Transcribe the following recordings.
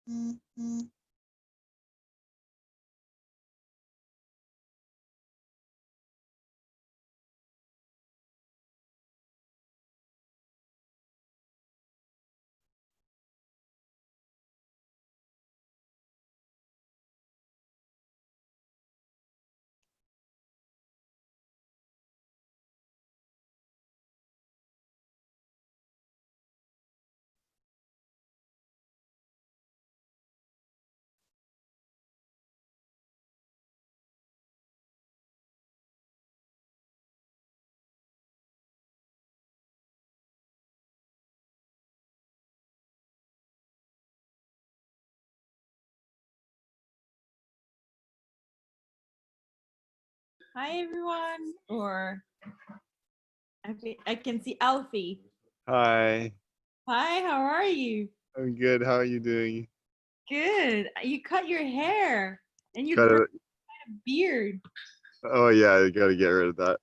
Hi everyone, or I can see Alfie. Hi. Hi, how are you? I'm good. How are you doing? Good. You cut your hair and you Got grew it. a beard. Oh yeah, I gotta get rid of that.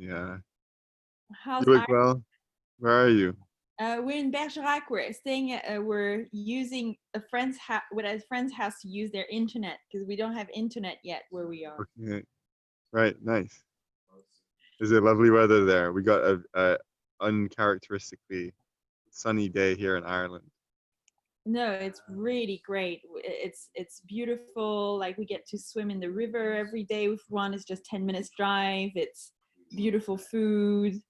Yeah. How's You look well. Where are you? we're in Bergerac. We're staying. We're using a friend's with a friend's house to use their internet because we don't have internet yet where we are. Okay. Right. Nice. Is it lovely weather there? We got a uncharacteristically sunny day here in Ireland. No, it's really great. It's beautiful. Like we get to swim in the river every day with one. It's just 10 minutes drive. It's beautiful food.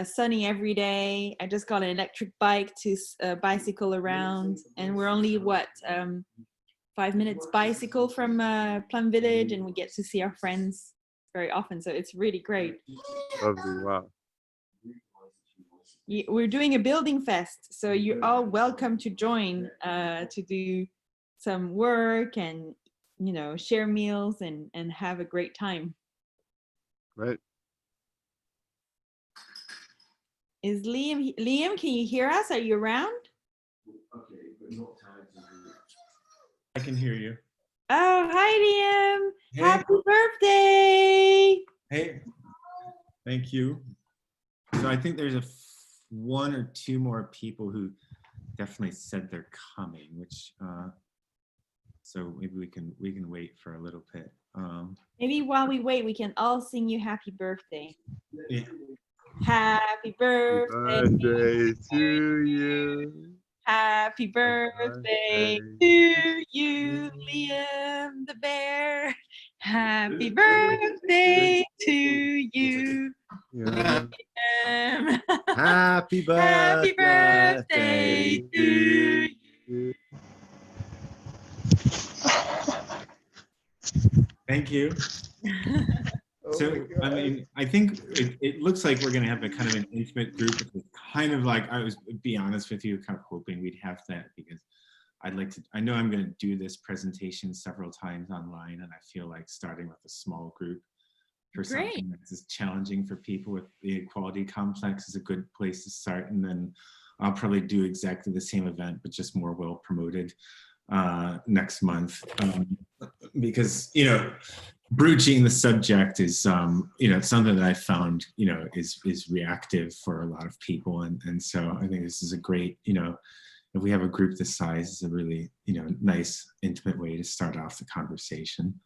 Sunny every day. I just got an electric bike to bicycle around, and we're only 5 minutes bicycle from Plum Village, and we get to see our friends very often. So it's really great. Lovely. Wow. We're doing a building fest, so you're all welcome to join to do some work and share meals and have a great time. Right. Is Liam, can you hear us? Are you around? I can hear you. Oh, hi Liam. Hey. Happy birthday. Hey, thank you. So I think there's one or two more people who definitely said they're coming, which so maybe we can wait for a little bit. Maybe while we wait, we can all sing you happy birthday. Yeah. Happy birthday. Birthday to you. Happy birthday to you, Liam the bear. Happy birthday to you, Yeah. Liam. Happy birthday, Happy birthday to you. Thank you. So, I mean, I think it looks like we're going to have a kind of an intimate group. It's kind of like, be honest with you, kind of hoping we'd have that because I know I'm going to do this presentation several times online, and I feel like starting with a small group for something that's challenging for people with the equality complex is a good place to start. And then I'll probably do exactly the same event, but just more well promoted next month. Because, broaching the subject is, something that I found, is reactive for a lot of people. And so I think this is a great, if we have a group this size, it's a really, nice, intimate way to start off the conversation.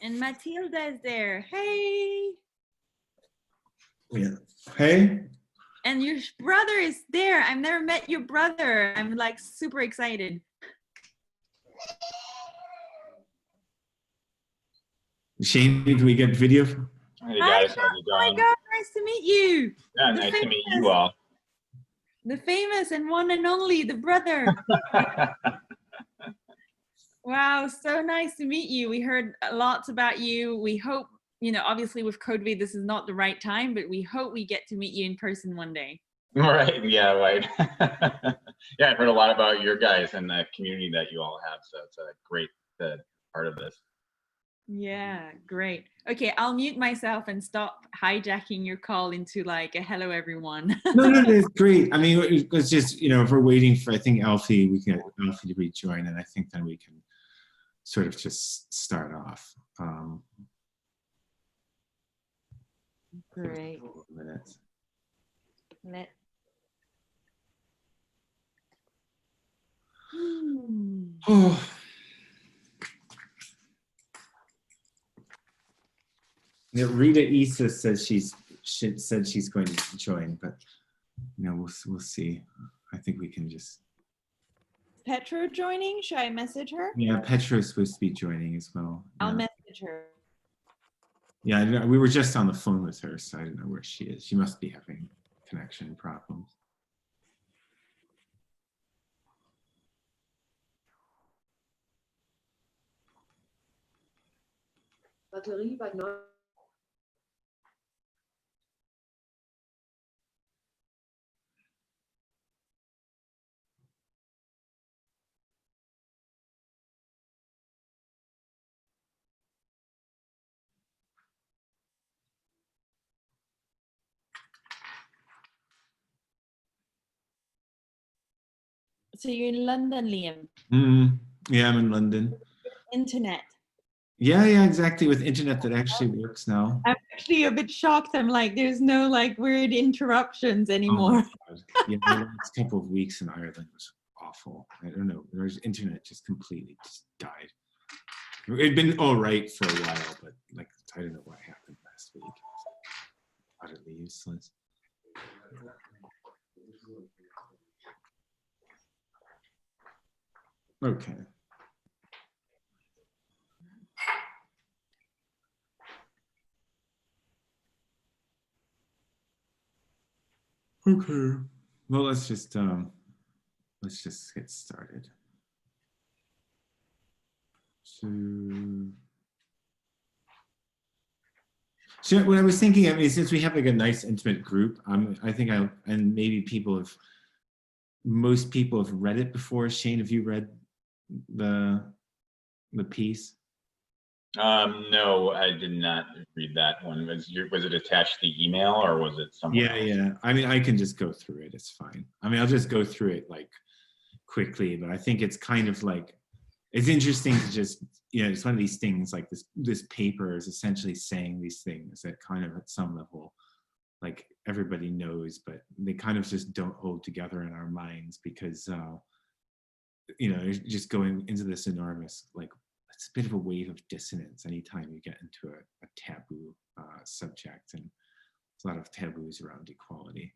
And Matilda is there. Hey. Yeah. Hey. And your brother is there. I've never met your brother. I'm like super excited. Shane, can we get video? Hey guys, how's it going? Oh my God, nice to meet you. Yeah, nice to meet you all. The famous and one and only, the brother. Wow, so nice to meet you. We heard lots about you. We hope, obviously with COVID, this is not the right time, but we hope we get to meet you in person one day. Right, yeah, right. Yeah, I've heard a lot about your guys and the community that you all have, so it's a great part of this. Yeah, great. Okay, I'll mute myself and stop hijacking your call into like a hello everyone. No, it's great. I mean, it was just, if we're waiting for, I think Alfie, we can get Alfie to rejoin, and I think then we can sort of just start off. Great. Oh. Yeah, Rita Issa says she's going to join, but we'll see. I think we can just. Petra joining? Should I message her? Yeah, Petra is supposed to be joining as well. I'll message her. Yeah, we were just on the phone with her, so I don't know where she is. She must be having connection problems. Batterie bei 9. So you're in London, Liam? Yeah, I'm in London. Internet. Yeah, exactly. With internet that actually works now. I'm actually a bit shocked. I'm like, there's no like weird interruptions anymore. Oh yeah, the last couple of weeks in Ireland was awful. I don't know. There's internet just completely just died. It'd been all right for a while, but like I don't know what happened last week. It was utterly useless. Okay. Okay. Well, let's just get started. So what I was thinking, I mean, since we have like a nice intimate group, I think and maybe most people have read it before. Shane, have you read the piece? No, I did not read that one. Was it attached to the email or was it somewhere else? Yeah. I mean, I can just go through it. It's fine. I mean, I'll just go through it like quickly, but I think it's kind of like, it's interesting to just, it's one of these things like this paper is essentially saying these things that kind of at some level, like everybody knows, but they kind of just don't hold together in our minds because, just going into this enormous, like, it's a bit of a wave of dissonance anytime you get into a taboo subject, and there's a lot of taboos around equality.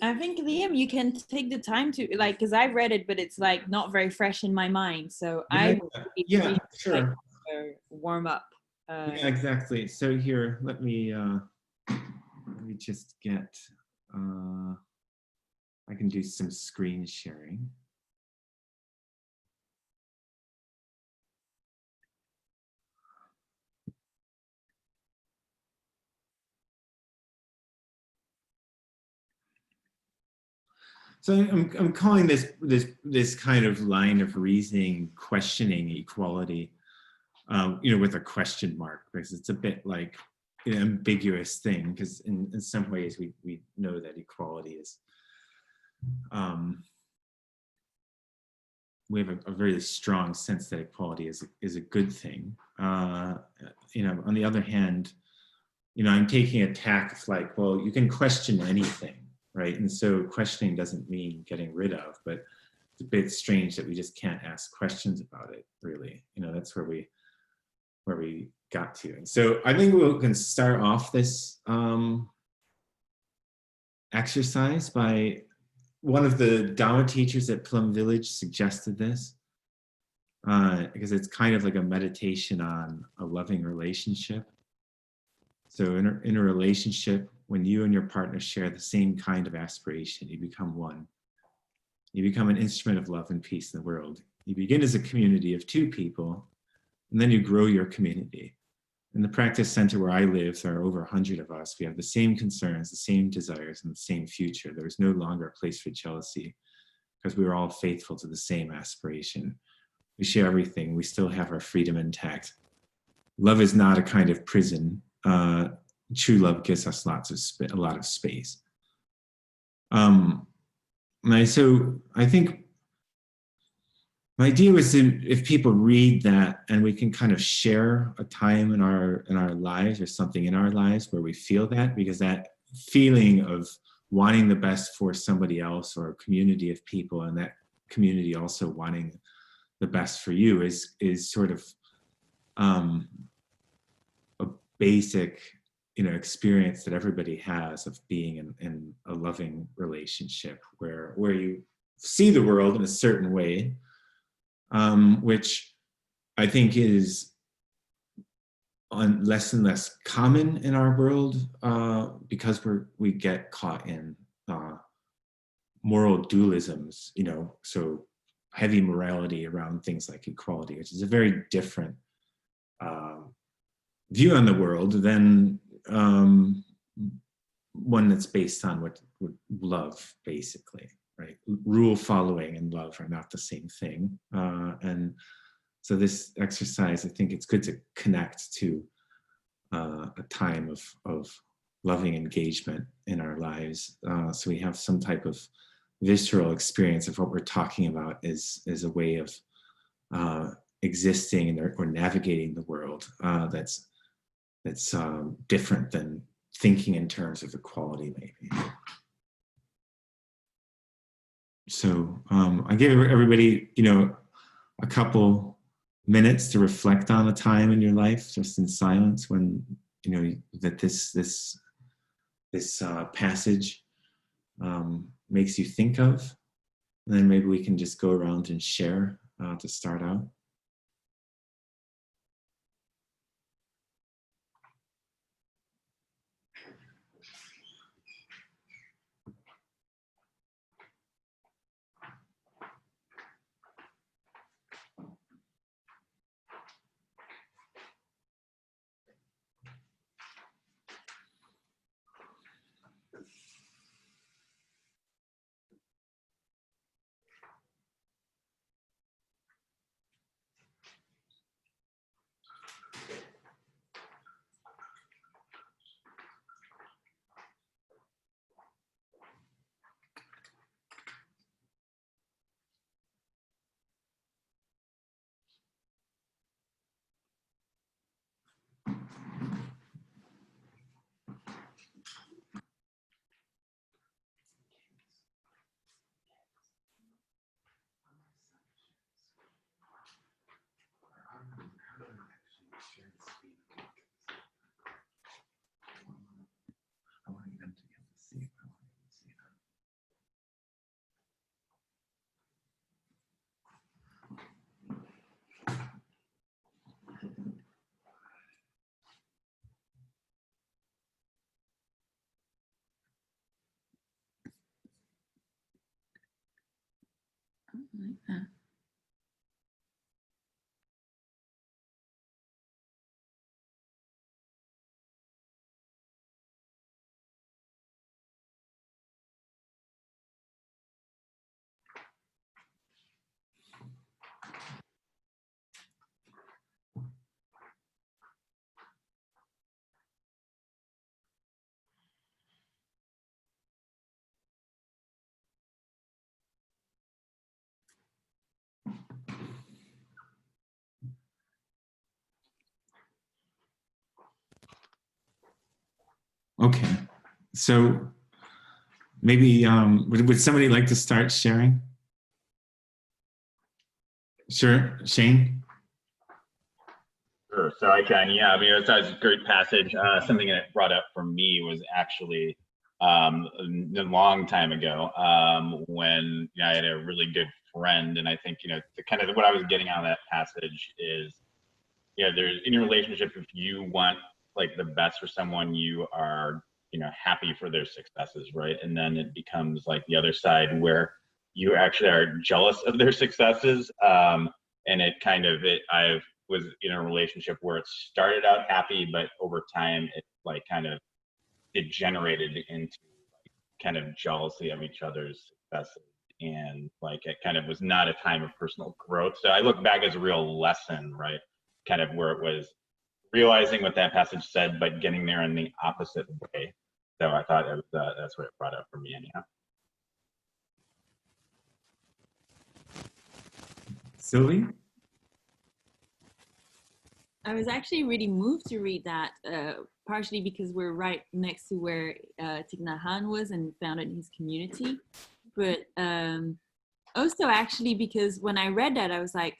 I think, Liam, you can take the time to like, because I've read it, but it's like not very fresh in my mind. So Sure. Like, warm up. Yeah, exactly. So here, let me just get. I can do some screen sharing. So I'm calling this kind of line of reasoning questioning equality, with a question mark, because it's a bit like an ambiguous thing. Because in some ways we know that equality is, we have a very strong sense that equality is a good thing. On the other hand, I'm taking a tack of like, well, you can question anything. Right, and so questioning doesn't mean getting rid of, but it's a bit strange that we just can't ask questions about it. Really, that's where we got to. And so I think we can start off this exercise by one of the Dharma teachers at Plum Village suggested this because it's kind of like a meditation on a loving relationship. So in a relationship, when you and your partner share the same kind of aspiration, you become one. You become an instrument of love and peace in the world. You begin as a community of two people, and then you grow your community. In the practice center where I live, there are over 100 of us. We have the same concerns, the same desires, and the same future. There is no longer a place for jealousy because we are all faithful to the same aspiration. We share everything. We still have our freedom intact. Love is not a kind of prison. True love gives us a lot of space. So I think my idea was if people read that and we can kind of share a time in our lives or something in our lives where we feel that, because that feeling of wanting the best for somebody else or a community of people, and that community also wanting the best for you is sort of a basic, experience that everybody has of being in a loving relationship where you see the world in a certain way, which I think is less and less common in our world, because we get caught in moral dualisms, so heavy morality around things like equality, which is a very different view on the world than one that's based on what love, basically, right? Rule following and love are not the same thing. And so this exercise, I think it's good to connect to a time of loving engagement in our lives. So we have some type of visceral experience of what we're talking about is a way of existing or navigating the world that's different than thinking in terms of equality, maybe. So I give everybody, a couple minutes to reflect on a time in your life, just in silence, when that this passage makes you think of, and then maybe we can just go around and share to start out. Like that. Okay, so maybe would somebody like to start sharing? Sure, Shane. Sure. So I can, yeah. I mean, it was a great passage. Something that brought up for me was actually a long time ago when I had a really good friend, and I think the kind of what I was getting out of that passage is, there's in your relationship, if you want like the best for someone, you are happy for their successes, right? And then it becomes like the other side where you actually are jealous of their successes, and I was in a relationship where it started out happy, but over time it like kind of degenerated into kind of jealousy of each other's successes, and like it kind of was not a time of personal growth. So I look back as a real lesson, right? Kind of where it was realizing what that passage said, but getting there in the opposite way. So I thought that's what it brought up for me anyhow. Sylvie? I was actually really moved to read that, partially because we're right next to where Thich Nhat Hanh was and founded his community. But also actually, because when I read that, I was like,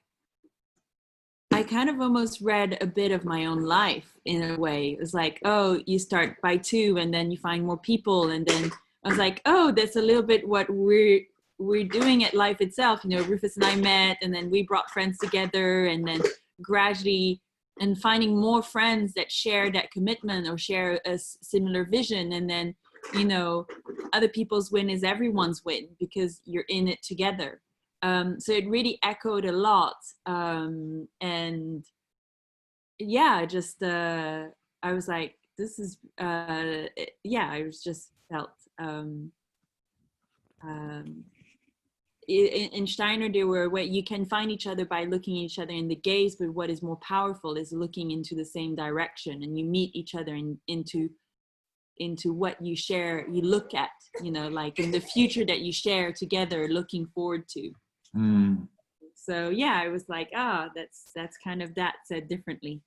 I kind of almost read a bit of my own life in a way. It was like, oh, you start by two and then you find more people. And then I was like, oh, that's a little bit what we're doing at Life Itself. You know, Rufus and I met, and then we brought friends together, and then gradually and finding more friends that share that commitment or share a similar vision. And then, you know, other people's win is everyone's win because you're in it together. So it really echoed a lot. And yeah, just, I was like, this is, yeah, I was just felt, in Steiner, there were where you can find each other by looking each other in the gaze, but what is more powerful is looking into the same direction, and you meet each other into what you share, you look at, you know, like in the future that you share together, looking forward to. So yeah, I was like, that's kind of that said differently.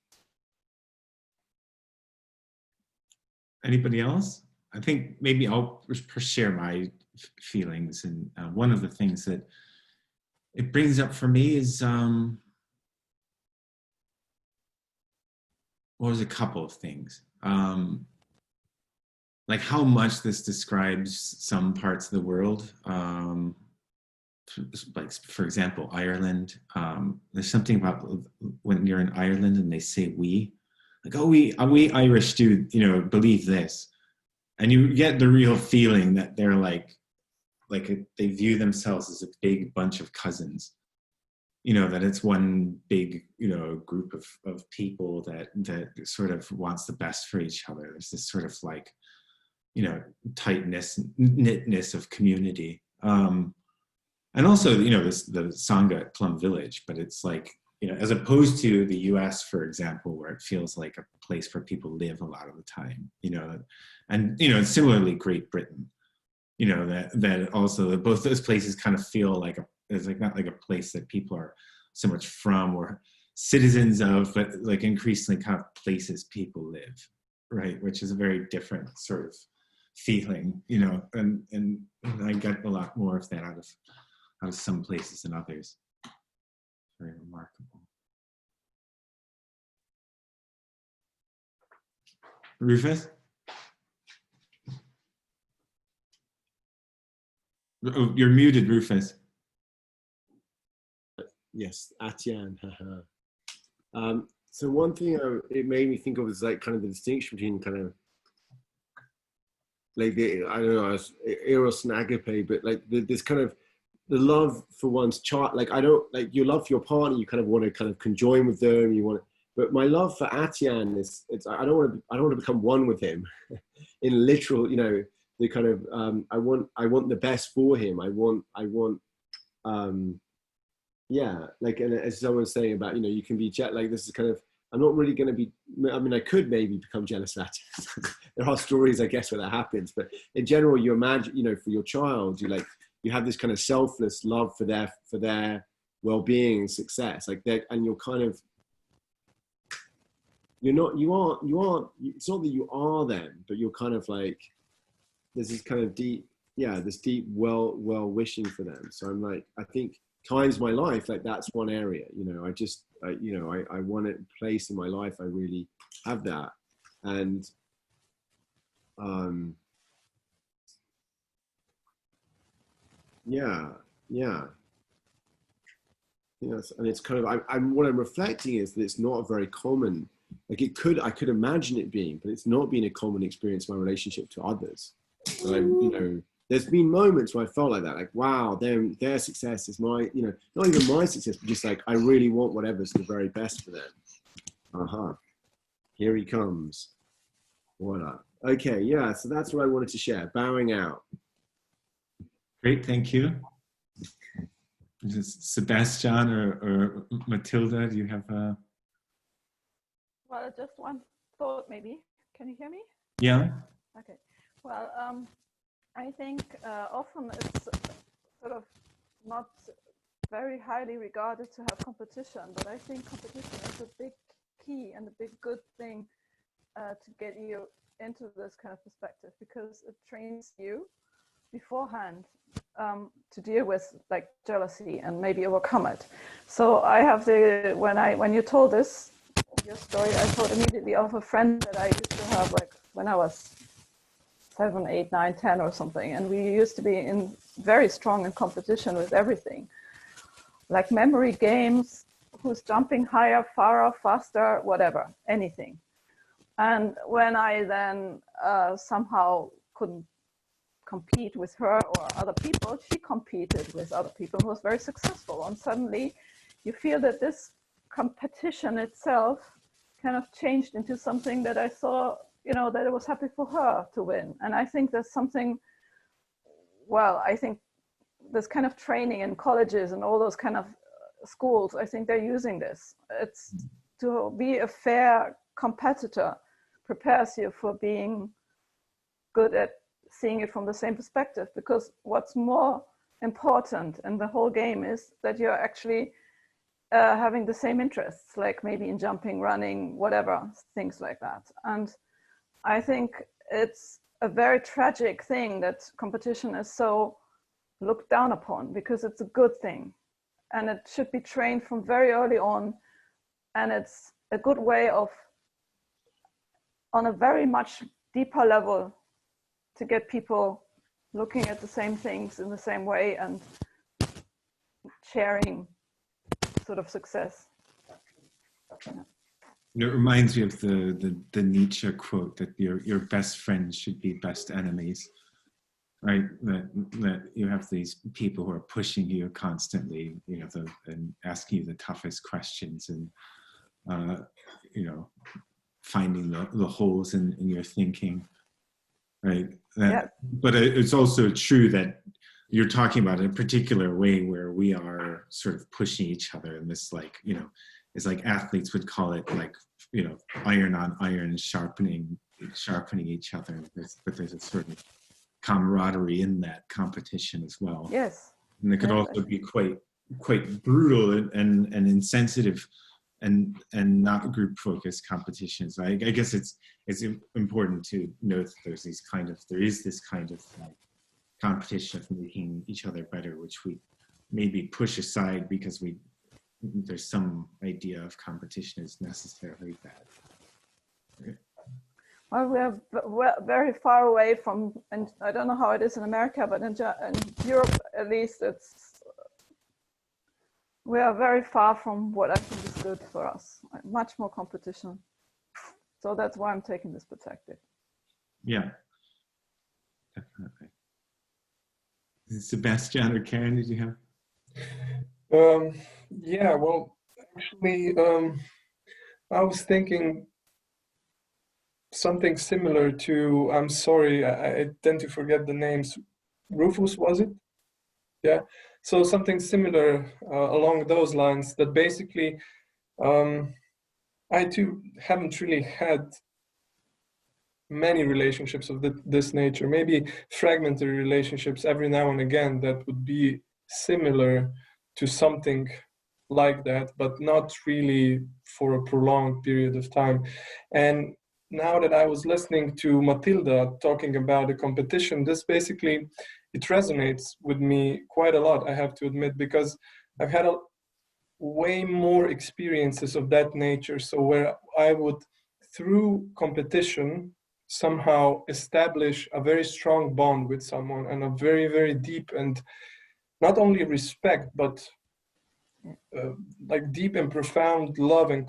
Anybody else? I think maybe I'll share my feelings. And one of the things that it brings up for me is, well, there's a couple of things. Like how much this describes some parts of the world. Like, for example, Ireland. There's something about when you're in Ireland and they say we, like, oh, we Irish do, you know, believe this. And you get the real feeling that they're like they view themselves as a big bunch of cousins, you know, that it's one big, you know, group of people that sort of wants the best for each other. There's this sort of like, you know, knitness of community. And also, you know, the Sangha at Plum Village, but it's like, you know, as opposed to the US, for example, where it feels like a place where people live a lot of the time, you know, and, you know, similarly Great Britain, you know, that also both those places kind of feel like it's like not like a place that people are so much from or citizens of, but like increasingly kind of places people live, right? Which is a very different sort of feeling, you know, and I get a lot more of that out of some places than others. Very remarkable. Rufus? Oh, you're muted, Rufus. Yes, Atian. So one thing it made me think of is like kind of the distinction between kind of like I don't know, eros and agape, but like this kind of the love for one's child. Like I don't like your love for your partner. You kind of want to kind of conjoin with them. You want to, but my love for Atian is I don't want to become one with him, in literal, you know, the kind of I want the best for him. I want yeah, like, and as someone was saying about, you know, you can be like this is kind of, I'm not really going to be, I mean, I could maybe become jealous of that. There are stories, I guess, where that happens, but in general, you imagine, you know, for your child, you have this kind of selfless love for their well-being and success, like that, and you're kind of, you are, it's not that you are them, but you're kind of like, there's this kind of deep, yeah, this deep well wishing for them. So I'm like, I think times my life, like that's one area, you know, I want a place in my life, I really have that. And yeah, you know, and it's kind of, I'm what I'm reflecting is that it's not a very common, like I could imagine it being, but it's not been a common experience in my relationship to others. And you know, there's been moments where I felt like that, like, wow, their success is my, you know, not even my success, but just like, I really want whatever's the very best for them. Here he comes. Voila. Okay, yeah, so that's what I wanted to share, bowing out. Great, thank you. Sebastian or Matilda, do you have a... Well, just one thought maybe. Can you hear me? Yeah. Okay. Well, I think often it's sort of not very highly regarded to have competition, but I think competition is a big key and a big good thing to get you into this kind of perspective, because it trains you beforehand to deal with like jealousy and maybe overcome it. So I have when you told this, your story, I thought immediately of a friend that I used to have like when I was 7, 8, 9, 10 or something. And we used to be very strong in competition with everything. Like memory games, who's jumping higher, farther, faster, whatever, anything. And when I then somehow couldn't compete with her or other people, she competed with other people and was very successful. And suddenly you feel that this competition itself kind of changed into something that I saw, that it was happy for her to win. And I think there's something, I think this kind of training in colleges and all those kind of schools, I think they're using this. It's to be a fair competitor prepares you for being good at seeing it from the same perspective, because what's more important in the whole game is that you're actually having the same interests, like maybe in jumping, running, whatever, things like that. And I think it's a very tragic thing that competition is so looked down upon, because it's a good thing and it should be trained from very early on. And it's a good way of, on a very much deeper level, to get people looking at the same things in the same way and sharing sort of success. It reminds me of the Nietzsche quote that your best friends should be best enemies, right? That you have these people who are pushing you constantly, and asking you the toughest questions, and finding the holes in your thinking, right? But it's also true that you're talking about a particular way where we are sort of pushing each other in this, it's like athletes would call it, like, iron on iron, sharpening each other. But there's a sort of camaraderie in that competition as well. Yes. And it could also be quite brutal and insensitive and not group focused competitions. I guess it's important to note that there is this kind of competition of making each other better, which we maybe push aside because there's some idea of competition is necessarily bad. Right? Well, we're very far away from, and I don't know how it is in America, but in Europe at least, we are very far from what I think is good for us. Much more competition. So that's why I'm taking this perspective. Yeah, definitely. Sebastian or Karen, did you have? Yeah, well, actually, I was thinking something similar to, I'm sorry, I tend to forget the names. Rufus, was it? Yeah. So something similar along those lines, that basically I too haven't really had many relationships of this nature, maybe fragmented relationships every now and again that would be similar to something like that, but not really for a prolonged period of time. And now that I was listening to Matilda talking about the competition, this basically, it resonates with me quite a lot, I have to admit, because I've had way more experiences of that nature. So where I would, through competition, somehow establish a very strong bond with someone, and a very, very deep and not only respect, but like deep and profound love and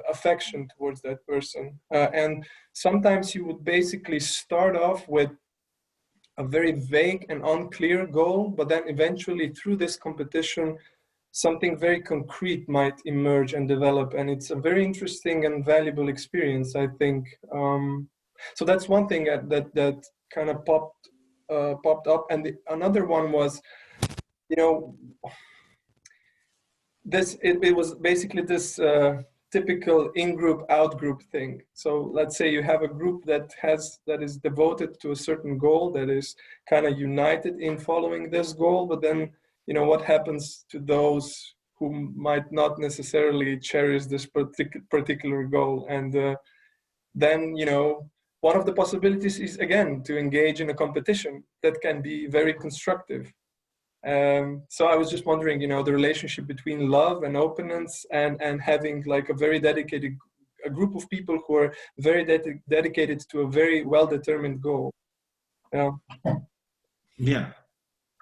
affection towards that person. And sometimes you would basically start off with a very vague and unclear goal, but then eventually through this competition, something very concrete might emerge and develop. And it's a very interesting and valuable experience, I think. So that's one thing that kind of popped up. And another one was, it was basically this typical in-group, out-group thing. So let's say you have a group that is devoted to a certain goal, that is kind of united in following this goal, but then, what happens to those who might not necessarily cherish this particular goal? And then, one of the possibilities is, again, to engage in a competition that can be very constructive. So I was just wondering, you know, the relationship between love and openness and having like a very dedicated, a group of people who are very dedicated to a very well-determined goal. Yeah. Yeah,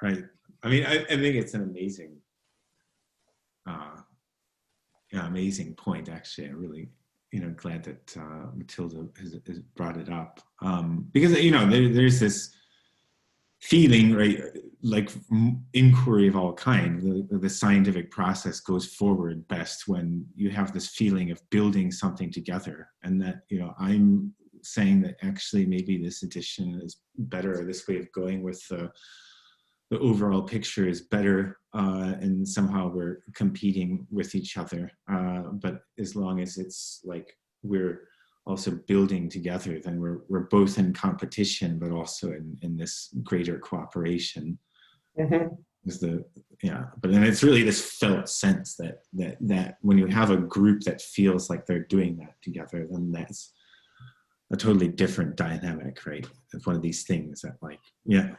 right. I mean, I think it's an amazing, amazing point, actually. I really, you know, glad that Matilda has brought it up. Because, you know, there's this feeling, right, like inquiry of all kind, the scientific process goes forward best when you have this feeling of building something together. And that, you know, I'm saying that actually maybe this edition is better, or this way of going with the overall picture is better, and somehow we're competing with each other. But as long as it's like we're also building together, then we're both in competition, but also in this greater cooperation. Mm-hmm. Is but then it's really this felt sense that when you have a group that feels like they're doing that together, then that's a totally different dynamic, right? It's one of these things that, like, yeah.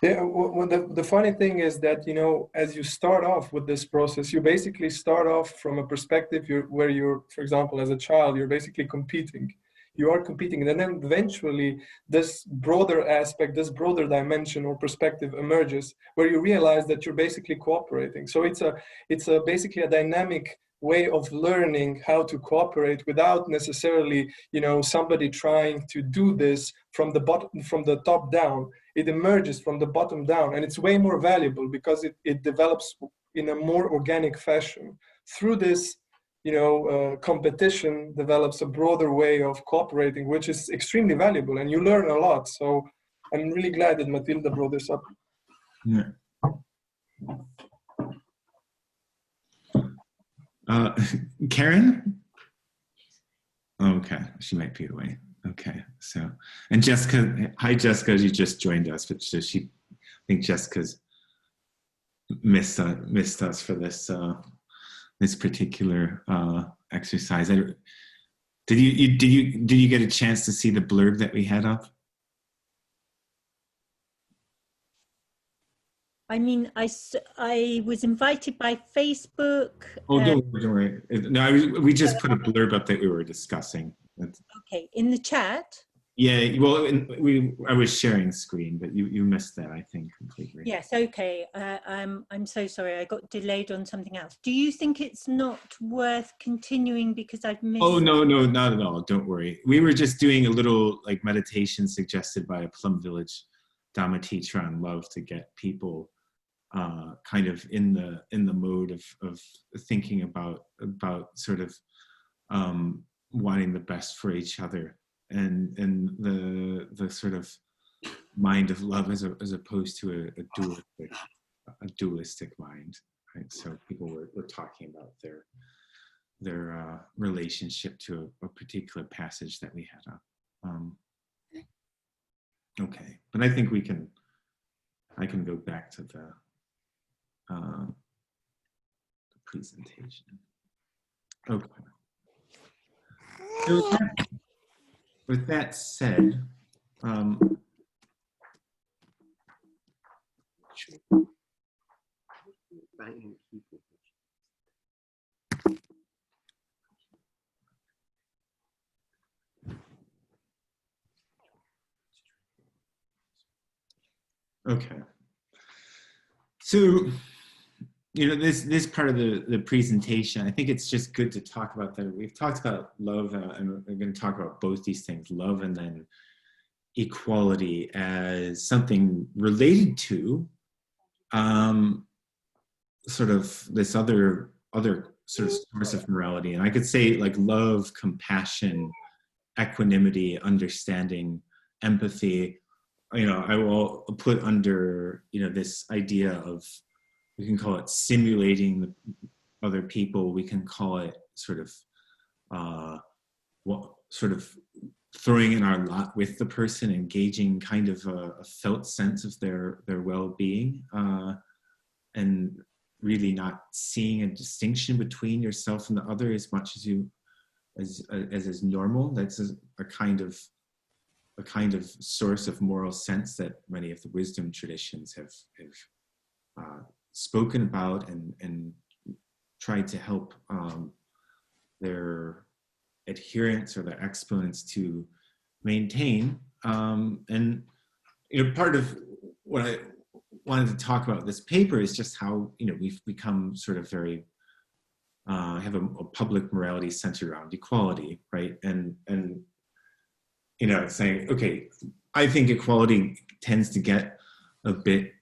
Yeah, well, the funny thing is that, you know, as you start off with this process, you basically start off from a perspective where you're, for example, as a child, you're basically competing. You are competing, and then eventually this broader aspect, this broader dimension or perspective emerges, where you realize that you're basically cooperating. So it's basically a dynamic way of learning how to cooperate without necessarily, you know, somebody trying to do this from the top down. It emerges from the bottom down, and it's way more valuable because it develops in a more organic fashion. Through this, you know, competition develops a broader way of cooperating, which is extremely valuable, and you learn a lot. So I'm really glad that Matilda brought this up. Yeah. Karen? Okay, she might be away. Okay, so, and Jessica, hi Jessica, you just joined us, but so I think Jessica's missed us for this this particular exercise. Did you get a chance to see the blurb that we had up? I mean, I was invited by Facebook. Oh, don't worry. No, we just put a blurb up that we were discussing. Okay, in the chat. Yeah, well, I was sharing screen, but you missed that, I think, completely. Yes, okay. I'm so sorry. I got delayed on something else. Do you think it's not worth continuing because I've missed? Oh, no, not at all. Don't worry. We were just doing a little like meditation suggested by a Plum Village Dhamma teacher on love to get people kind of in the mode of thinking about sort of wanting the best for each other, and the sort of mind of love as opposed to a dualistic mind, right? So people were talking about their relationship to a particular passage that we had up. Okay, but I think I can go back to the presentation. Okay. So with that said, okay. So, you know, this part of the presentation, I think it's just good to talk about that. We've talked about love, and we're going to talk about both these things, love and then equality, as something related to sort of this other sort of source of morality. And I could say like love, compassion, equanimity, understanding, empathy. You know, I will put under, you know, this idea of, we can call it simulating other people. We can call it sort of throwing in our lot with the person, engaging kind of a felt sense of their well-being, and really not seeing a distinction between yourself and the other as much as is normal. That's a kind of source of moral sense that many of the wisdom traditions have spoken about and tried to help their adherents or their exponents to maintain. And part of what I wanted to talk about this paper is just how we've become sort of very have a public morality centered around equality, right? And saying, okay, I think equality tends to get a bit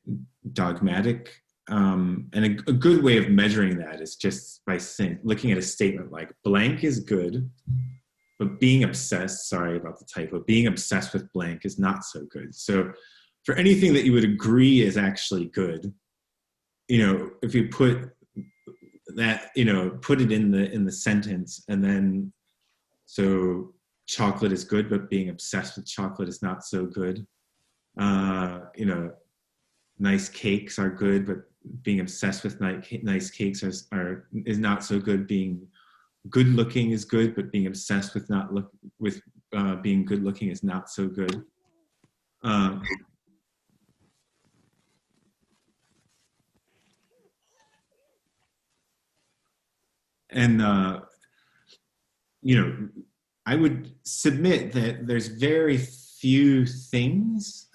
dogmatic. And a good way of measuring that is just by looking at a statement like blank is good, but being obsessed, sorry about the typo, being obsessed with blank is not so good. So for anything that you would agree is actually good, if you put that, put it in the sentence, and then so chocolate is good, but being obsessed with chocolate is not so good. Nice cakes are good, but being obsessed with nice cakes is not so good. Being good looking is good, but being obsessed with being good looking is not so good. And I would submit that there's very few things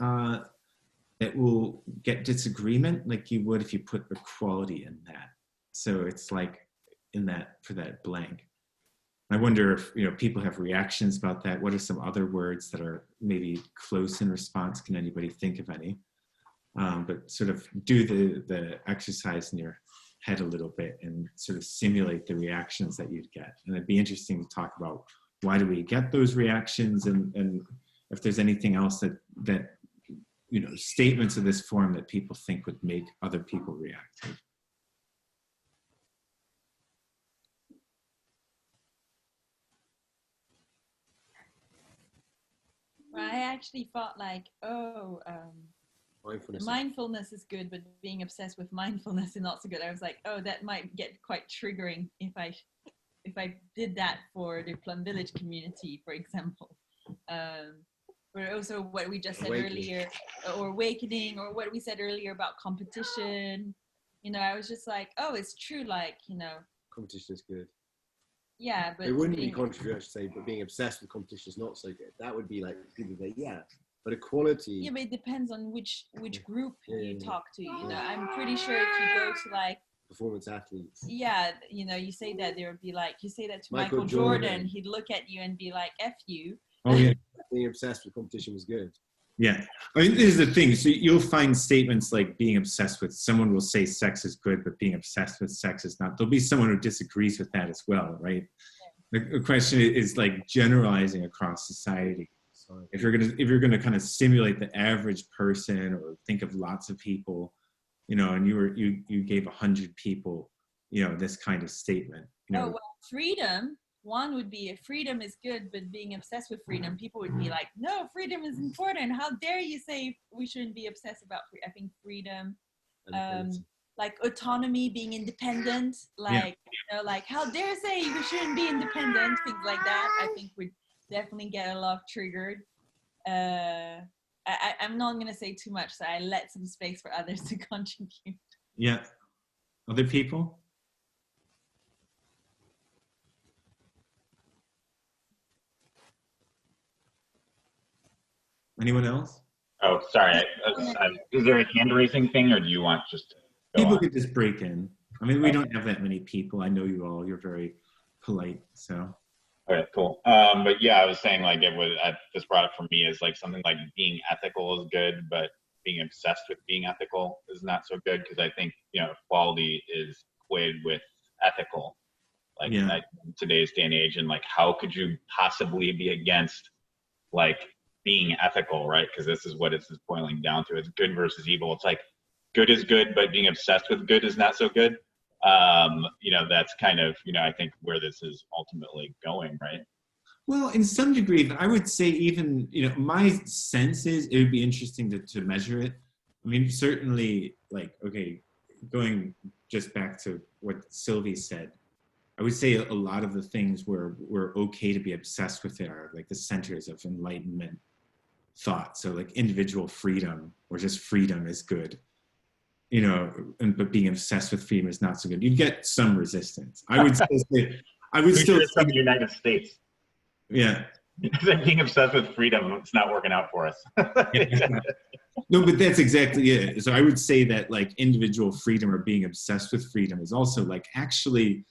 that will get disagreement like you would if you put equality in that. So it's like in that, for that blank. I wonder if people have reactions about that. What are some other words that are maybe close in response? Can anybody think of any? But sort of do the exercise in your head a little bit and sort of simulate the reactions that you'd get. And it'd be interesting to talk about why do we get those reactions, and if there's anything else that statements of this form that people think would make other people react to. I actually thought like, mindfulness is good, but being obsessed with mindfulness is not so good. I was like, oh, that might get quite triggering if I did that for the Plum Village community, for example. But also what we just said earlier, or awakening, or what we said earlier about competition. I was just like, oh, it's true, like, competition is good. Yeah, but it wouldn't be controversial to say, but being obsessed with competition is not so good. That would be like people say, yeah, but equality. Yeah, but it depends on which group you talk to. I'm pretty sure if you go to like performance athletes. Yeah, you say that, there would be like, you say that to Michael Jordan, he'd look at you and be like, F you. Oh yeah. Being obsessed with competition was good. Yeah, I mean, this is the thing. So you'll find statements like being obsessed with, someone will say sex is good, but being obsessed with sex is not. There'll be someone who disagrees with that as well, right? Yeah. The question is like generalizing across society. Sorry. If you're gonna kind of simulate the average person, or think of lots of people, and you gave 100 people, this kind of statement. Oh, well, freedom. One would be, if freedom is good, but being obsessed with freedom, people would be like, no, freedom is important. How dare you say we shouldn't be obsessed about I think freedom, like autonomy, being independent, like, like how dare say we shouldn't be independent, things like that. I think would definitely get a lot triggered. I'm not going to say too much, so I let some space for others to contribute. Yeah. Other people? Anyone else? Oh, sorry. Is there a hand raising thing, or do you want just to go people on? Could just break in. I mean, we don't have that many people. I know you all. You're very polite, so. Okay, cool. But yeah, I was saying like this brought up for me is like something like being ethical is good, but being obsessed with being ethical is not so good, because I think equality is equated with ethical, like in today's day and age, and like how could you possibly be against like being ethical, right? Because this is what it's boiling down to. It's good versus evil. It's like good is good, but being obsessed with good is not so good. That's kind of, I think where this is ultimately going, right? Well, in some degree, I would say even, my sense is it would be interesting to measure it. I mean, certainly, like, okay, going just back to what Sylvie said, I would say a lot of the things we're okay to be obsessed with are like the centers of enlightenment thought. So like individual freedom, or just freedom is good. you know, but being obsessed with freedom is not so good. You get some resistance. I would still say, from the United States. Yeah. Being obsessed with freedom, it's not working out for us. No, but that's exactly it. So I would say that like individual freedom or being obsessed with freedom is also like actually,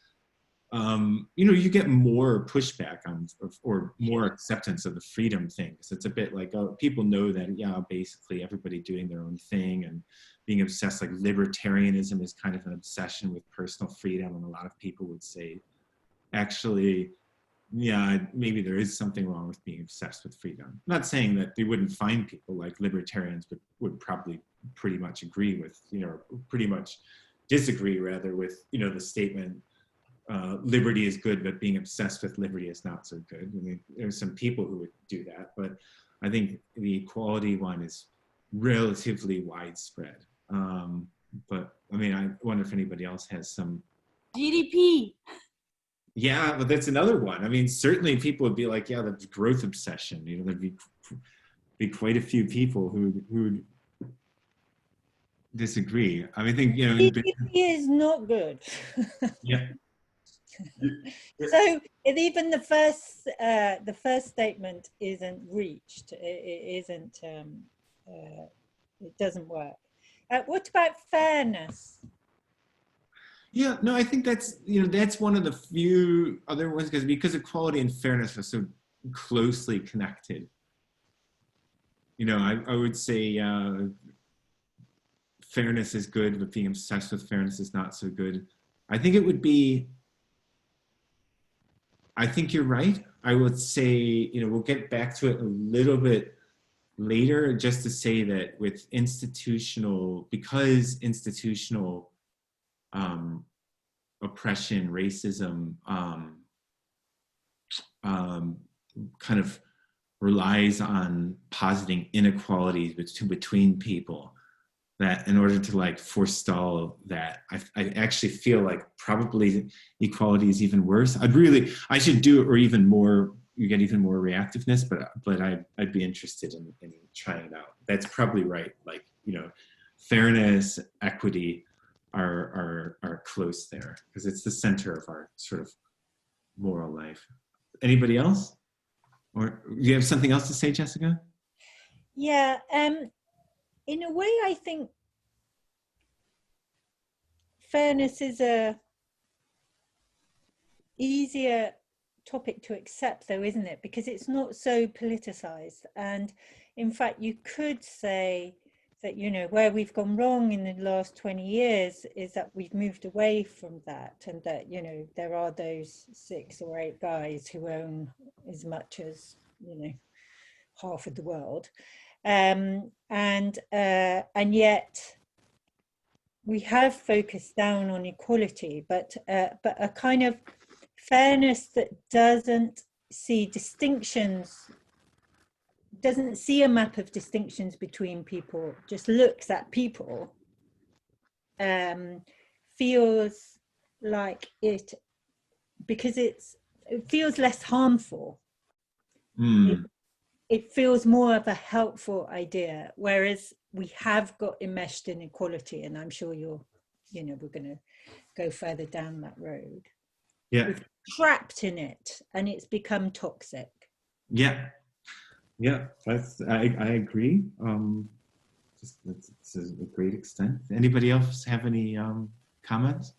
you know, you get more pushback on or more acceptance of the freedom things. It's a bit like, oh, people know that, yeah, basically everybody doing their own thing and being obsessed, like libertarianism is kind of an obsession with personal freedom. And a lot of people would say, actually, yeah, maybe there is something wrong with being obsessed with freedom. I'm not saying that they wouldn't find people like libertarians, but would probably pretty much agree with, you know, pretty much disagree rather with, you know, the statement, liberty is good, but being obsessed with liberty is not so good. I mean, there's some people who would do that, but I think the equality one is relatively widespread. But I mean, I wonder if anybody else has some. GDP. Yeah, but that's another one. I mean, certainly people would be like, yeah, the growth obsession. You know, there'd be quite a few people who would disagree. I mean, I think, you know, GDP is not good. Yeah. So even the first statement isn't reached. It isn't. It doesn't work. What about fairness? Yeah, no, I think that's, you know, that's one of the few other ones because equality and fairness are so closely connected. You know, I would say fairness is good, but being obsessed with fairness is not so good. I think it would be, I think you're right. I would say, you know, we'll get back to it a little bit later, just to say that with because institutional oppression, racism kind of relies on positing inequalities between people, that in order to like forestall that, I actually feel like probably equality is even worse. I should do it, or even more, you get even more reactiveness, but I'd be interested in trying it out. That's probably right. Like, you know, fairness, equity are close there because it's the center of our sort of moral life. Anybody else? Or do you have something else to say, Jessica? Yeah, in a way, I think fairness is a easier topic to accept, though, isn't it? Because it's not so politicized. And in fact, you could say that, you know, where we've gone wrong in the last 20 years is that we've moved away from that, and that, you know, there are those 6 or 8 guys who own as much as, you know, half of the world. And yet we have focused down on equality, but a kind of fairness that doesn't see distinctions, doesn't see a map of distinctions between people, just looks at people, feels like because it feels less harmful. It feels more of a helpful idea, whereas we have got enmeshed in equality, and I'm sure we're going to go further down that road. Yeah. We've trapped in it, and it's become toxic. Yeah. Yeah, I agree. It's a great extent. Anybody else have any comments?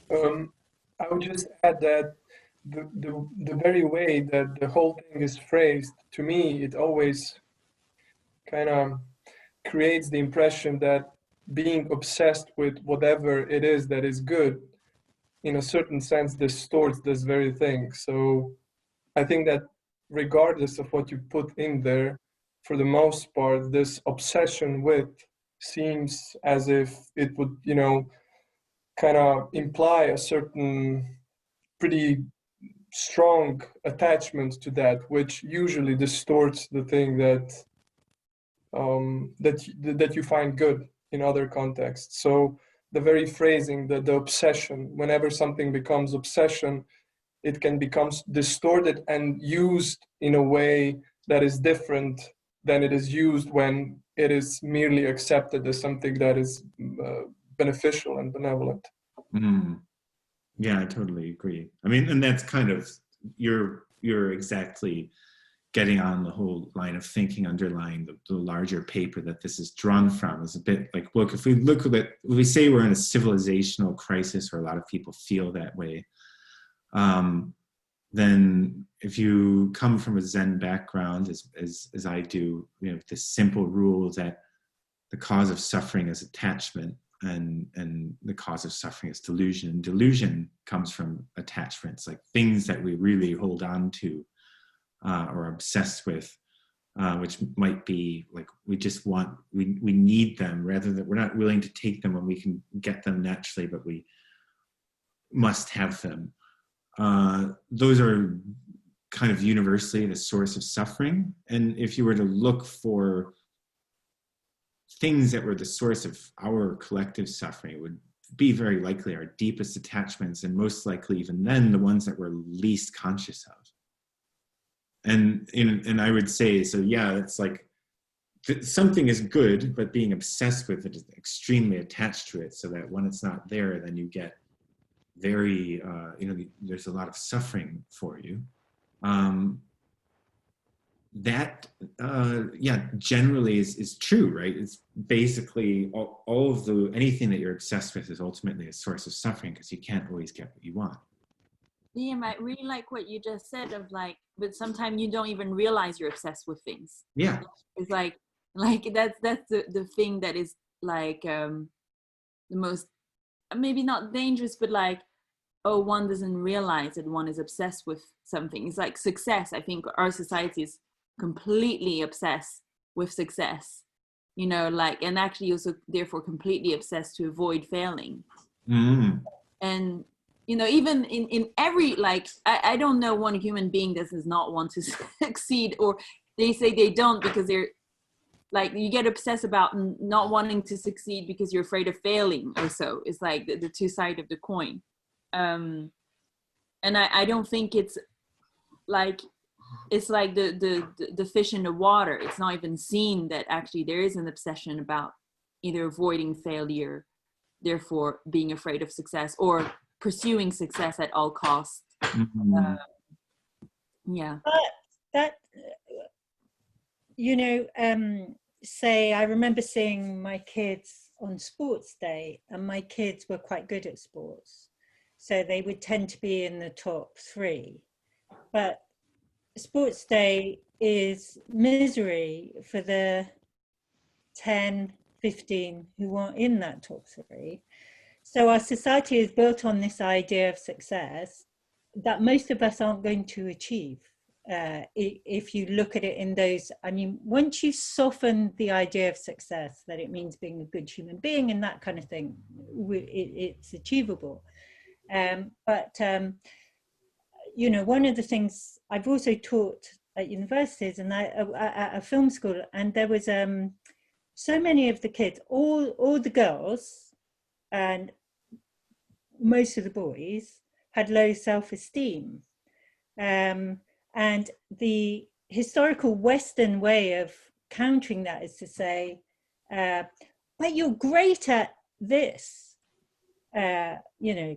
I would just add that the very way that the whole thing is phrased, to me, it always kind of creates the impression that being obsessed with whatever it is that is good, in a certain sense, distorts this very thing. So I think that regardless of what you put in there, for the most part, this obsession with seems as if it would, you know, kind of imply a certain pretty strong attachment to that, which usually distorts the thing that that you find good in other contexts. So the very phrasing, the obsession, whenever something becomes obsession, it can become distorted and used in a way that is different than it is used when it is merely accepted as something that is beneficial and benevolent. Mm. Yeah, I totally agree. I mean, and that's kind of, you're exactly getting on the whole line of thinking underlying the larger paper that this is drawn from. Is a bit like, look, if we look at it, we say we're in a civilizational crisis, or a lot of people feel that way, then if you come from a Zen background, as I do, you know, this simple rule that the cause of suffering is attachment, and the cause of suffering is delusion. And delusion comes from attachments, like things that we really hold on to or are obsessed with, which might be like we need them, rather than we're not willing to take them when we can get them naturally, but we must have them. Those are kind of universally the source of suffering. And if you were to look for things that were the source of our collective suffering, it would be very likely our deepest attachments, and most likely even then the ones that we're least conscious of. And I would say, so yeah, it's like something is good, but being obsessed with it is extremely attached to it, so that when it's not there, then you get very, there's a lot of suffering for you. That generally is true, right? It's basically all of anything that you're obsessed with is ultimately a source of suffering, because you can't always get what you want. Liam, I really like what you just said of like, but sometimes you don't even realize you're obsessed with things. Yeah. It's like that's the thing that is like the most, maybe not dangerous, but like, oh, one doesn't realize that one is obsessed with something. It's like success. I think our society is completely obsessed with success, you know, like, and actually also therefore completely obsessed to avoid failing. Mm. And you know, even in every, like, I don't know one human being that does not want to succeed, or they say they don't because they're like, you get obsessed about not wanting to succeed because you're afraid of failing or so. It's like the two sides of the coin. And I don't think it's like the fish in the water. It's not even seen that actually there is an obsession about either avoiding failure, therefore being afraid of success, or pursuing success at all costs. Mm-hmm. Yeah. But that, you know, say I remember seeing my kids on sports day, and my kids were quite good at sports, so they would tend to be in the top 3. But sports day is misery for the 10, 15 who aren't in that top 3. So our society is built on this idea of success that most of us aren't going to achieve. If you look at it in those, I mean, once you soften the idea of success, that it means being a good human being and that kind of thing, it's achievable. But you know, one of the things I've also taught at universities and at a film school, and there was so many of the kids, all the girls and most of the boys had low self-esteem. And the historical Western way of countering that is to say, but you're great at this, you know,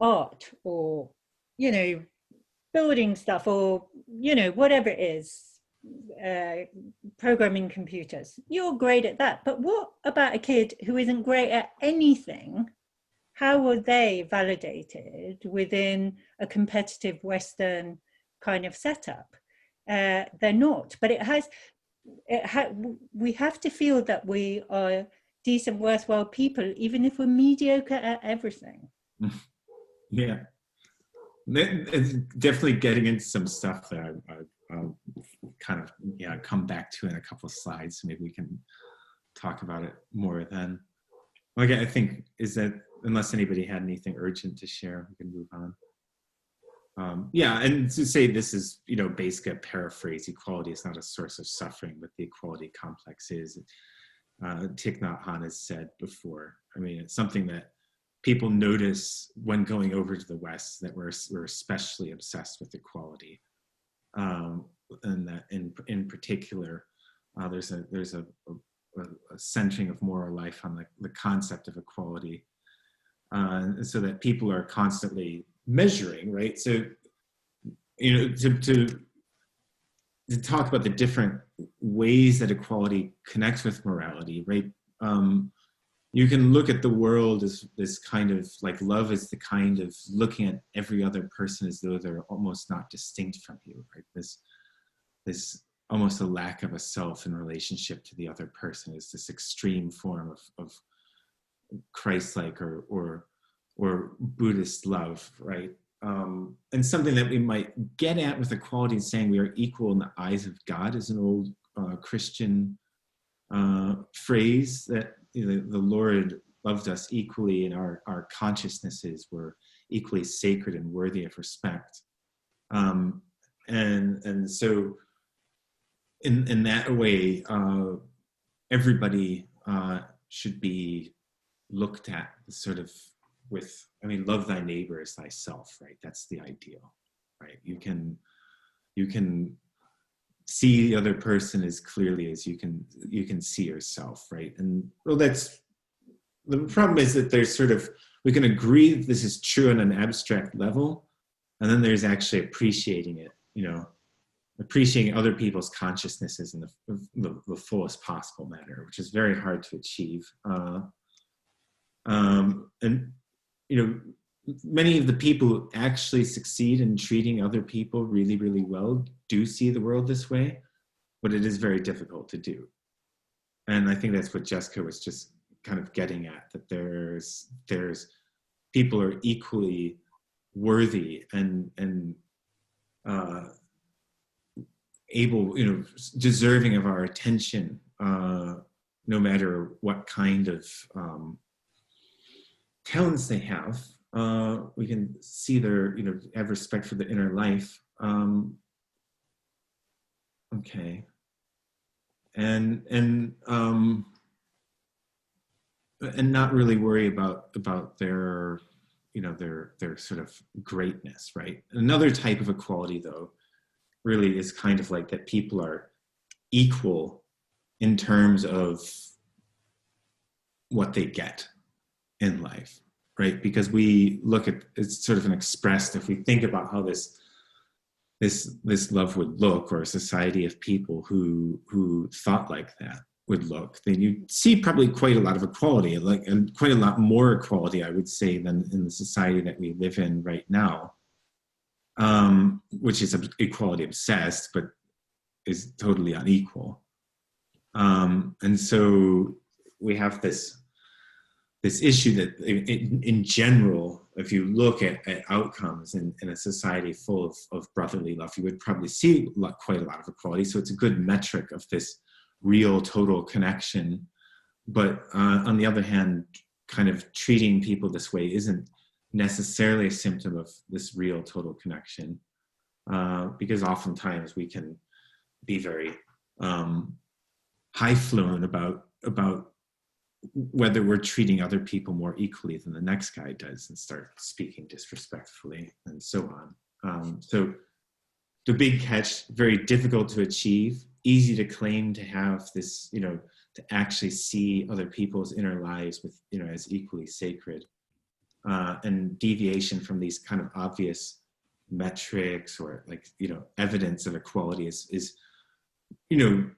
art, or, you know, building stuff, or, you know, whatever it is, programming computers. You're great at that. But what about a kid who isn't great at anything? How are they validated within a competitive Western kind of setup? They're not. But we have to feel that we are decent, worthwhile people, even if we're mediocre at everything. Yeah. It's definitely getting into some stuff that I'll kind of come back to in a couple of slides. So maybe we can talk about it more then. Okay, I think is that unless anybody had anything urgent to share, we can move on. Yeah, and to say this is, you know, basically a paraphrase. Equality is not a source of suffering, but the equality complex is. Thich Nhat Hanh has said before. I mean, it's something that people notice when going over to the West, that we're especially obsessed with equality, and that in particular, there's a centering of moral life on the concept of equality, so that people are constantly measuring, right? So, you know, to talk about the different ways that equality connects with morality, right? You can look at the world as this kind of like love is the kind of looking at every other person as though they're almost not distinct from you, right? This almost a lack of a self in relationship to the other person is this extreme form of Christ-like or Buddhist love, right? And something that we might get at with equality and saying we are equal in the eyes of God is an old Christian phrase that, you know, the Lord loved us equally and our consciousnesses were equally sacred and worthy of respect. And so in that way, everybody should be looked at sort of with, I mean, love thy neighbor as thyself, right? That's the ideal, right? You can see the other person as clearly as you can see yourself, right? And well, that's the problem, is that there's sort of, we can agree that this is true on an abstract level, and then there's actually appreciating it, you know, appreciating other people's consciousnesses in the fullest possible manner, which is very hard to achieve. And, you know, many of the people who actually succeed in treating other people really, really well do see the world this way, but it is very difficult to do. And I think that's what Jessica was just kind of getting at, that there's people are equally worthy and able, you know, deserving of our attention, no matter what kind of talents they have. We can see their, you know, have respect for the inner life. Okay. And not really worry about their, you know, their sort of greatness, right? Another type of equality, though, really is kind of like that people are equal in terms of what they get in life, right? Because we look at, it's sort of an expressed, if we think about how this love would look, or a society of people who thought like that would look, then you see probably quite a lot of equality, like, and quite a lot more equality, I would say, than in the society that we live in right now, which is equality obsessed, but is totally unequal. And so we have this issue that in general, if you look at outcomes in a society full of brotherly love, you would probably see quite a lot of equality. So it's a good metric of this real total connection. But on the other hand, kind of treating people this way isn't necessarily a symptom of this real total connection, because oftentimes we can be very high-flown about whether we're treating other people more equally than the next guy does, and start speaking disrespectfully and so on. So the big catch, very difficult to achieve, easy to claim to have this, you know, to actually see other people's inner lives with, you know, as equally sacred. And deviation from these kind of obvious metrics or, like, you know, evidence of equality is you know,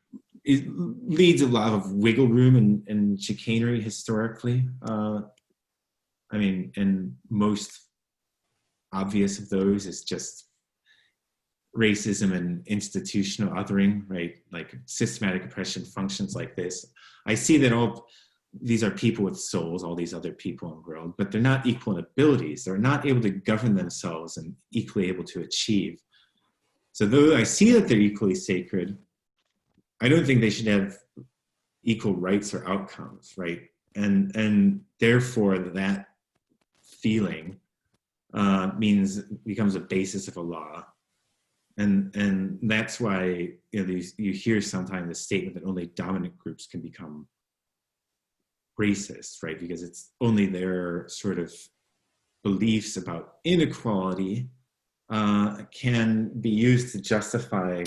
it leads a lot of wiggle room and chicanery historically. I mean, and most obvious of those is just racism and institutional othering, right? Like systematic oppression functions like this. I see that all these are people with souls, all these other people in the world, but they're not equal in abilities. They're not able to govern themselves and equally able to achieve. So though I see that they're equally sacred, I don't think they should have equal rights or outcomes, right? And therefore that feeling becomes a basis of a law. And that's why, you know, you hear sometimes the statement that only dominant groups can become racist, right? Because it's only their sort of beliefs about inequality can be used to justify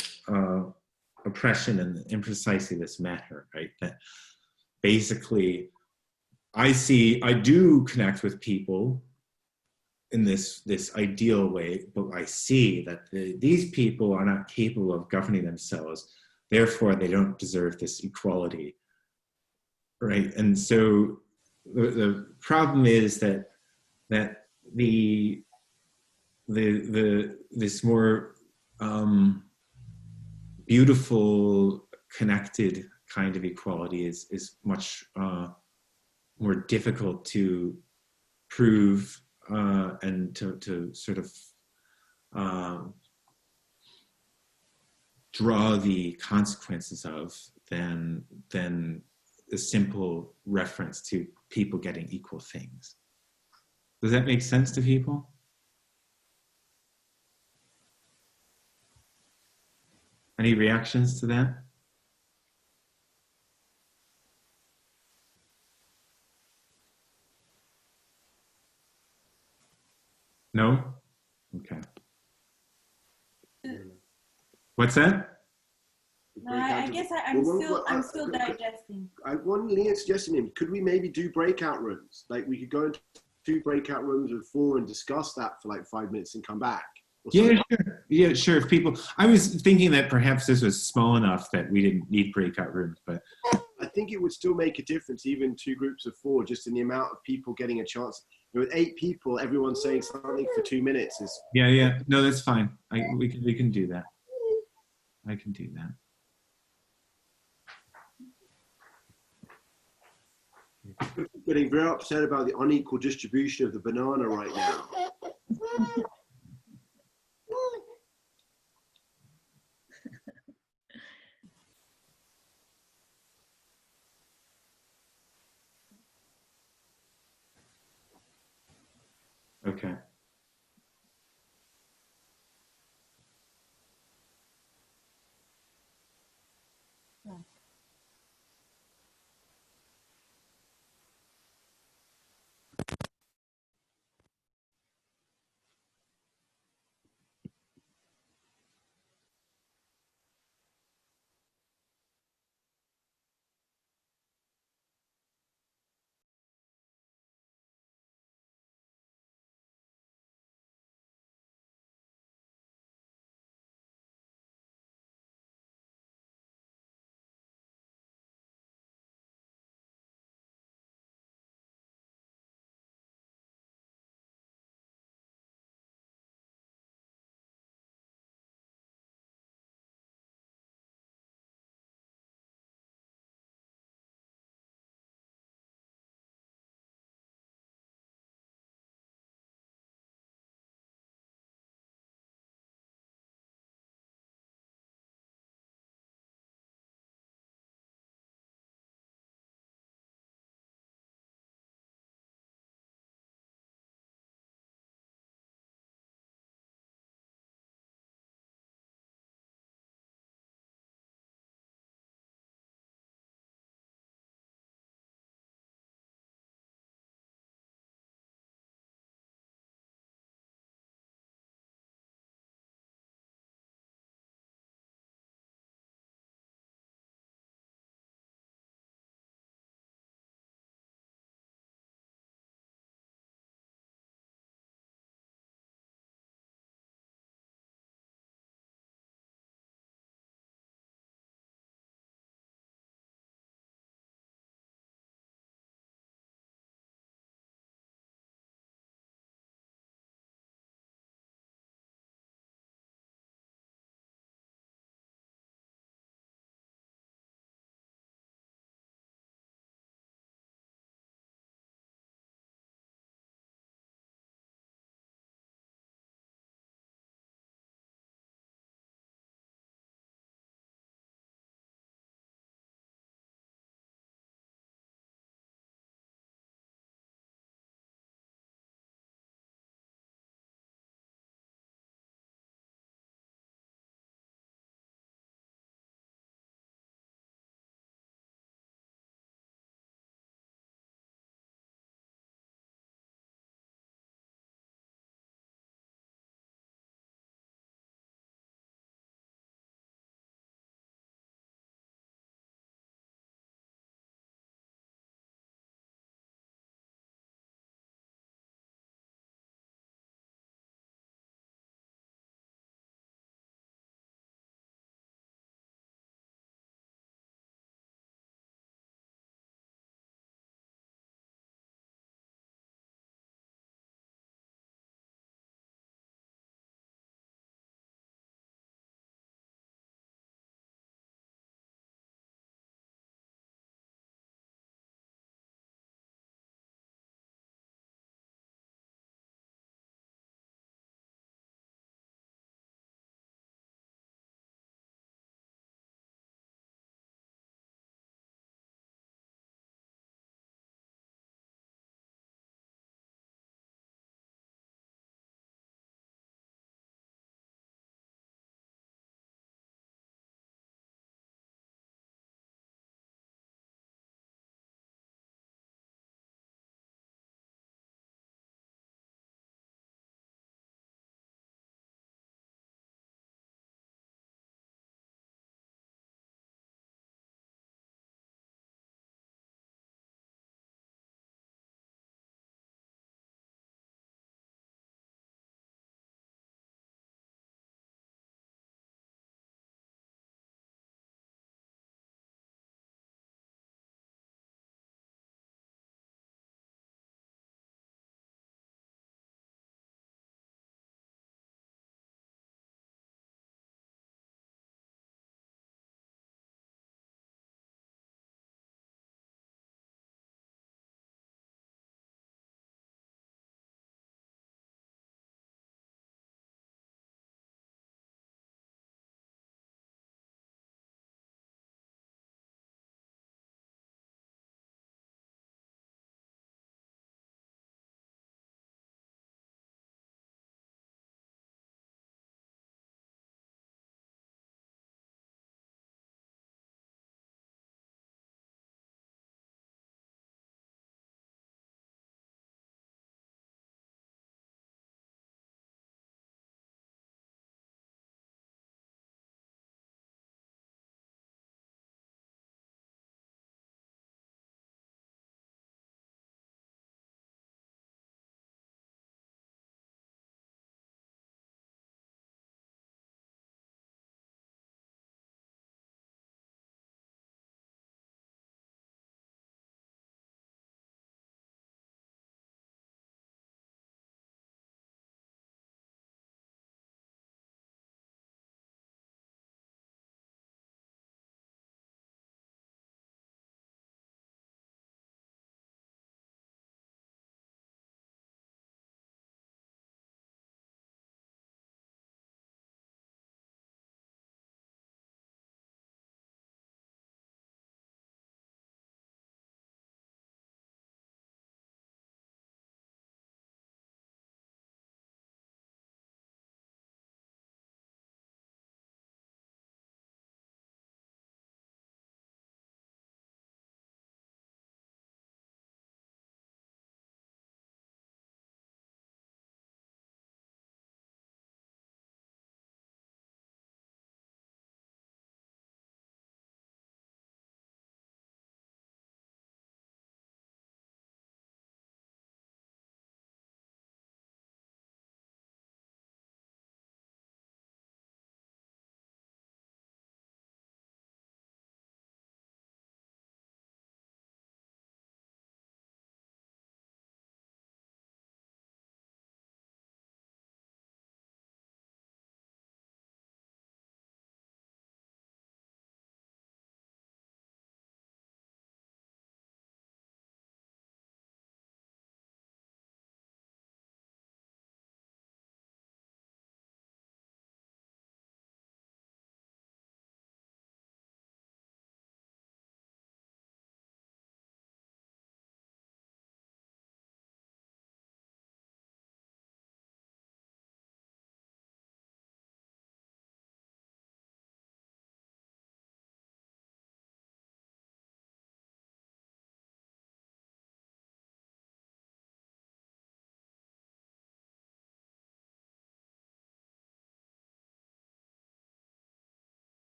oppression and precisely this matter, right? That basically I do connect with people in this ideal way, but I see that these people are not capable of governing themselves, therefore they don't deserve this equality, right? And so the problem is that this more beautiful, connected kind of equality is much more difficult to prove and to sort of draw the consequences of than a simple reference to people getting equal things. Does that make sense to people? Any reactions to that? No? Okay. What's that? No, I guess I'm still digesting. One Leah suggesting, could we maybe do breakout rooms? Like we could go into 2 breakout rooms with 4 and discuss that for like 5 minutes and come back. Yeah, sure. Yeah, sure. If people, I was thinking that perhaps this was small enough that we didn't need breakout rooms, but I think it would still make a difference, even 2 groups of 4, just in the amount of people getting a chance. With 8 people, everyone saying something for 2 minutes is. Yeah. No, that's fine. We can do that. I can do that. Getting very upset about the unequal distribution of the banana right now. Okay.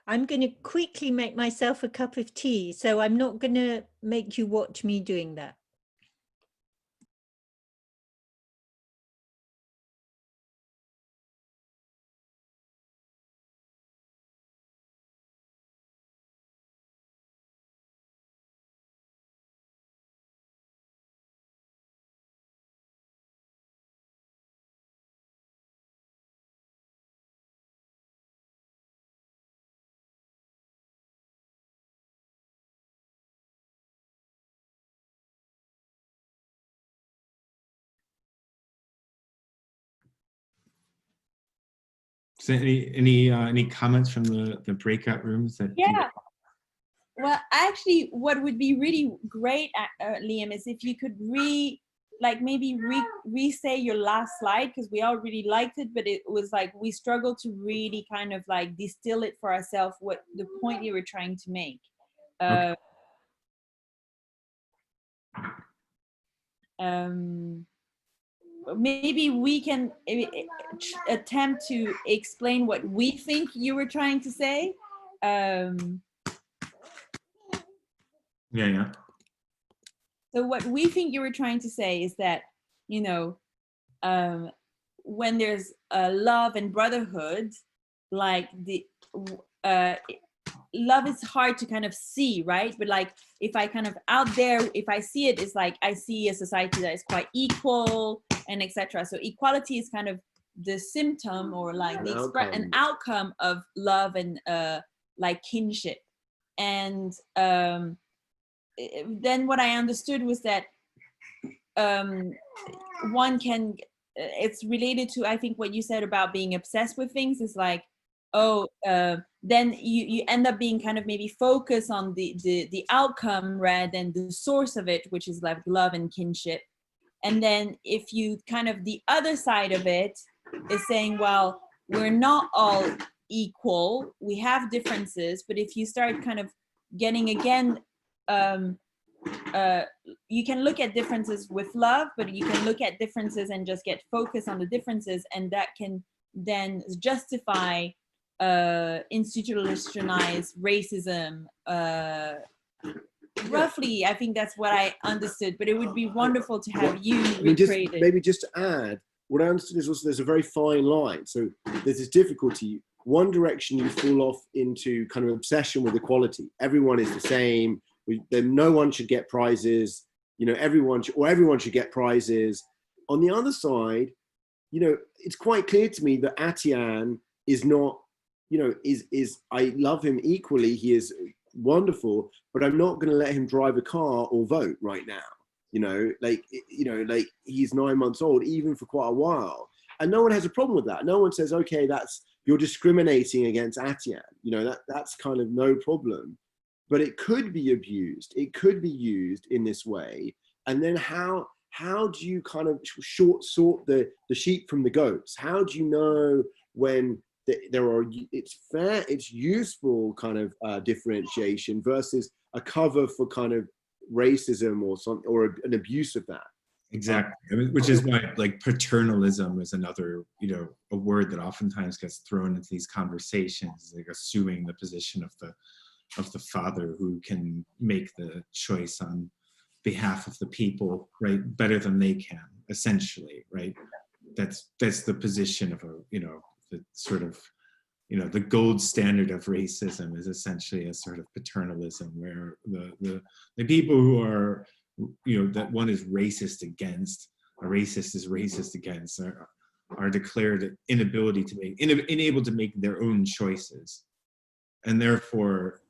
I'm going to quickly make myself a cup of tea, so I'm not going to make you watch me doing that. So any comments from the breakout rooms that? Yeah. Well, actually, what would be really great, Liam, is if you could maybe re-say your last slide, because we all really liked it, but it was like we struggled to really kind of like distill it for ourselves, what the point you were trying to make. Okay. Maybe we can attempt to explain what we think you were trying to say. Yeah. So what we think you were trying to say is that, you know, when there's love and brotherhood, like love is hard to kind of see, right? But like if I kind of out there, if I see it, it's like I see a society that is quite equal and etc. So equality is kind of the symptom or like an outcome of love and like kinship. And then what I understood was that one can, it's related to, I think, what you said about being obsessed with things is like, then you end up being kind of maybe focused on the outcome rather than the source of it, which is like love and kinship. And then if you kind of, the other side of it is saying, well, we're not all equal, we have differences, but if you start kind of getting again, you can look at differences with love, but you can look at differences and just get focused on the differences, and that can then justify institutionalized racism. Roughly, I think that's what I understood, but it would be wonderful to have you recreate it. Maybe just to add, what I understood is also there's a very fine line. So there's this difficulty. One direction you fall off into kind of obsession with equality. Everyone is the same. No one should get prizes. You know, everyone should get prizes. On the other side, you know, it's quite clear to me that Atian is not, you know, I love him equally. He is wonderful, but I'm not going to let him drive a car or vote right now. You know, like he's 9 months old, even for quite a while. And no one has a problem with that. No one says, okay, you're discriminating against Atian. You know, that's kind of no problem. But it could be abused. It could be used in this way. And then how do you kind of sort the sheep from the goats? How do you know when it's useful kind of differentiation versus a cover for kind of racism or an abuse of that? Exactly. I mean, which is why like paternalism is another, you know, a word that oftentimes gets thrown into these conversations, like assuming the position of the father who can make the choice on behalf of the people, right, better than they can, essentially, right? That's the position of the sort of, you know, the gold standard of racism is essentially a sort of paternalism where the people who are, you know, that one is racist against, a racist is racist against, are declared unable to make their own choices, and therefore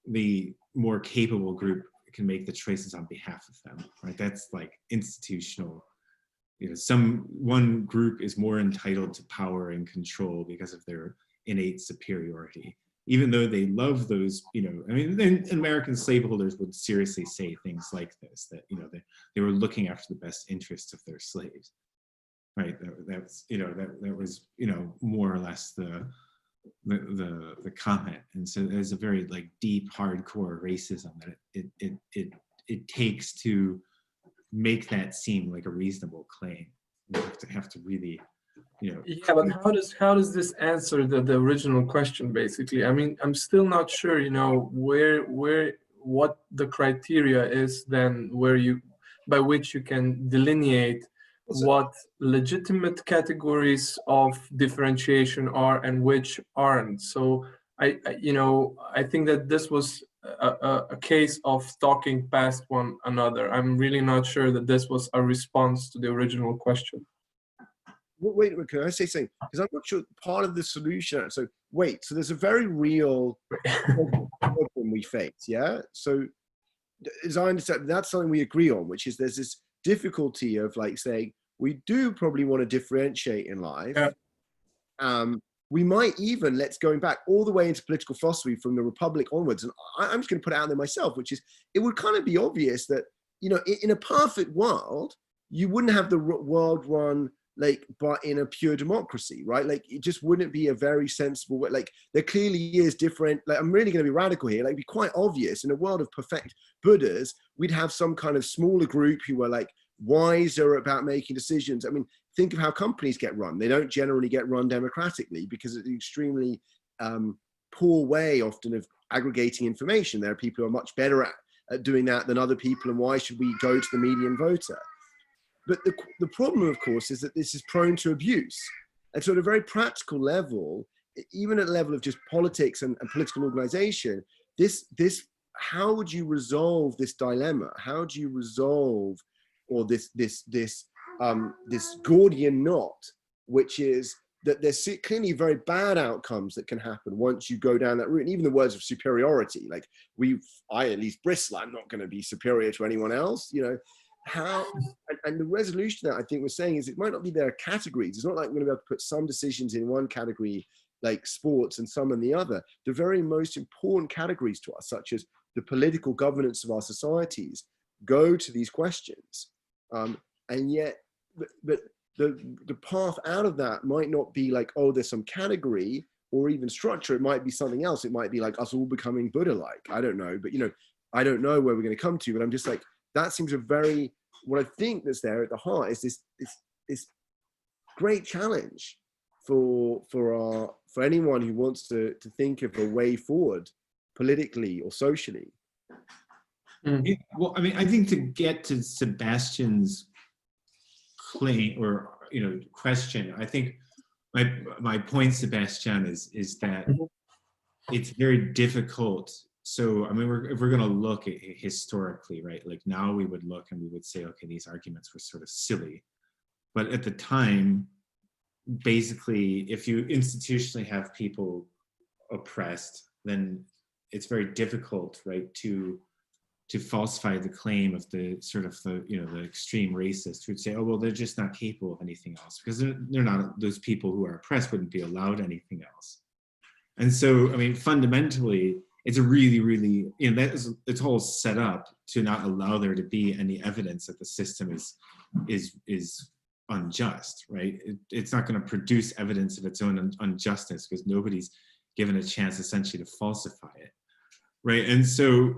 the more capable group can make the choices on behalf of them, right? That's like institutional, you know, one group is more entitled to power and control because of their innate superiority, even though they love those, you know, I mean, American slaveholders would seriously say things like this, that, you know, they were looking after the best interests of their slaves, right? That's, you know, that was, you know, more or less the comment. And so there's a very like deep, hardcore racism that it takes to make that seem like a reasonable claim. You have to really, Yeah, but how does this answer the original question, basically? I mean, I'm still not sure, what the criteria is then by which you can delineate what legitimate categories of differentiation are and which aren't. So I think that this was a case of talking past one another. I'm really not sure that this was a response to the original question. Wait, can I say something? Because I'm not sure part of the solution. So there's a very real problem we face, yeah? So as I understand, that's something we agree on, which is there's this difficulty of like saying, we do probably want to differentiate in life. Yeah. We might even, going back all the way into political philosophy from the Republic onwards, and I'm just going to put it out there myself, which is, it would kind of be obvious that, in a perfect world, you wouldn't have the world run but in a pure democracy, right? Like, it just wouldn't be a very sensible way. Like, there clearly is different, I'm really going to be radical here, it'd be quite obvious in a world of perfect Buddhas, we'd have some kind of smaller group who were like wiser about making decisions. I mean, think of how companies get run. They don't generally get run democratically because it's an extremely poor way often of aggregating information. There are people who are much better at doing that than other people, and why should we go to the median voter? But the problem, of course, is that this is prone to abuse. And so at a very practical level, even at the level of just politics and political organization, how would you resolve this dilemma? How do you resolve this Gordian knot, which is that there's clearly very bad outcomes that can happen once you go down that route. And even the words of superiority, like I at least bristle, I'm not going to be superior to anyone else, and the resolution that I think we're saying is, it might not be there are categories. It's not like we're going to be able to put some decisions in one category, like sports, and some in the other. The very most important categories to us, such as the political governance of our societies, go to these questions. And yet, but the path out of that might not be like, oh, there's some category or even structure. It might be something else. It might be like us all becoming Buddha-like. I don't know, but I don't know where we're going to come to. But I'm just like, that seems what I think that's there at the heart is this great challenge for anyone who wants to think of a way forward politically or socially. Well, I mean, I think to get to Sebastian's claim or question, I think my point, Sebastian, is that it's very difficult. So, I mean, if we're going to look at historically, right, like now we would look and we would say, okay, these arguments were sort of silly. But at the time, basically, if you institutionally have people oppressed, then it's very difficult, right, to falsify the claim of the sort of the extreme racist who would say, oh, well, they're just not capable of anything else, because they're not, those people who are oppressed wouldn't be allowed anything else. And so, I mean, fundamentally, it's a really, really, it's all set up to not allow there to be any evidence that the system is unjust, right? It's not going to produce evidence of its own unjustness because nobody's given a chance essentially to falsify it, right? And so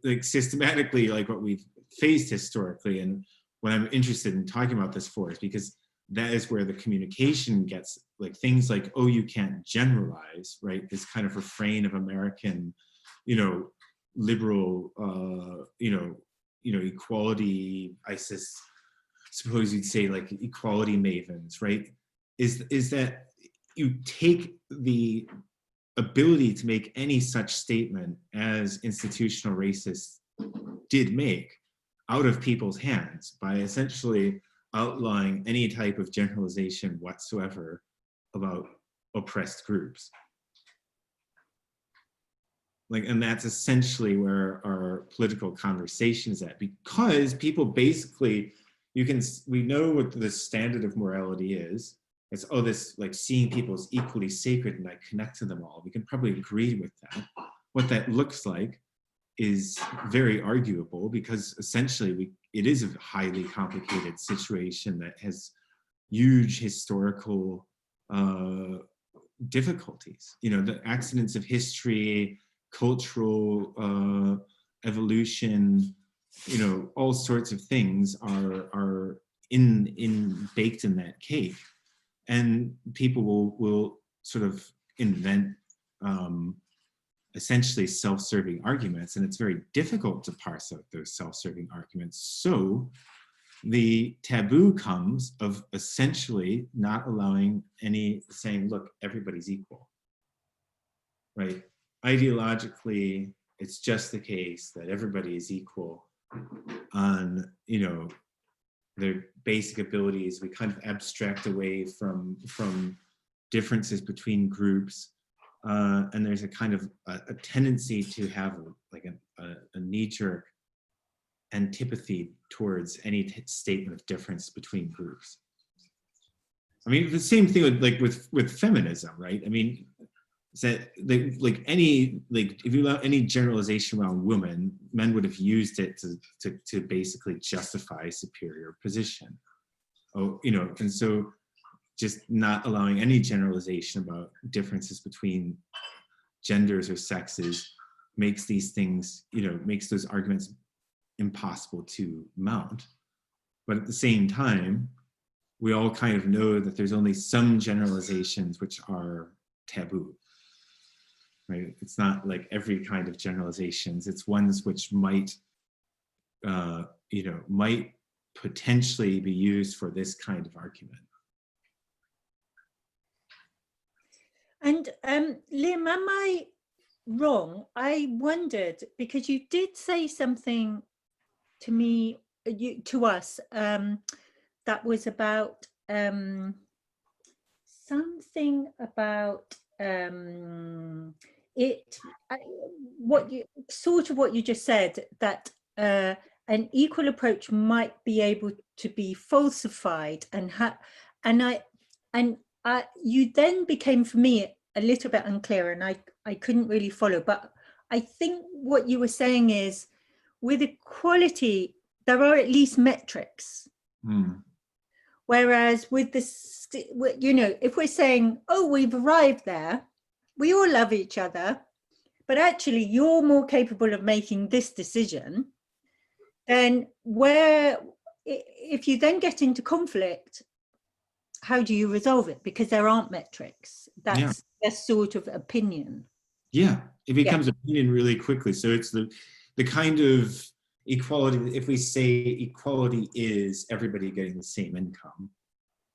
like systematically, like what we've faced historically, and what I'm interested in talking about this for is because that is where the communication gets, like things like, oh, you can't generalize, right? This kind of refrain of American, liberal, equality, I suppose you'd say like equality mavens, right? Is that you take the ability to make any such statement as institutional racists did make out of people's hands by essentially outlawing any type of generalization whatsoever about oppressed groups. Like, and that's essentially where our political conversation is at, because people basically, we know what the standard of morality is. It's, oh, this, like, seeing people as equally sacred and I connect to them all. We can probably agree with that. What that looks like is very arguable, because essentially it is a highly complicated situation that has huge historical difficulties. The accidents of history, cultural evolution, all sorts of things are baked in that cake. and people will sort of invent essentially self-serving arguments, and it's very difficult to parse out those self-serving arguments. So the taboo comes of essentially not allowing any, saying, look, everybody's equal, right? Ideologically, it's just the case that everybody is equal on, you know, their basic abilities. We kind of abstract away from differences between groups. And there's a kind of a tendency to have like a knee-jerk antipathy towards any statement of difference between groups. I mean, the same thing with feminism, right? I mean, that if you allow any generalization around women, men would have used it to basically justify superior position. Oh, you know, and so just not allowing any generalization about differences between genders or sexes makes these things, you know, makes those arguments impossible to mount. But at the same time, we all kind of know that there's only some generalizations which are taboo, right? It's not like every kind of generalizations. It's ones which might, you know, might potentially be used for this kind of argument. And Liam, am I wrong? I wondered, because you did say something to me, to us, that was about something about what you just said, that an equal approach might be able to be falsified, and you then became, for me, a little bit unclear, and I couldn't really follow. But I think what you were saying is, with equality, there are at least metrics. Whereas with this, you know, if we're saying, oh, we've arrived there, we all love each other, but actually you're more capable of making this decision, then if you then get into conflict, how do you resolve it? Because there aren't metrics. That's sort of opinion. Yeah, it becomes opinion really quickly. So it's the kind of equality, if we say equality is everybody getting the same income,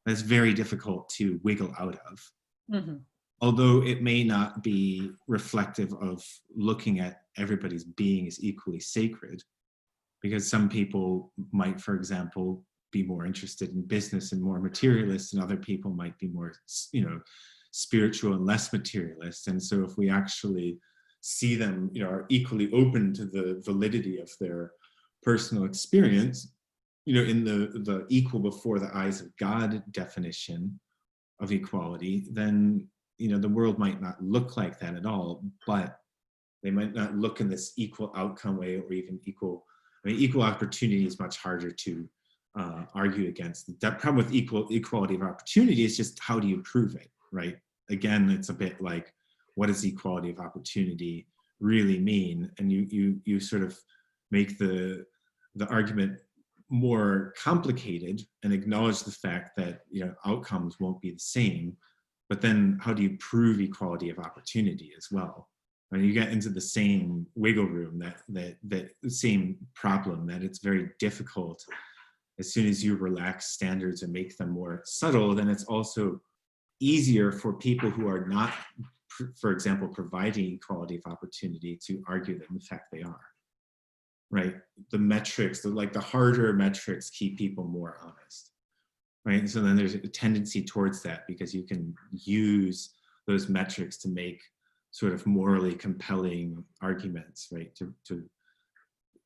that's very difficult to wiggle out of. Mm-hmm. Although it may not be reflective of looking at everybody's being as equally sacred, because some people might, for example, be more interested in business and more materialist, and other people might be more, you know, spiritual and less materialist. And so if we actually see them, you know, are equally open to the validity of their personal experience, you know, in the equal before the eyes of God definition of equality, then, you know, the world might not look like that at all, but they might not look in this equal outcome way, or even equal, I mean, equal opportunity is much harder to argue against. That problem with equality of opportunity is just, how do you prove it, right? Again, it's a bit like, what does equality of opportunity really mean? And you sort of make the argument more complicated and acknowledge the fact that, you know, outcomes won't be the same, but then how do you prove equality of opportunity as well? When you get into the same wiggle room, that same problem, that it's very difficult. As soon as you relax standards and make them more subtle, then it's also easier for people who are not, for example, providing equality of opportunity, to argue that in fact they are, right? The metrics, the harder metrics, keep people more honest, right? And so then there's a tendency towards that, because you can use those metrics to make sort of morally compelling arguments, right?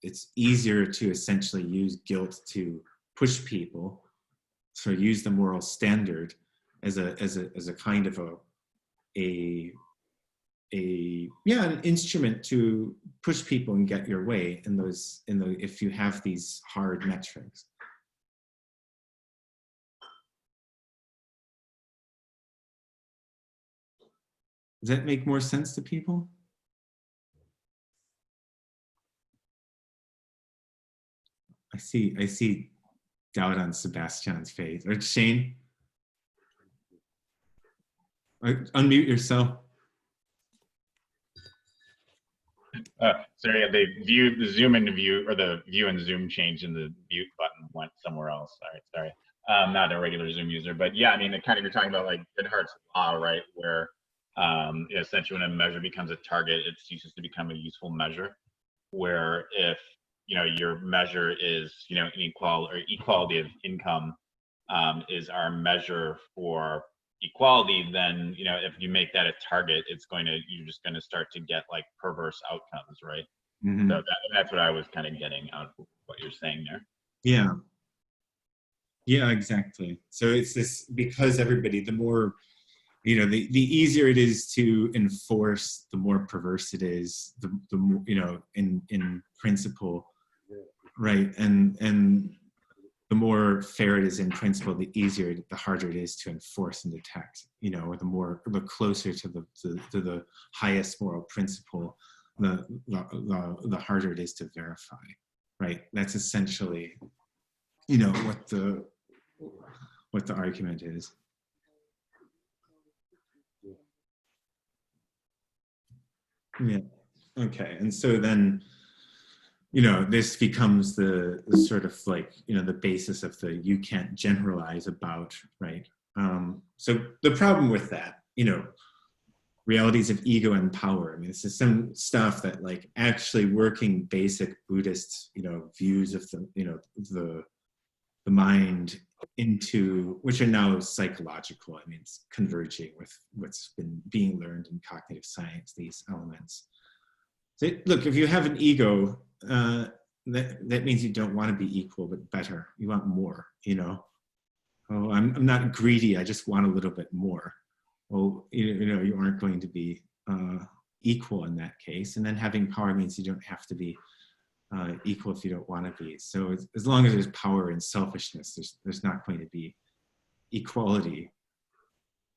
It's easier to essentially use guilt to push people, so use the moral standard as a kind of an instrument to push people and get your way if you have these hard metrics. Does that make more sense to people? I see doubt on Sebastian's face. Or Shane? Unmute yourself. Sorry, the Zoom and view, or the view and Zoom changed, and the mute button went somewhere else. Sorry. Not a regular Zoom user, but yeah, I mean, kind of you're talking about like Goodhart's law, right? Where essentially when a measure becomes a target, it ceases to become a useful measure. Where if your measure is equality of income is our measure for equality, then if you make that a target, you're just going to start to get like perverse outcomes, right? Mm-hmm. So that's what I was kind of getting out of what you're saying there. Yeah, exactly. So it's this, because everybody, the more the easier it is to enforce, the more perverse it is, the more in principle, right? And the more fair it is in principle, the harder it is to enforce and detect. Or the closer to the highest moral principle, the harder it is to verify. Right? That's essentially, what the argument is. Yeah. Okay. And so then, this becomes the sort of like, the basis of the you can't generalize about, right? So the problem with that, realities of ego and power. I mean, this is some stuff that like actually working basic Buddhist, views of the mind into, which are now psychological. I mean, it's converging with what's been being learned in cognitive science, these elements. So look, if you have an ego, that means you don't want to be equal, but better. You want more, Oh, I'm not greedy. I just want a little bit more. Well, you aren't going to be equal in that case. And then having power means you don't have to be equal if you don't want to be. So as long as there's power and selfishness, there's not going to be equality,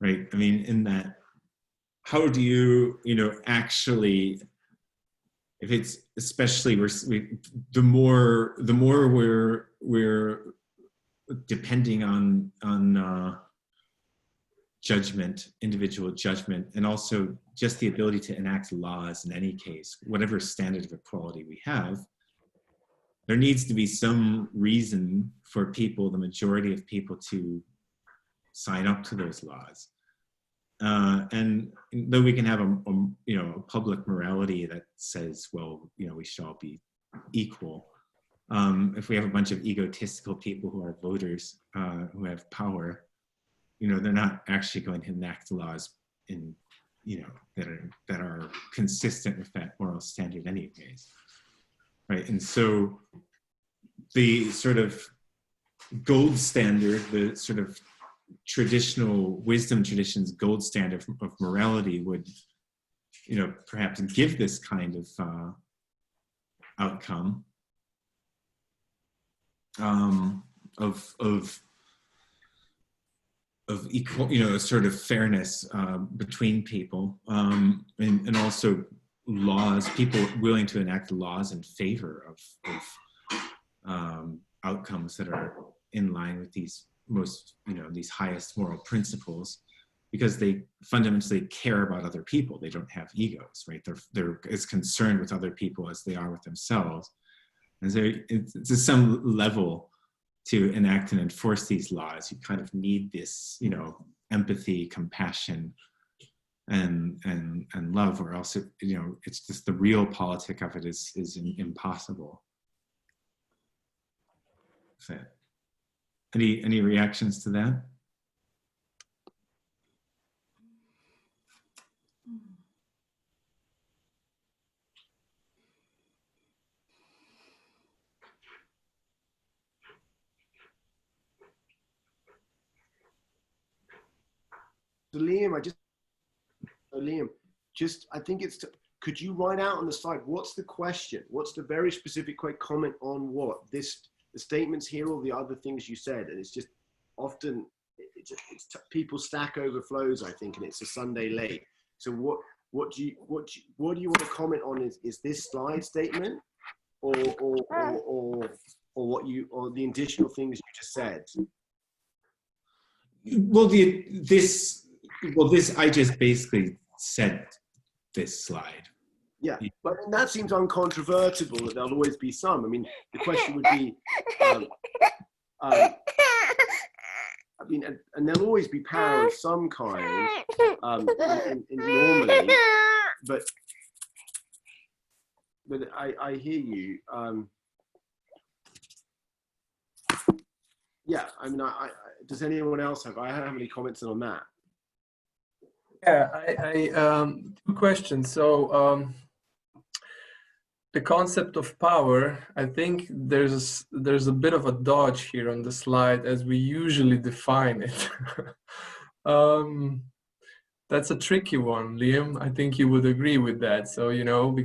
right? I mean, in that, how do you, actually, if it's especially the more we're depending on judgment, individual judgment, and also just the ability to enact laws in any case, whatever standard of equality we have, there needs to be some reason for people, the majority of people, to sign up to those laws. And though we can have a public morality that says, well, we should all be equal. If we have a bunch of egotistical people who are voters, who have power, they're not actually going to enact laws in, that are consistent with that moral standard anyways, right? And so the sort of gold standard, the sort of traditional wisdom tradition's gold standard of morality would, perhaps give this kind of outcome of equal, sort of fairness between people, and also laws, people willing to enact laws in favor of outcomes that are in line with these these highest moral principles, because they fundamentally care about other people. They don't have egos, right? They're as concerned with other people as they are with themselves. And so to some level, to enact and enforce these laws, you kind of need this, empathy, compassion, and love, or else it's just the real politic of it is impossible. So, any reactions to that? So Liam, I think could you write out on the slide, what's the question? What's the very specific comment on what? The statements here or the other things you said? And it's just often, people stack overflows, I think, and it's a Sunday late. So what do you want to comment on? Is this slide statement or the additional things you just said? Well, this Well, I just basically said this slide. Yeah, but that seems uncontrovertible, that there'll always be some. I mean, the question would be, I mean, and there'll always be power of some kind, normally, but I hear you. Yeah, I mean, does anyone else have any comments on that? Yeah, two questions. So the concept of power, I think there's a bit of a dodge here on the slide as we usually define it. That's a tricky one, Liam. I think you would agree with that. So, you know,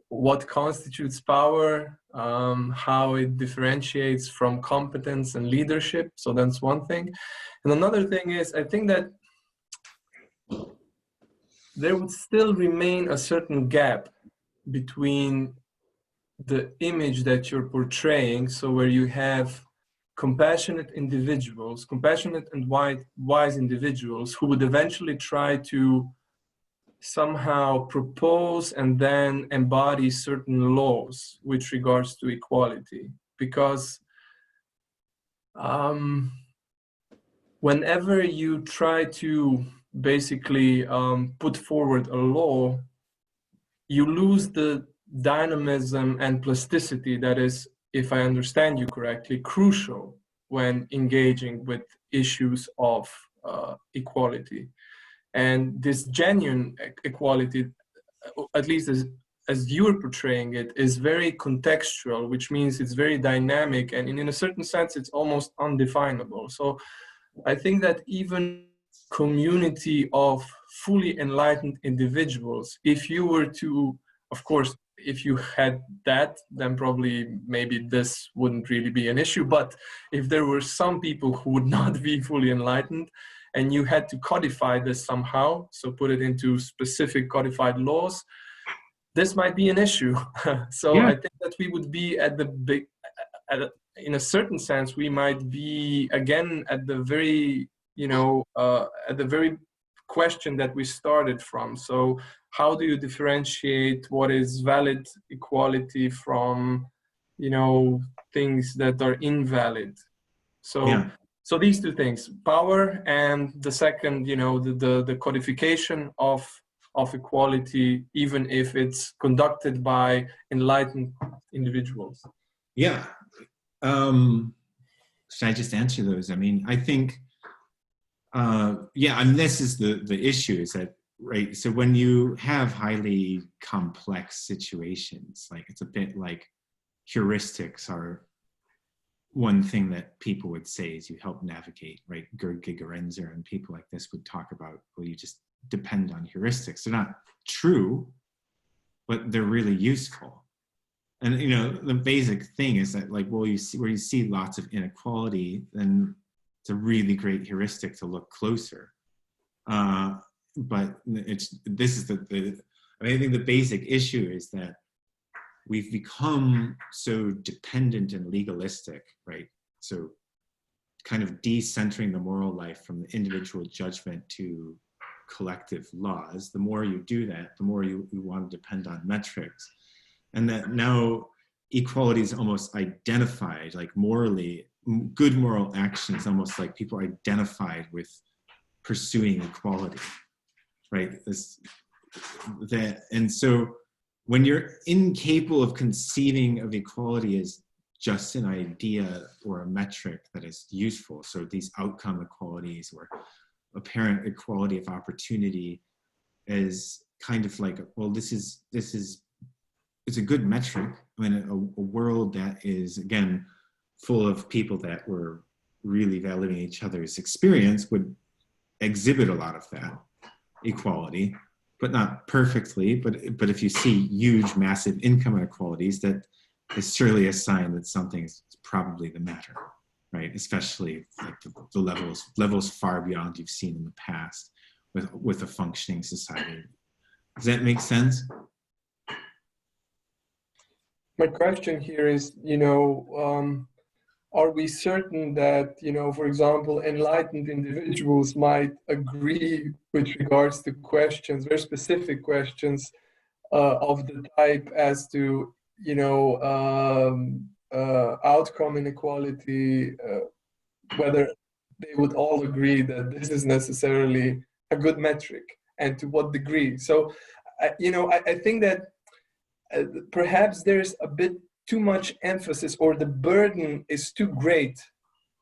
what constitutes power, how it differentiates from competence and leadership. So that's one thing. And another thing is, I think that there would still remain a certain gap between the image that you're portraying, so where you have compassionate individuals, compassionate and wise individuals who would eventually try to somehow propose and then embody certain laws with regards to equality. Because whenever you try to basically put forward a law, you lose the dynamism and plasticity that is, if I understand you correctly, crucial when engaging with issues of equality. And this genuine equality, at least as you're portraying it, is very contextual, which means it's very dynamic, and in a certain sense, it's almost undefinable. So I think that even community of fully enlightened individuals, if you were to, of course, if you had that, then probably maybe this wouldn't really be an issue. But if there were some people who would not be fully enlightened and you had to codify this somehow, so put it into specific codified laws, this might be an issue. So yeah. I think that we would be at the big, in a certain sense, we might be again at the very, you know, at the very question that we started from. So how do you differentiate what is valid equality from, you know, things that are invalid? So yeah. So these two things, power, and the second, you know, the codification of equality, even if it's conducted by enlightened individuals. Yeah. Should I just answer those? I mean, I think, yeah, and this is the issue, is that, right, so when you have highly complex situations, like it's a bit like heuristics are one thing that people would say is you help navigate, right? Gerd Gigerenzer and people like this would talk about, well, you just depend on heuristics. They're not true, but they're really useful. And, you know, the basic thing is that, like, well, you see where you see lots of inequality, then it's a really great heuristic to look closer. But this is I mean, I think the basic issue is that we've become so dependent and legalistic, right? So kind of decentering the moral life from the individual judgment to collective laws. The more you do that, the more you want to depend on metrics. And that now equality is almost identified, like morally, good moral action is almost like people are identified with pursuing equality, right? And so when you're incapable of conceiving of equality as just an idea or a metric that is useful, so these outcome equalities or apparent equality of opportunity is kind of like, well, it's a good metric. I mean, a world that is, again, full of people that were really valuing each other's experience would exhibit a lot of that equality, but not perfectly. But if you see huge, massive income inequalities, that is surely a sign that something is probably the matter, right? Especially like the levels far beyond you've seen in the past with a functioning society. Does that make sense? My question here is, you know, are we certain that, you know, for example, enlightened individuals might agree with regards to questions, very specific questions of the type as to, you know, outcome inequality, whether they would all agree that this is necessarily a good metric, and to what degree? So, you know, I think that perhaps there's a bit too much emphasis, or the burden is too great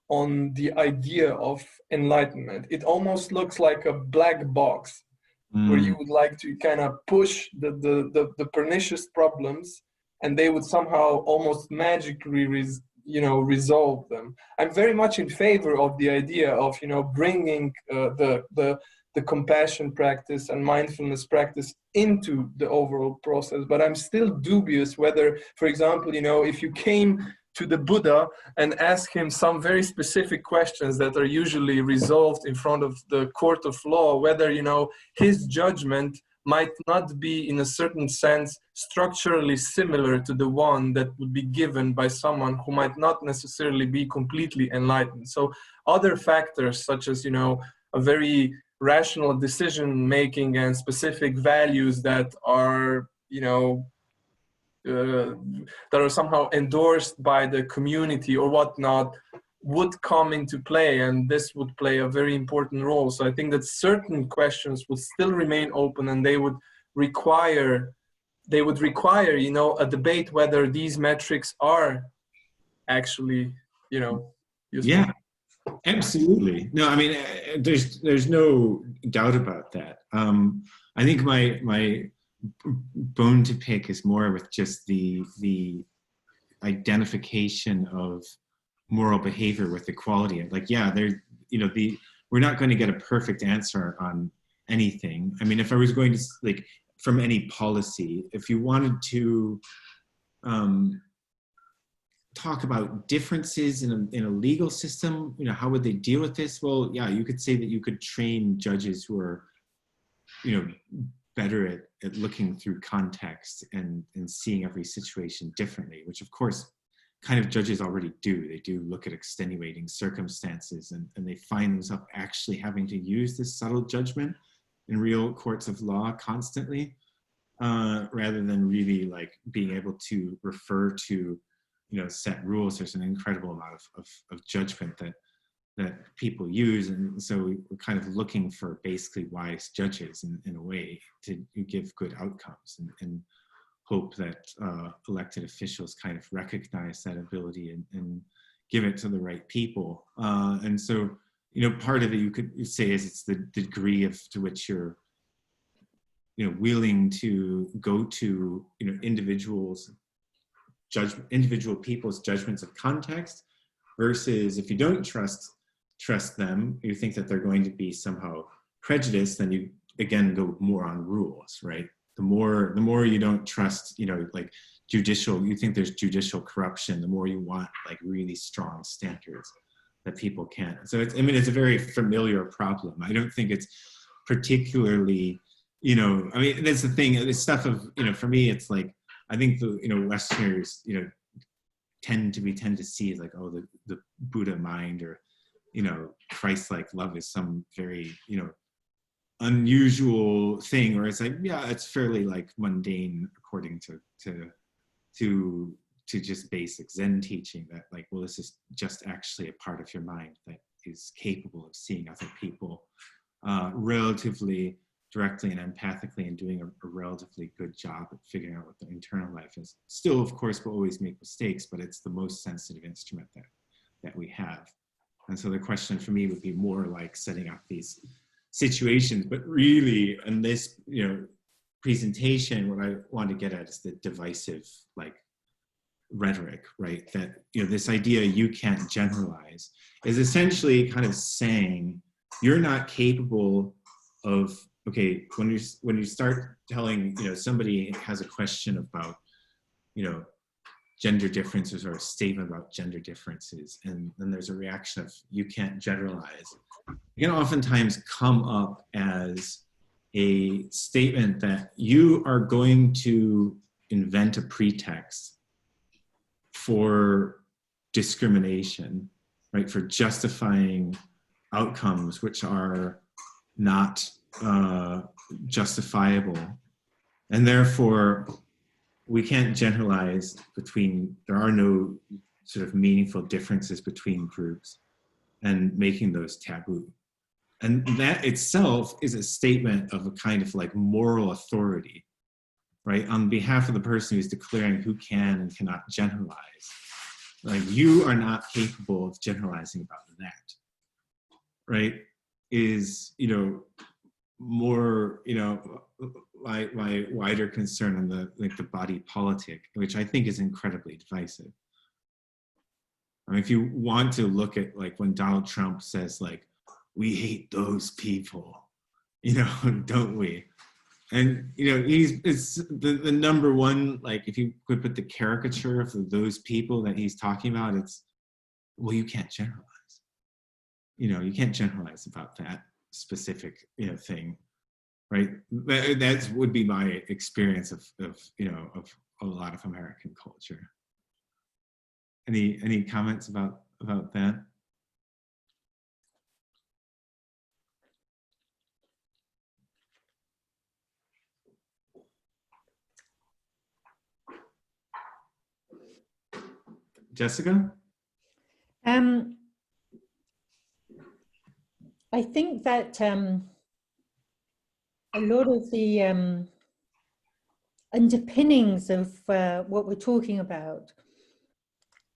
on the idea of enlightenment. It almost looks like a black box where you would like to kind of push the pernicious problems, and they would somehow almost magically resolve them. I'm very much in favor of the idea of, you know, bringing the compassion practice and mindfulness practice into the overall process. But I'm still dubious whether, for example, you know, if you came to the Buddha and ask him some very specific questions that are usually resolved in front of the court of law, whether, you know, his judgment might not be in a certain sense structurally similar to the one that would be given by someone who might not necessarily be completely enlightened. So other factors such as, you know, a very rational decision making and specific values that are, you know, that are somehow endorsed by the community or whatnot would come into play, and this would play a very important role. So I think that certain questions would still remain open, and they would require, you know, a debate whether these metrics are actually, you know, useful. Yeah, absolutely. No, I mean, there's no doubt about that. I think my bone to pick is more with just the identification of moral behavior with equality. Like, yeah, there, you know, we're not going to get a perfect answer on anything. I mean, if I was going to, like, from any policy, if you wanted to talk about differences in a legal system, you know, how would they deal with this? Well, yeah, you could say that you could train judges who are, you know, better at looking through context and seeing every situation differently, which of course kind of judges already do. They do look at extenuating circumstances, and they find themselves actually having to use this subtle judgment in real courts of law constantly, rather than really like being able to refer to, you know, set rules. There's an incredible amount of judgment that people use, and so we're kind of looking for basically wise judges in a way to give good outcomes, and hope that elected officials kind of recognize that ability and give it to the right people. And so, you know, part of it you could say is it's the degree to which you're, you know, willing to go to, you know, individual people's judgments of context, versus if you don't trust them, you think that they're going to be somehow prejudiced, then you again go more on rules, right? The more you don't trust, you know, like you think there's judicial corruption, the more you want like really strong standards that people can't. So it's, I mean, it's a very familiar problem. I don't think it's particularly, you know, I mean, that's the thing, this stuff of, you know, for me, it's like, I think the, you know, Westerners, you know, tend to see like, oh, the Buddha mind, or, you know, Christ-like love is some very, you know, unusual thing, where it's like, yeah, it's fairly like mundane according to just basic Zen teaching, that like, well, this is just actually a part of your mind that is capable of seeing other people relatively directly and empathically, and doing a relatively good job at figuring out what their internal life is. Still, of course, we'll always make mistakes, but it's the most sensitive instrument that we have. And so the question for me would be more like setting up these situations, but really in this, you know, presentation, what I want to get at is the divisive like rhetoric, right? That, you know, this idea you can't generalize is essentially kind of saying you're not capable of, okay, when you start telling, you know, somebody has a question about, you know, gender differences, or a statement about gender differences, and then there's a reaction of you can't generalize, it can oftentimes come up as a statement that you are going to invent a pretext for discrimination, right, for justifying outcomes which are not justifiable. And therefore, we can't generalize between, there are no sort of meaningful differences between groups, and making those taboo. And that itself is a statement of a kind of like moral authority, right? On behalf of the person who's declaring who can and cannot generalize. Like, you are not capable of generalizing about that, right? Is, you know, more, you know, my wider concern on the, like, the body politic, which I think is incredibly divisive. I mean, if you want to look at, like, when Donald Trump says, like, we hate those people, you know, don't we? And, you know, it's the number one, like, if you could put the caricature of those people that he's talking about, it's, well, you can't generalize. You know, you can't generalize about that specific, you know, thing, right? That would be my experience of, you know, of a lot of American culture. Any comments about that? Jessica? I think that a lot of the underpinnings of what we're talking about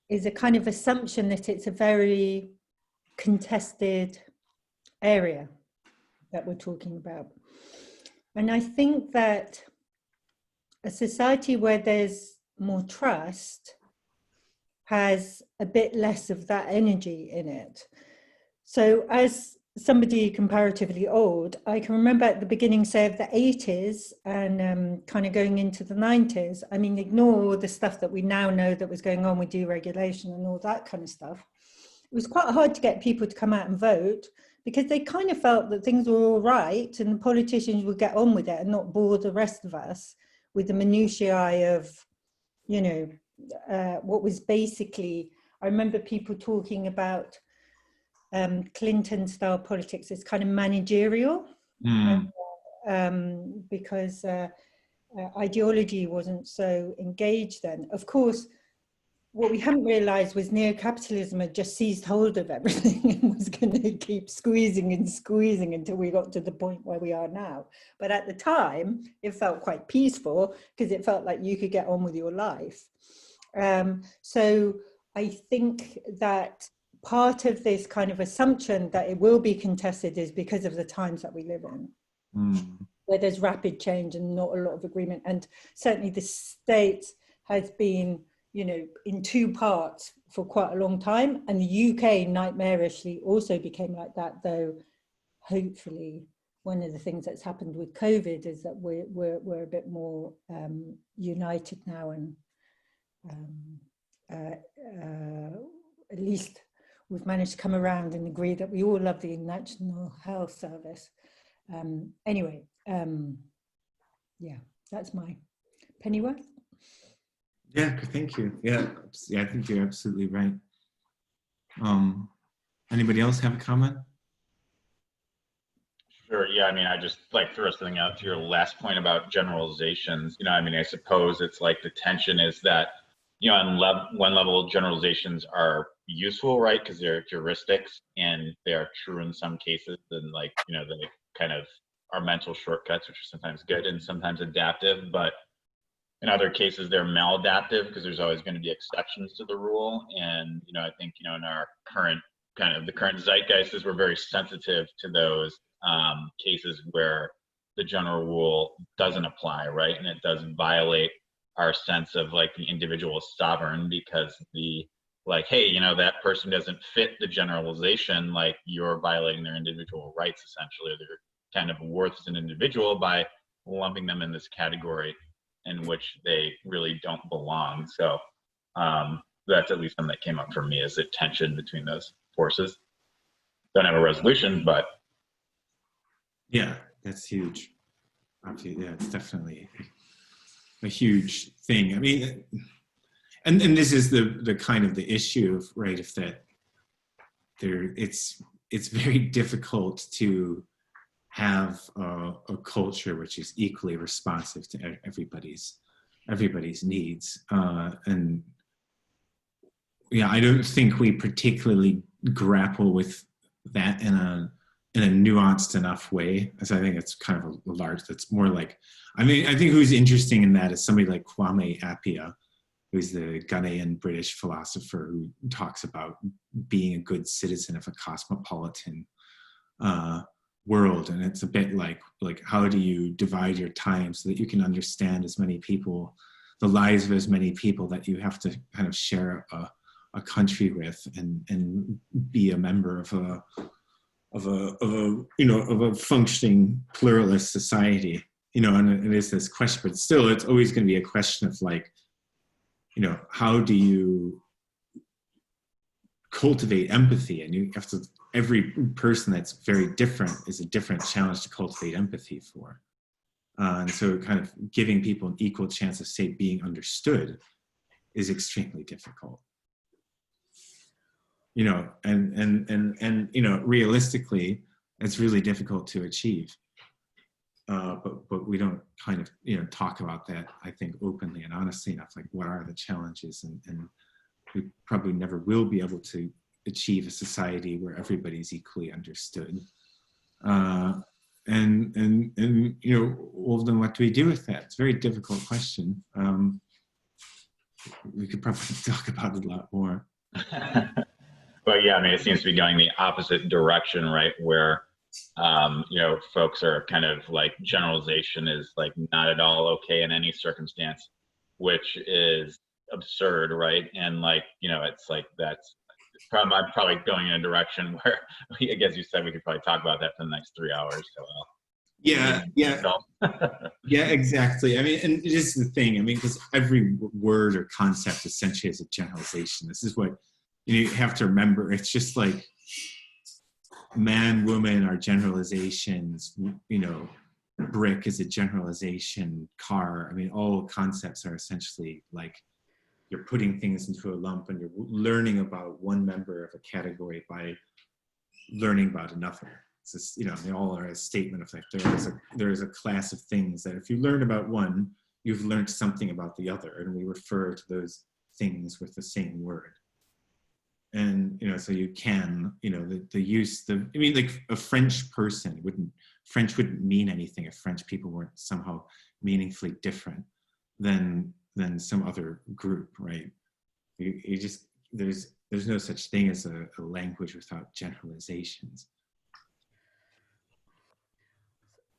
is a kind of assumption that it's a very contested area that we're talking about. And I think that a society where there's more trust has a bit less of that energy in it. So as somebody comparatively old, I can remember at the beginning, say, of the 80s and kind of going into the 90s, I mean, ignore all the stuff that we now know that was going on with deregulation and all that kind of stuff. It was quite hard to get people to come out and vote because they kind of felt that things were all right and the politicians would get on with it and not bore the rest of us with the minutiae of, you know, what was basically, I remember people talking about Clinton-style politics as kind of managerial, because ideology wasn't so engaged then. Of course, what we hadn't realized was neocapitalism had just seized hold of everything and was going to keep squeezing and squeezing until we got to the point where we are now. But at the time, it felt quite peaceful because it felt like you could get on with your life. So I think that part of this kind of assumption that it will be contested is because of the times that we live in, where there's rapid change and not a lot of agreement. And certainly the state has been, you know, in two parts for quite a long time. And the UK nightmarishly also became like that, though hopefully one of the things that's happened with COVID is that we're a bit more united now, and at least we've managed to come around and agree that we all love the National Health Service. Anyway, yeah, that's my Pennyworth. Yeah, thank you. Yeah, I think you're absolutely right. Anybody else have a comment? Sure. Yeah. I mean, I just like throw something out to your last point about generalizations. You know, I mean, I suppose it's like the tension is that, you know, on one level, generalizations are useful, right? Because they're heuristics and they are true in some cases, and, like, you know, they kind of are mental shortcuts, which are sometimes good and sometimes adaptive. But in other cases, they're maladaptive because there's always going to be exceptions to the rule. And, you know, I think, you know, in our current the current zeitgeist is we're very sensitive to those cases where the general rule doesn't apply, right? And it does violate our sense of, like, the individual is sovereign, because the, like, hey, you know, that person doesn't fit the generalization, like, you're violating their individual rights, essentially. They're kind of worth as an individual by lumping them in this category in which they really don't belong. So that's at least something that came up for me, is the tension between those forces. Don't have a resolution, but yeah, that's huge. Yeah, it's definitely a huge thing. I mean, and this is the kind of the issue of, right, if that there, it's very difficult to have a culture which is equally responsive to everybody's needs, and yeah, I don't think we particularly grapple with that in a nuanced enough way, as I think it's kind of a large, that's more like, I mean, I think who's interesting in that is somebody like Kwame Appiah, who's the Ghanaian British philosopher who talks about being a good citizen of a cosmopolitan world. And it's a bit like how do you divide your time so that you can understand as many people, the lives of as many people that you have to kind of share a country with, and be a member of a functioning pluralist society, and it is this question, but still it's always going to be a question of like, how do you cultivate empathy? And you have to, every person that's very different is a different challenge to cultivate empathy for. And so kind of giving people an equal chance of, say, being understood is extremely difficult. And realistically, it's really difficult to achieve. But we don't kind of, talk about that, I think, openly and honestly enough, like what are the challenges, and we probably never will be able to achieve a society where everybody's equally understood. Well, then what do we do with that? It's a very difficult question. We could probably talk about it a lot more. But yeah, I mean, it seems to be going the opposite direction, right? Where, folks are kind of like, generalization is like not at all okay in any circumstance, which is absurd, right? And like, it's like, I'm probably going in a direction where, I guess you said we could probably talk about that for the next 3 hours. So yeah, exactly. I mean, and it is the thing. I mean, because every word or concept essentially is a generalization. This is what you have to remember. It's just like man, woman are generalizations. Brick is a generalization. Car. I mean, all concepts are essentially like you're putting things into a lump, and you're learning about one member of a category by learning about another. It's just, they all are a statement of like there is a class of things that if you learn about one, you've learned something about the other, and we refer to those things with the same word. And so you can, like a French person French wouldn't mean anything if French people weren't somehow meaningfully different than some other group, right? You just, there's no such thing as a language without generalizations.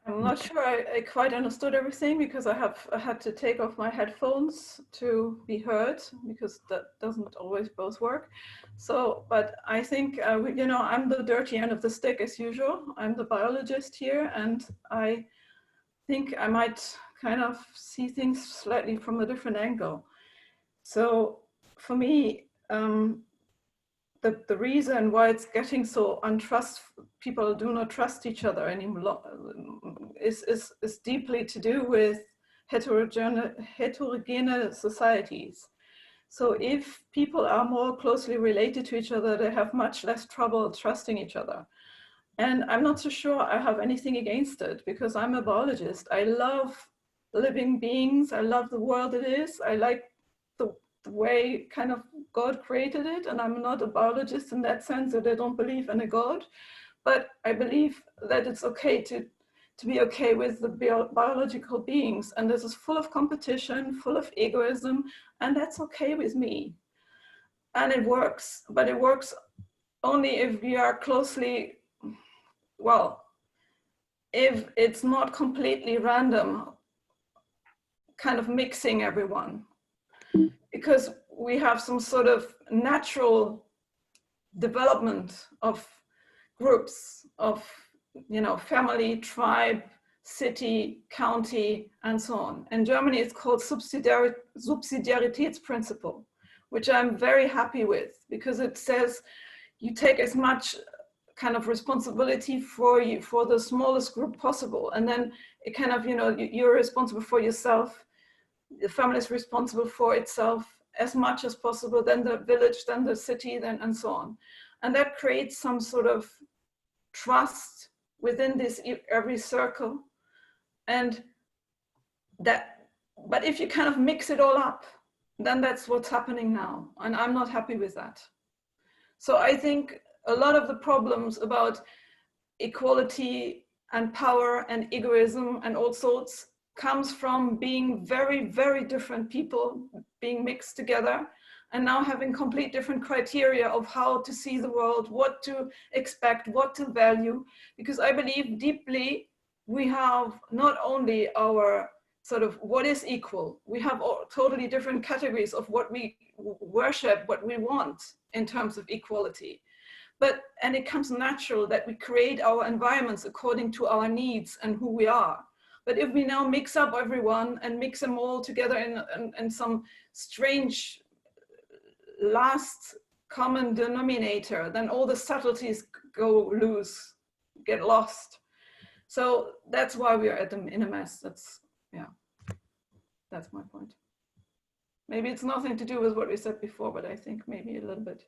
I'm not sure I quite understood everything, because I had to take off my headphones to be heard, because that doesn't always both work. So, but I think, I'm the dirty end of the stick as usual. I'm the biologist here, and I think I might kind of see things slightly from a different angle. So for me, the reason why it's getting so people do not trust each other anymore is deeply to do with heterogeneous societies. So if people are more closely related to each other, they have much less trouble trusting each other. And I'm not so sure I have anything against it, because I'm a biologist. I love living beings. I love the world it is. I like the way kind of God created it, and I'm not a biologist in that sense, that I don't believe in a God, but I believe that it's okay to be okay with the biological beings, and this is full of competition, full of egoism, and that's okay with me. And it works, but it works only if we are closely, if it's not completely random, kind of mixing everyone. Because we have some sort of natural development of groups of, family, tribe, city, county, and so on. In Germany, it's called Subsidiaritätsprinciple, which I'm very happy with, because it says you take as much kind of responsibility for the smallest group possible. And then it kind of, you're responsible for yourself, the family is responsible for itself, as much as possible, then the village, then the city, then and so on. And that creates some sort of trust within this every circle. And that, but if you kind of mix it all up, then that's what's happening now. And I'm not happy with that. So I think a lot of the problems about equality and power and egoism and all sorts comes from being very, very different people being mixed together and now having complete different criteria of how to see the world, what to expect, what to value. Because I believe deeply we have not only our sort of what is equal, we have all totally different categories of what we worship, what we want in terms of equality. But, and it comes natural that we create our environments according to our needs and who we are. But if we now mix up everyone and mix them all together in some strange last common denominator, then all the subtleties go loose, get lost. So that's why we are in a mess. That's, yeah, that's my point. Maybe it's nothing to do with what we said before, but I think maybe a little bit.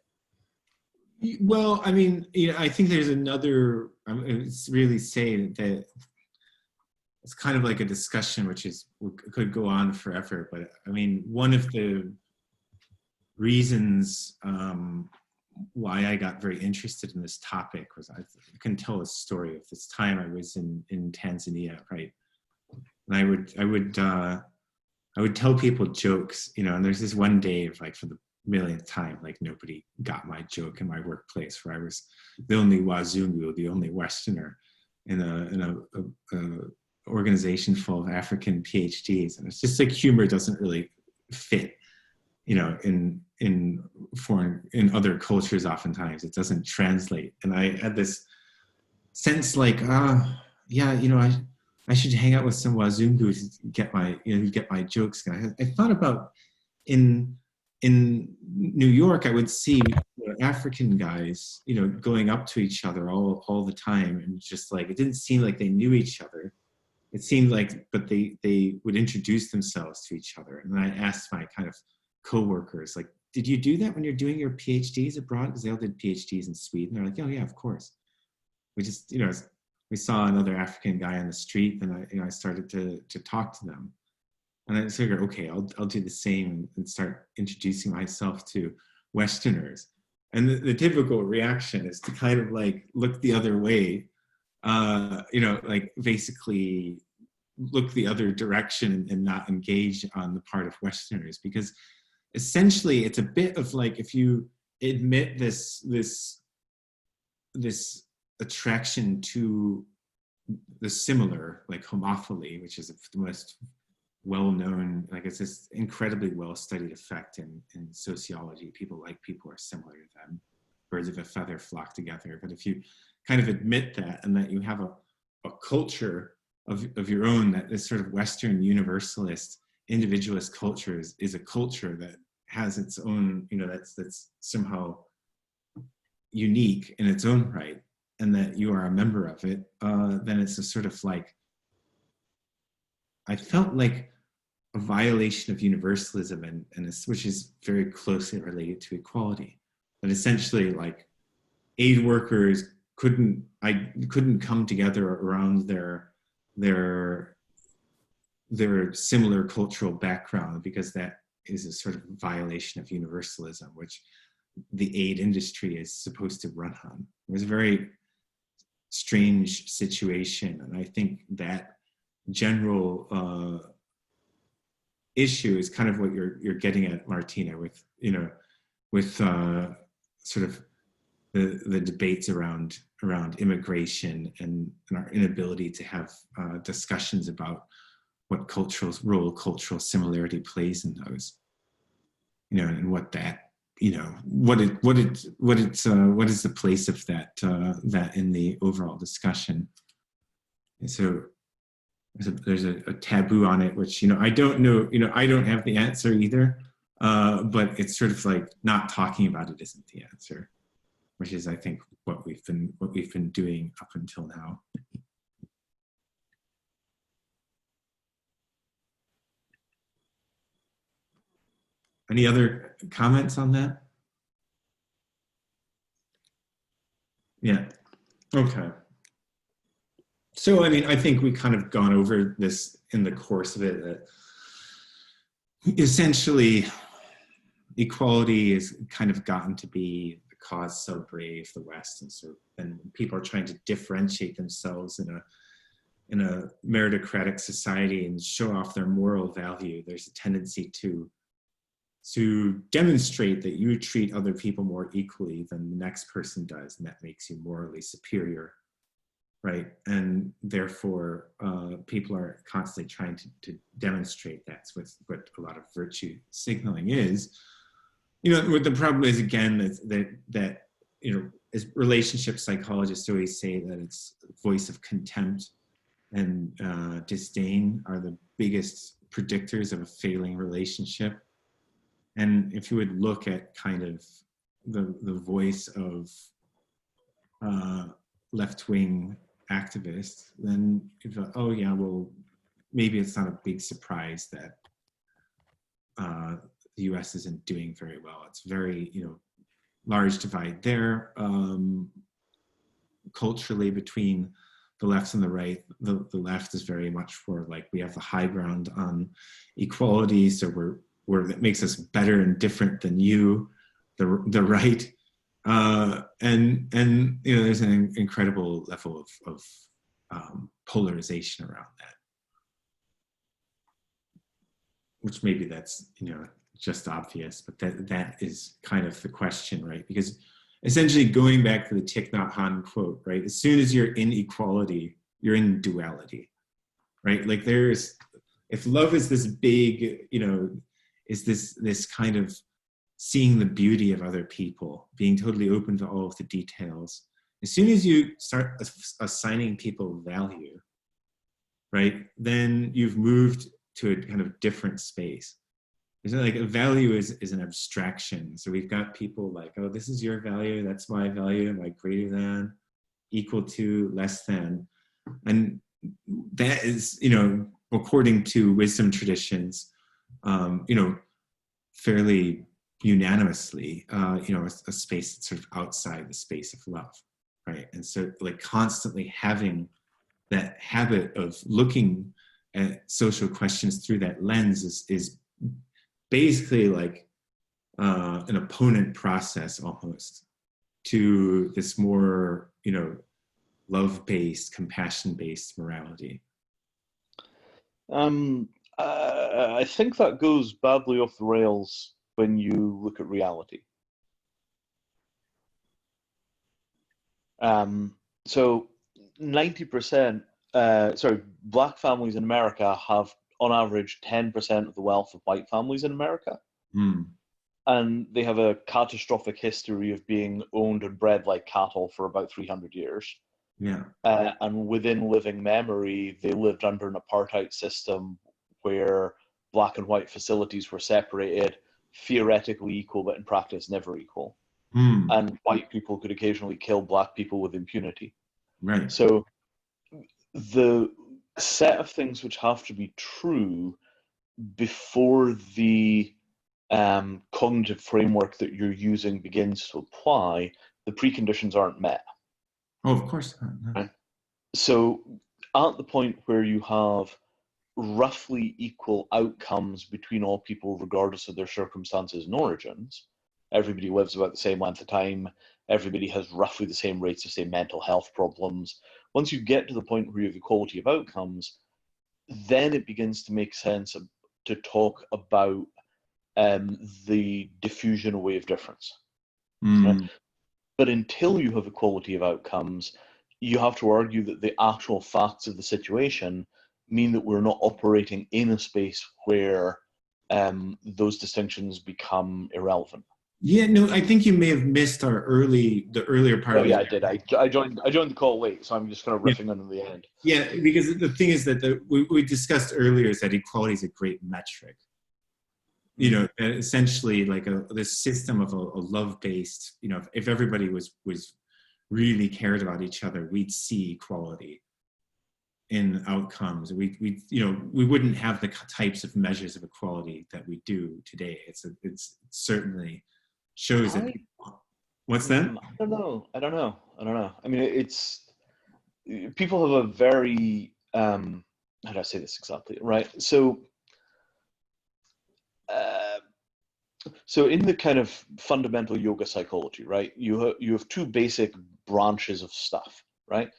Well, I mean, you know, I think there's another, it's really saying that it's kind of like a discussion which is could go on forever, but I mean, one of the reasons why I got very interested in this topic was I can tell a story of this time I was in Tanzania, right? And I would tell people jokes, you know, and there's this one day of like for the millionth time, like nobody got my joke in my workplace where I was the only Wazungu, the only Westerner in a organization full of African PhDs. And it's just like humor doesn't really fit, you know, in other cultures. Oftentimes it doesn't translate. And I had this sense like, yeah, you know, I should hang out with some Wazungu to get my jokes. And I thought about in New York, I would see, you know, African guys, you know, going up to each other all the time, and just like it didn't seem like they knew each other. It seemed like, but they would introduce themselves to each other. And I asked my kind of coworkers, like, did you do that when you're doing your PhDs abroad? Because they all did PhDs in Sweden. They're like, oh yeah, of course. We just, you know, we saw another African guy on the street, and I started to talk to them. And I figured, okay, I'll do the same and start introducing myself to Westerners. And the typical reaction is to kind of like look the other way, you know, like basically look the other direction and not engage on the part of Westerners, because essentially it's a bit of like, if you admit this attraction to the similar, like homophily, which is the most well-known, like it's this incredibly well-studied effect in sociology. People like people who are similar to them. Birds of a feather flock together. But if you kind of admit that, and that you have a culture of your own, that this sort of Western universalist individualist culture is a culture that has its own, you know, that's somehow unique in its own right, and that you are a member of it, then it's a sort of like, I felt like a violation of universalism, and which is very closely related to equality. That essentially, like, aid workers couldn't come together around their similar cultural background, because that is a sort of violation of universalism, which the aid industry is supposed to run on. It was a very strange situation, and I think that general issue is kind of what you're getting at, Martina, with, you know, with sort of the debates around immigration and our inability to have discussions about what role cultural similarity plays in those, you know, and what that, you know, what is the place of that in the overall discussion. And so there's a taboo on it, which, you know, I don't know, you know, I don't have the answer either, but it's sort of like not talking about it isn't the answer, which is, I think, what we've been doing up until now. Any other comments on that? Yeah. Okay. So, I mean, I think we kind of gone over this in the course of it, that essentially equality has kind of gotten to be the cause so brave, the West, and so then people are trying to differentiate themselves in a meritocratic society and show off their moral value. There's a tendency to demonstrate that you treat other people more equally than the next person does, and that makes you morally superior, right? And therefore, people are constantly trying to demonstrate that's what a lot of virtue signaling is. You know, what the problem is, again, that you know, as relationship psychologists always say, that it's voice of contempt and disdain are the biggest predictors of a failing relationship. And if you would look at kind of the voice of left-wing activists, then you thought, oh yeah, well, maybe it's not a big surprise that the US isn't doing very well. It's very, you know, large divide there culturally between the left and the right. The left is very much for, like, we have the high ground on equality, so that makes us better and different than you, the right. And you know, there's an incredible level of polarization around that, which maybe that's, you know, just obvious, but that is kind of the question, right? Because essentially, going back to the Thich Nhat Hanh quote, right? As soon as you're in equality, you're in duality, right? Like, if love is this big, you know, is this kind of seeing the beauty of other people, being totally open to all of the details. As soon as you start assigning people value, right, then you've moved to a kind of different space. It's like a value is an abstraction. So we've got people like, oh, this is your value, that's my value, am I greater than, equal to, less than? And that is, you know, according to wisdom traditions, you know, fairly unanimously, you know, a space that's sort of outside the space of love, right? And so, like, constantly having that habit of looking at social questions through that lens is basically like an opponent process almost to this more, you know, love-based, compassion-based morality. I think that goes badly off the rails when you look at reality. So 90%, black families in America have, on average, 10% of the wealth of white families in America. Mm. And they have a catastrophic history of being owned and bred like cattle for about 300 years. Yeah. And within living memory, they lived under an apartheid system where black and white facilities were separated, theoretically equal, but in practice never equal. Mm. And white people could occasionally kill black people with impunity. Right. So the set of things which have to be true before the cognitive framework that you're using begins to apply, the preconditions aren't met. Oh, of course not. No. Right? So at the point where you have roughly equal outcomes between all people regardless of their circumstances and origins, everybody lives about the same length of time, everybody has roughly the same rates of, say, mental health problems. Once you get to the point where you have equality of outcomes, then it begins to make sense to talk about the diffusion away of difference. Mm. Right? But until you have equality of outcomes, you have to argue that the actual facts of the situation mean that we're not operating in a space where those distinctions become irrelevant. Yeah, no, I think you may have missed the earlier part. Oh yeah, I did. I joined the call late, so I'm just kind of riffing on the end. Yeah, because the thing is that we discussed earlier is that equality is a great metric. You know, essentially like this system of a love-based, you know, if everybody was really cared about each other, we'd see equality. in outcomes. We wouldn't have the types of measures of equality that we do today. It's certainly shows that. What's that? I don't know. I mean, it's people have a very how do I say this exactly, right? So in the kind of fundamental yoga psychology, right, you have two basic branches of stuff, right?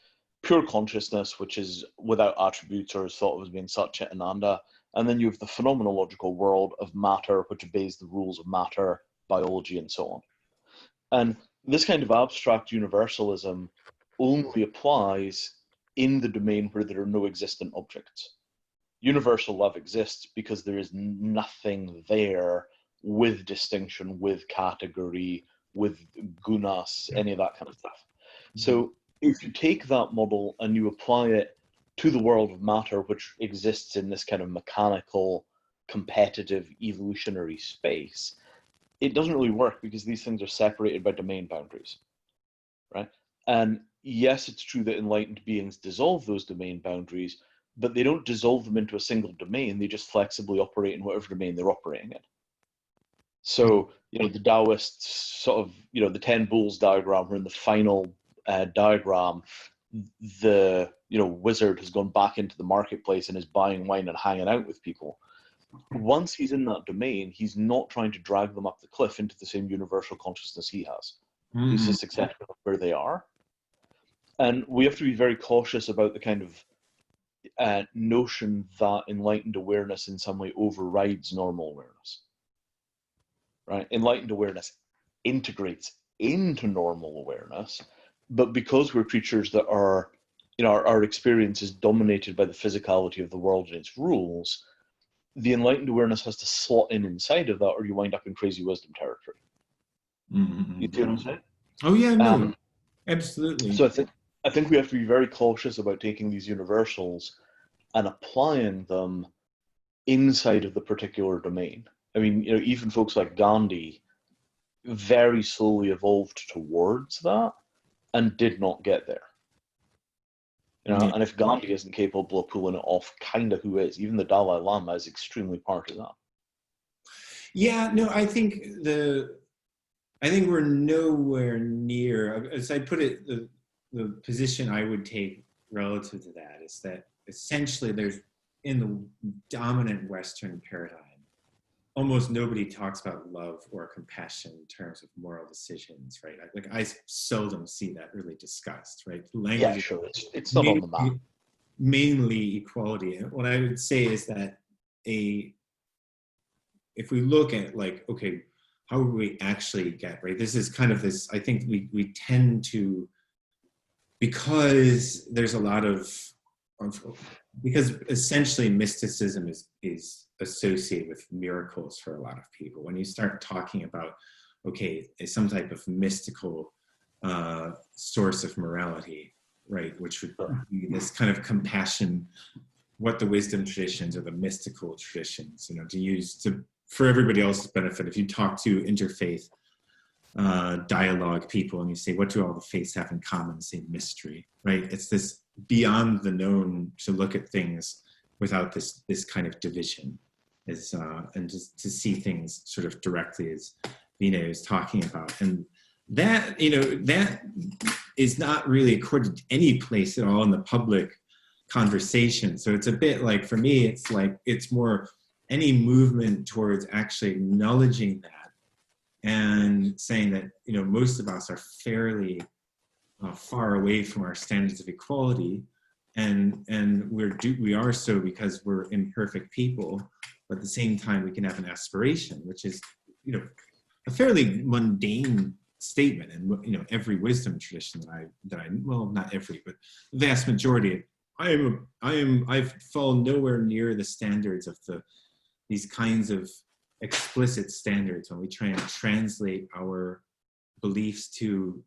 Pure consciousness, which is without attributes or is thought of as being Satchit Ananda, and then you have the phenomenological world of matter, which obeys the rules of matter, biology, and so on. And this kind of abstract universalism only applies in the domain where there are no existent objects. Universal love exists because there is nothing there with distinction, with category, with gunas, any of that kind of stuff. So if you take that model and you apply it to the world of matter, which exists in this kind of mechanical, competitive, evolutionary space, it doesn't really work because these things are separated by domain boundaries, right? And yes, it's true that enlightened beings dissolve those domain boundaries, but they don't dissolve them into a single domain. They just flexibly operate in whatever domain they're operating in. So, the Taoists sort of, the 10 bulls diagram, where in the final diagram, the, wizard has gone back into the marketplace and is buying wine and hanging out with people. Once he's in that domain, he's not trying to drag them up the cliff into the same universal consciousness he has. He's just accepting of where they are. And we have to be very cautious about the kind of notion that enlightened awareness in some way overrides normal awareness. Right? Enlightened awareness integrates into normal awareness, but because we're creatures that are, our experience is dominated by the physicality of the world and its rules, the enlightened awareness has to slot in inside of that, or you wind up in crazy wisdom territory. You see what I'm saying? Oh yeah, no, absolutely. So I think we have to be very cautious about taking these universals and applying them inside of the particular domain. I mean, even folks like Gandhi very slowly evolved towards that and did not get there. And if Gandhi isn't capable of pulling it off, kind of who is? Even the Dalai Lama is extremely partisan. Yeah, no, I think we're nowhere near, as I put it, the position I would take relative to that is that essentially there's, in the dominant Western paradigm, almost nobody talks about love or compassion in terms of moral decisions, right? Like I seldom see that really discussed, right? Language, yeah, sure. It's not on the map. Mainly equality. And what I would say is that if we look at okay, how would we actually get, right? This is kind of this, I think we tend to, because there's a lot of, because essentially mysticism is associated with miracles for a lot of people. When you start talking about, okay, some type of mystical source of morality, right, which would be this kind of compassion, what the wisdom traditions or the mystical traditions, to use for everybody else's benefit. If you talk to interfaith dialogue people and you say, what do all the faiths have in common? They say mystery, right? It's this beyond the known to look at things without this kind of division, and just to see things sort of directly, as Vina is talking about. And that, that is not really accorded to any place at all in the public conversation. So it's a bit like, for me, it's more any movement towards actually acknowledging that and saying that, most of us are fairly far away from our standards of equality, and we are so because we're imperfect people, but at the same time we can have an aspiration, which is a fairly mundane statement. And every wisdom tradition that I well, not every, but the vast majority, I've fallen nowhere near the standards of these kinds of explicit standards when we try and translate our beliefs to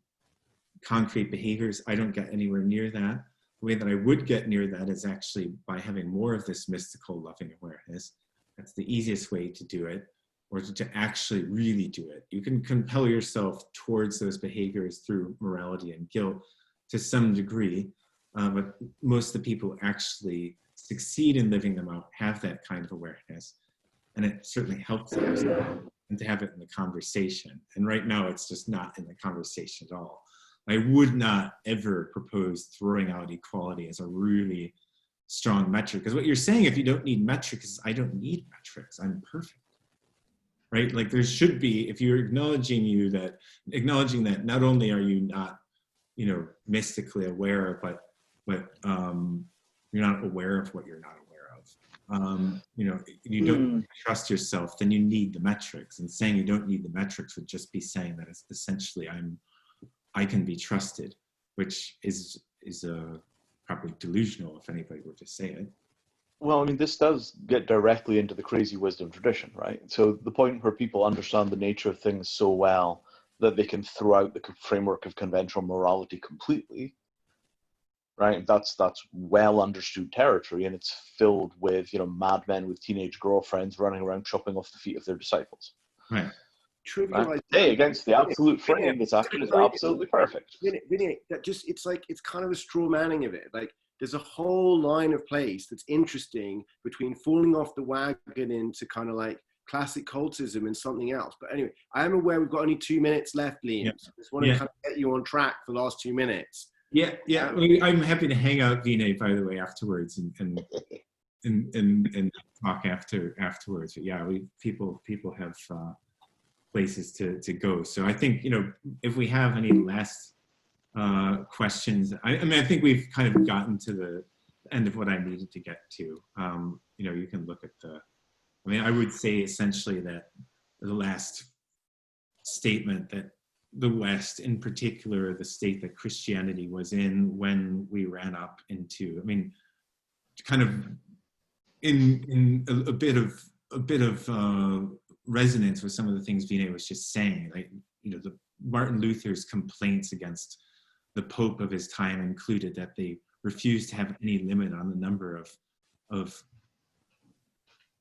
concrete behaviors. I don't get anywhere near that. The way that I would get near that is actually by having more of this mystical loving awareness. That's the easiest way to do it, or to actually really do it. You can compel yourself towards those behaviors through morality and guilt to some degree, but most of the people actually succeed in living them out, have that kind of awareness. And it certainly helps them, and to have it in the conversation. And right now it's just not in the conversation at all. I would not ever propose throwing out equality as a really strong metric. Because what you're saying, if you don't need metrics, is I don't need metrics, I'm perfect. Right? Like there should be, if you're acknowledging that not only are you not, you know, mystically aware, but you're not aware of what you're not aware of. You know, you don't trust yourself, then you need the metrics. And saying you don't need the metrics would just be saying that it's essentially I can be trusted, which is probably delusional if anybody were to say it. Well, I mean, this does get directly into the crazy wisdom tradition, right? So the point where people understand the nature of things so well that they can throw out the framework of conventional morality completely, right? That's well understood territory, and it's filled with, you know, madmen with teenage girlfriends running around chopping off the feet of their disciples. Right. Trivialize Hey, against the absolute frame, it's actually absolutely perfect. Vinny, that just, it's like, it's kind of a straw manning of it. Like there's a whole line of place that's interesting between falling off the wagon into kind of like classic cultism and something else. But anyway, I am aware we've got only 2 minutes left, Liam. So I just want to kind of get you on track for the last 2 minutes. Yeah. I'm happy to hang out, Vinay, by the way, afterwards and talk afterwards. But yeah, people have places to go. So I think, you know, if we have any last questions, I mean, I think we've kind of gotten to the end of what I needed to get to. You know, you can look at I mean, I would say essentially that the last statement that the West, in particular, the state that Christianity was in when we ran up into, I mean, kind of in a bit of resonance with some of the things Vinay was just saying, like, you know, the Martin Luther's complaints against the Pope of his time included that they refused to have any limit on the number of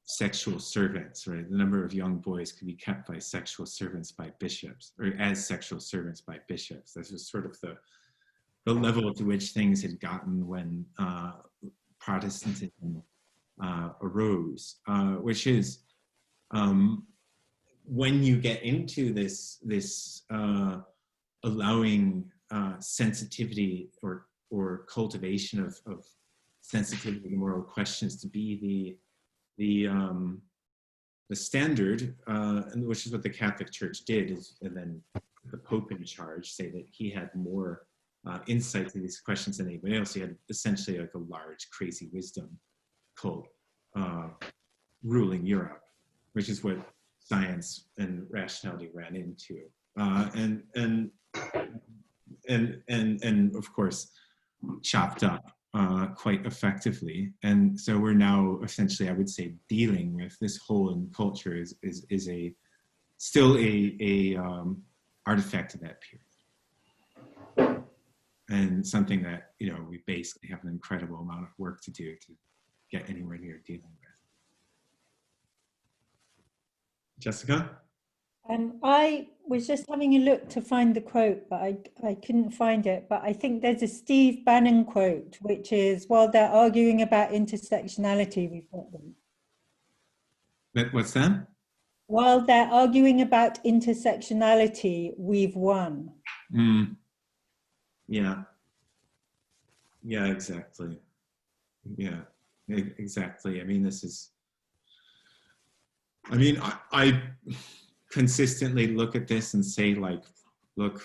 sexual servants, right? The number of young boys could be kept by sexual servants by bishops, or as sexual servants by bishops. This was sort of the level to which things had gotten when Protestantism arose, which is when you get into this allowing sensitivity or cultivation of sensitivity to moral questions to be the standard, and which is what the Catholic Church did, and then the Pope in charge, say that he had more insight to these questions than anybody else. He had essentially like a large crazy wisdom cult ruling Europe, which is what science and rationality ran into, and of course chopped up quite effectively. And so we're now essentially, I would say, dealing with this whole in culture is still a artifact of that period, and something that, you know, we basically have an incredible amount of work to do to get anywhere near dealing with. Jessica? I was just having a look to find the quote, but I couldn't find it. But I think there's a Steve Bannon quote, which is, while they're arguing about intersectionality, we've got them. What's that? While they're arguing about intersectionality, we've won. Yeah. Yeah, exactly. Yeah, exactly. I mean, I consistently look at this and say, like, look,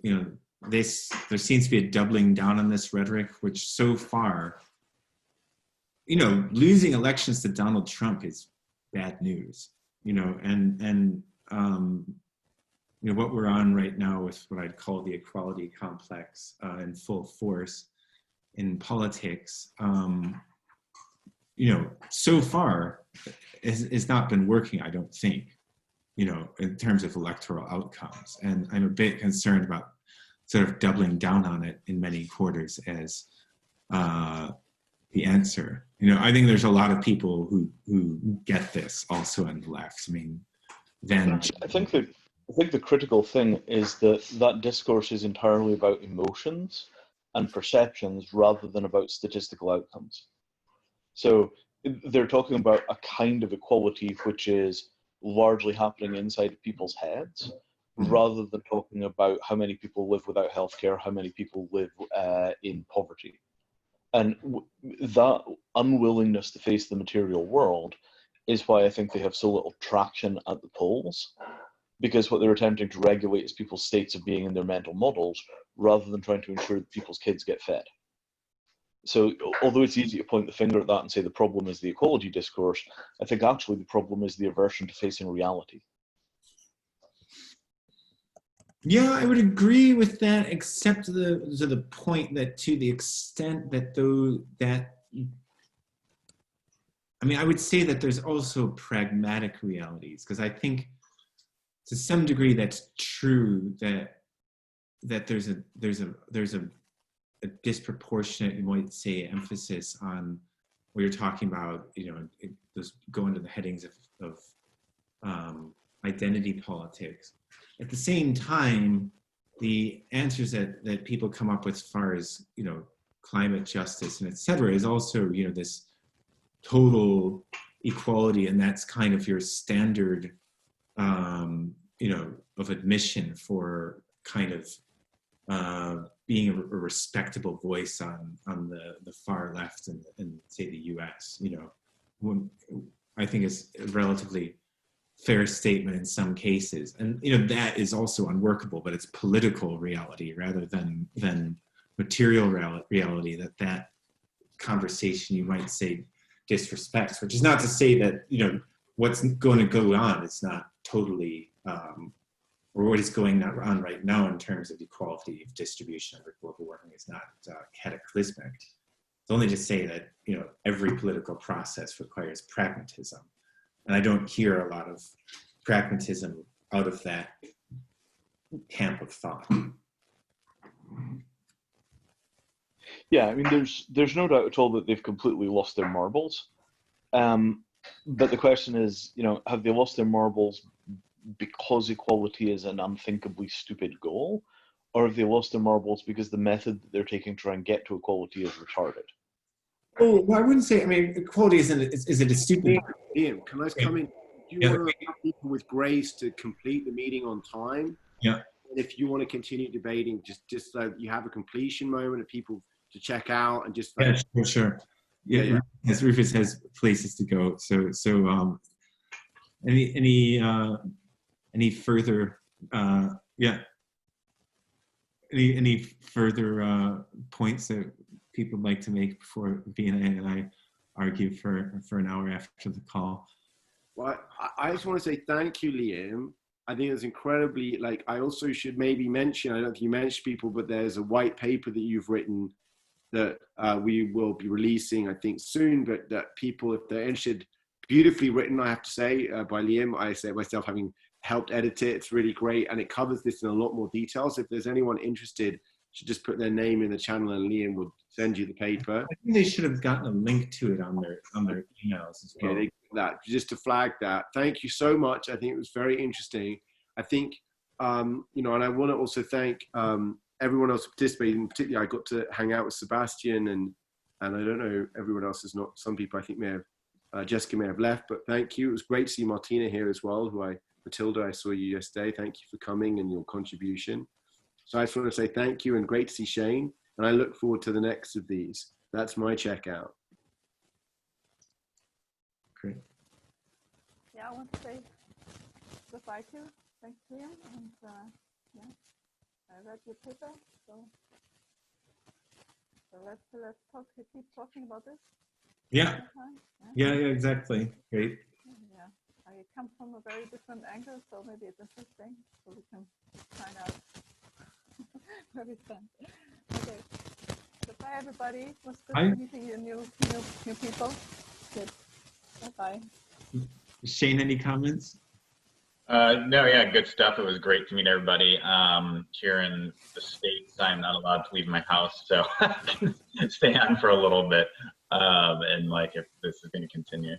you know, there seems to be a doubling down on this rhetoric, which so far, you know, losing elections to Donald Trump is bad news, you know, and you know, what we're on right now with what I'd call the equality complex in full force in politics, you know, so far has not been working, I don't think, you know, in terms of electoral outcomes. And I'm a bit concerned about sort of doubling down on it in many quarters as the answer. You know, I think there's a lot of people who get this also on the left. I mean, then I think the critical thing is that discourse is entirely about emotions, and perceptions rather than about statistical outcomes. So they're talking about a kind of equality which is largely happening inside people's heads, rather than talking about how many people live without healthcare, how many people live in poverty. And that unwillingness to face the material world is why I think they have so little traction at the polls, because what they're attempting to regulate is people's states of being in their mental models, rather than trying to ensure that people's kids get fed. So although it's easy to point the finger at that and say the problem is the equality discourse, I think actually the problem is the aversion to facing reality. Yeah, I would agree with that, except to the point that to the extent that I mean, I would say that there's also pragmatic realities, because I think to some degree that's true, that there's a disproportionate, you might say, emphasis on what you're talking about, those go into the headings of identity politics. At the same time, the answers that people come up with as far as, climate justice and et cetera is also, this total equality, and that's kind of your standard, of admission for kind of being a respectable voice on the far left in say the US. I think it's a relatively fair statement in some cases, and that is also unworkable, but it's political reality rather than material reality that conversation, you might say, disrespects, which is not to say that what's going to go on is not totally or what is going on right now in terms of equality of distribution under global warming is not cataclysmic. It's only to say that every political process requires pragmatism, and I don't hear a lot of pragmatism out of that camp of thought. Yeah, I mean, there's no doubt at all that they've completely lost their marbles. But the question is, have they lost their marbles because equality is an unthinkably stupid goal, or have they lost their marbles because the method that they're taking to try and get to equality is retarded? Oh, well, I wouldn't say. I mean, equality isn't a stupid. Liam, can I come in? Do you want to have people with grace to complete the meeting on time? Yeah. And if you want to continue debating, just so you have a completion moment of people to check out and just. Yeah, sure. Yeah. As Rufus has places to go, so any further any further points that people would like to make before B&A and I argue for an hour after the call? Well, I just want to say thank you, Liam. I think it's incredibly, I also should maybe mention, I don't know if you mentioned people, but there's a white paper that you've written that we will be releasing, I think, soon, but that people, if they're interested, beautifully written, I have to say, by Liam. I say it myself, having helped edit it. It's really great, and it covers this in a lot more detail. So if there's anyone interested, should just put their name in the channel, and Liam will send you the paper. I think they should have gotten a link to it on their emails as well. Yeah, just to flag that. Thank you so much. I think it was very interesting. I think, and I want to also thank everyone else participating. Particularly, I got to hang out with Sebastian, and I don't know, everyone else is not. Some people I think may have, Jessica may have left, but thank you. It was great to see Martina here as well, Matilda, I saw you yesterday. Thank you for coming and your contribution. So I just want to say thank you, and great to see Shane. And I look forward to the next of these. That's my checkout. Great. Yeah, I want to say goodbye too. Thanks, Liam. And I read your paper, so let's keep talking about this. Yeah. Yeah, exactly. Great. Yeah, I come from a very different angle, so maybe it's interesting, so we can find out where we stand. Okay. Goodbye, everybody. It was good meeting you, new people. Good. Bye-bye. Shane, any comments? No, yeah, good stuff. It was great to meet everybody. Here in the States, I'm not allowed to leave my house, so I can stay on for a little bit. And if this is going to continue.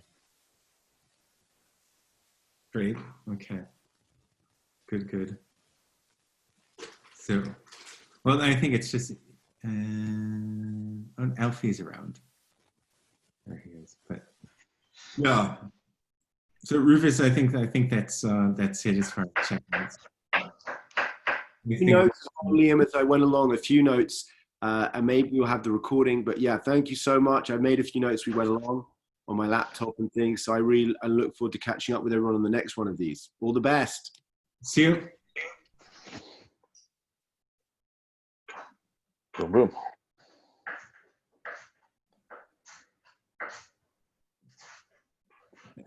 Great. Okay. Good. So, well, I think it's just And oh, Alfie's around. There he is. But yeah. So Rufus, I think that's it as far as check-ins. few notes, Liam, as I went along, a few notes, and maybe you'll have the recording. But yeah, thank you so much. I made a few notes we went along on my laptop and things. So I look forward to catching up with everyone on the next one of these. All the best. See you. Boom, boom.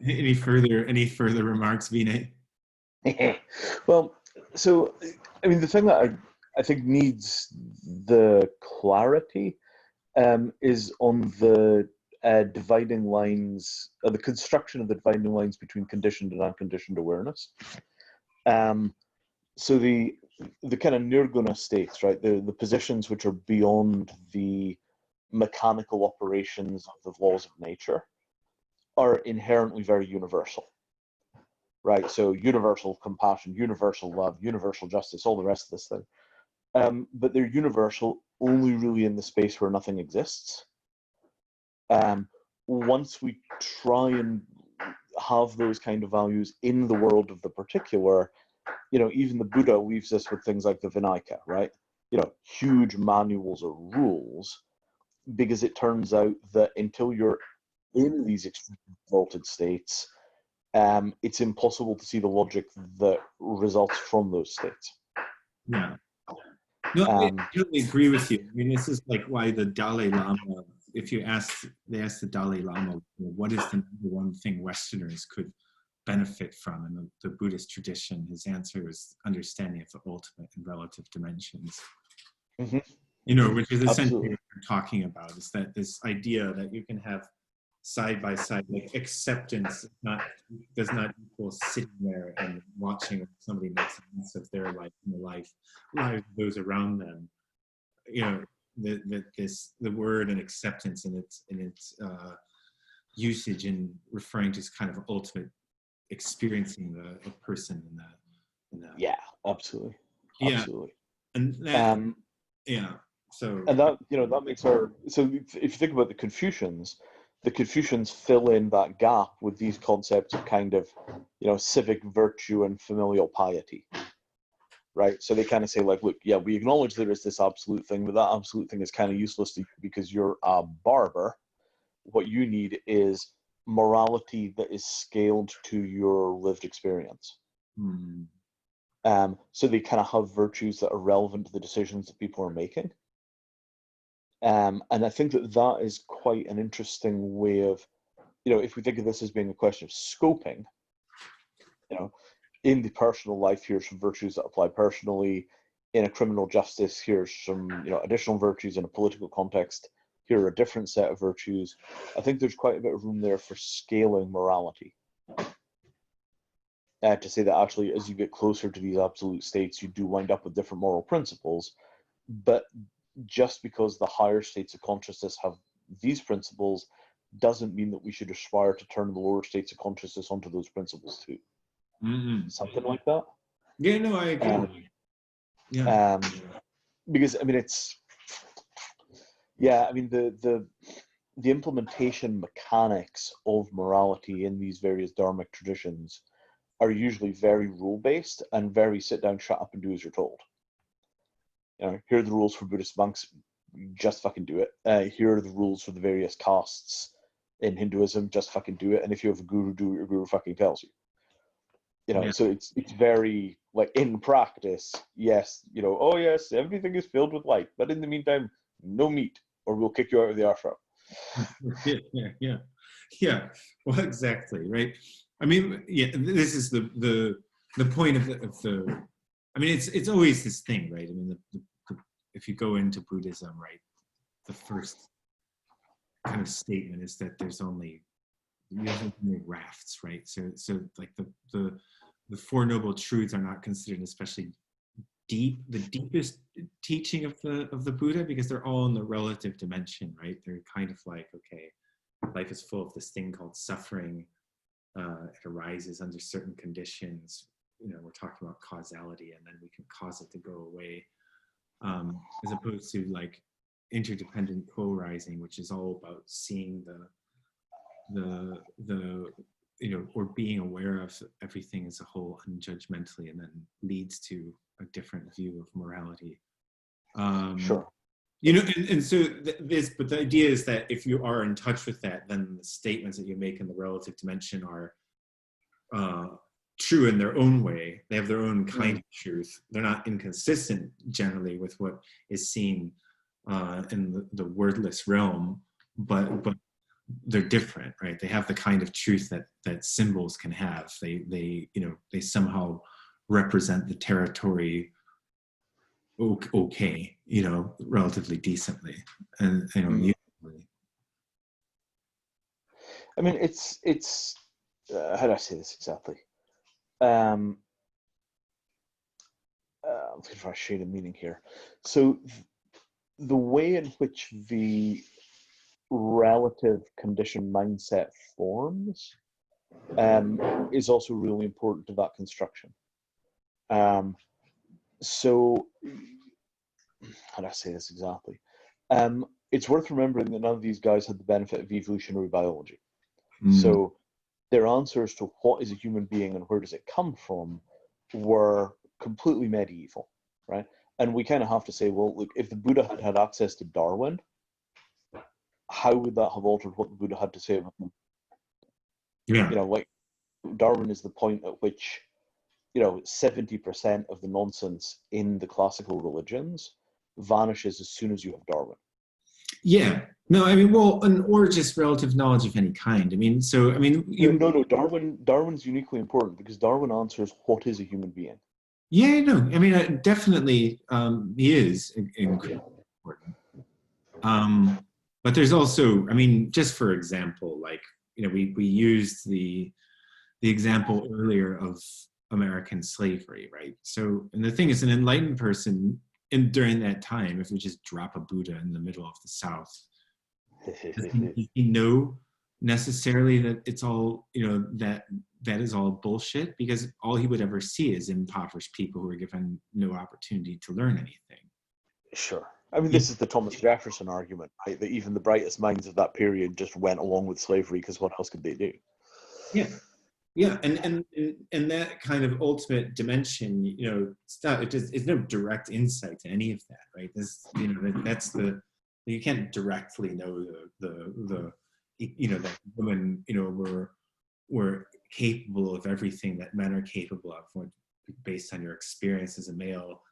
Any further remarks, Vinay? Well, so I mean, the thing that I think needs the clarity is on the dividing lines, the construction of the dividing lines between conditioned and unconditioned awareness. So the kind of nirguna states, right? The positions which are beyond the mechanical operations of the laws of nature are inherently very universal, right? So universal compassion, universal love, universal justice, all the rest of this thing. But they're universal only really in the space where nothing exists. Once we try and have those kind of values in the world of the particular, you know, even the Buddha leaves us with things like the Vinayaka, right? You know, huge manuals or rules, because it turns out that until you're in these exalted states, it's impossible to see the logic that results from those states. Yeah. No, I totally agree with you. I mean, this is like why the Dalai Lama, if they ask the Dalai Lama, what is the number one thing Westerners could benefit from in the Buddhist tradition, his answer is understanding of the ultimate and relative dimensions. Mm-hmm. You know, which is essentially Absolutely what we're talking about, is that this idea that you can have side by side, like acceptance does not equal sitting there and watching somebody make sense of their life and the life of those around them. You know, the word and acceptance in its usage in referring to kind of ultimate experiencing a person in that. Yeah, absolutely. Yeah. Absolutely. And that, yeah. So, and that, you know, that makes our, so if you think about the Confucians fill in that gap with these concepts of kind of, you know, civic virtue and familial piety, right? So they kind of say like, look, yeah, we acknowledge there is this absolute thing, but that absolute thing is kind of useless to you because you're a barber. What you need is morality that is scaled to your lived experience. So they kind of have virtues that are relevant to the decisions that people are making. And I think that is quite an interesting way of, you know, if we think of this as being a question of scoping, you know, in the personal life, here's some virtues that apply personally. In a criminal justice, here's some, you know, additional virtues. In a political context, here are a different set of virtues. I think there's quite a bit of room there for scaling morality. To say that actually, as you get closer to these absolute states, you do wind up with different moral principles. But just because the higher states of consciousness have these principles doesn't mean that we should aspire to turn the lower states of consciousness onto those principles too. Something like that. Yeah, no, I agree. Because I mean, it's, yeah, I mean, the implementation mechanics of morality in these various dharmic traditions are usually very rule-based and very sit down, shut up, and do as you're told. You know, here are the rules for Buddhist monks, just fucking do it. Here are the rules for the various castes in Hinduism, just fucking do it. And if you have a guru, do what your guru fucking tells you. You know, so it's very, like, in practice, yes, you know, oh yes, everything is filled with light, but in the meantime, no meat, or we'll kick you out of the ashram. Yeah. Well, exactly, right. I mean, yeah, this is the point of the. I mean, it's always this thing, right? I mean, if you go into Buddhism, right, the first kind of statement is that there's only rafts, right? So like the Four Noble Truths are not considered especially deep, the deepest teaching of the Buddha, because they're all in the relative dimension, right? They're kind of like, okay, life is full of this thing called suffering. It arises under certain conditions. You know, we're talking about causality, and then we can cause it to go away, as opposed to like interdependent co-arising, which is all about seeing the or being aware of everything as a whole unjudgmentally, and then leads to a different view of morality. Sure. And so but the idea is that if you are in touch with that, then the statements that you make in the relative dimension are true in their own way. They have their own kind of truth. They're not inconsistent generally with what is seen in the wordless realm, but they're different, right? They have the kind of truth that symbols can have. They somehow represent the territory okay, relatively decently, and usually. I mean, it's how do I say this exactly? I'm going to try to shade a meaning here. So the way in which the relative condition mindset forms is also really important to that construction. So how do I say this exactly? It's worth remembering that none of these guys had the benefit of evolutionary biology. So their answers to what is a human being and where does it come from were completely medieval, right? And we kind of have to say, well, look, if the Buddha had had access to Darwin, how would that have altered what the Buddha had to say about them? Yeah. Like Darwin is the point at which 70% of the nonsense in the classical religions vanishes as soon as you have Darwin. Yeah. No, I mean, or just relative knowledge of any kind. I mean, No, Darwin's uniquely important because Darwin answers what is a human being. Yeah, no, I mean, definitely he is incredibly important. But there's also, I mean, just for example, like, we used the example earlier of American slavery, right? So, and the thing is, an enlightened person during that time, if we just drop a Buddha in the middle of the South, does he know necessarily that it's all, that is all bullshit? Because all he would ever see is impoverished people who are given no opportunity to learn anything. Sure. I mean, this is the Thomas Jefferson argument, right? That even the brightest minds of that period just went along with slavery because what else could they do? Yeah. Yeah, and that kind of ultimate dimension, it's no direct insight to any of that, right? That's you can't directly know that women, were capable of everything that men are capable of, based on your experience as a male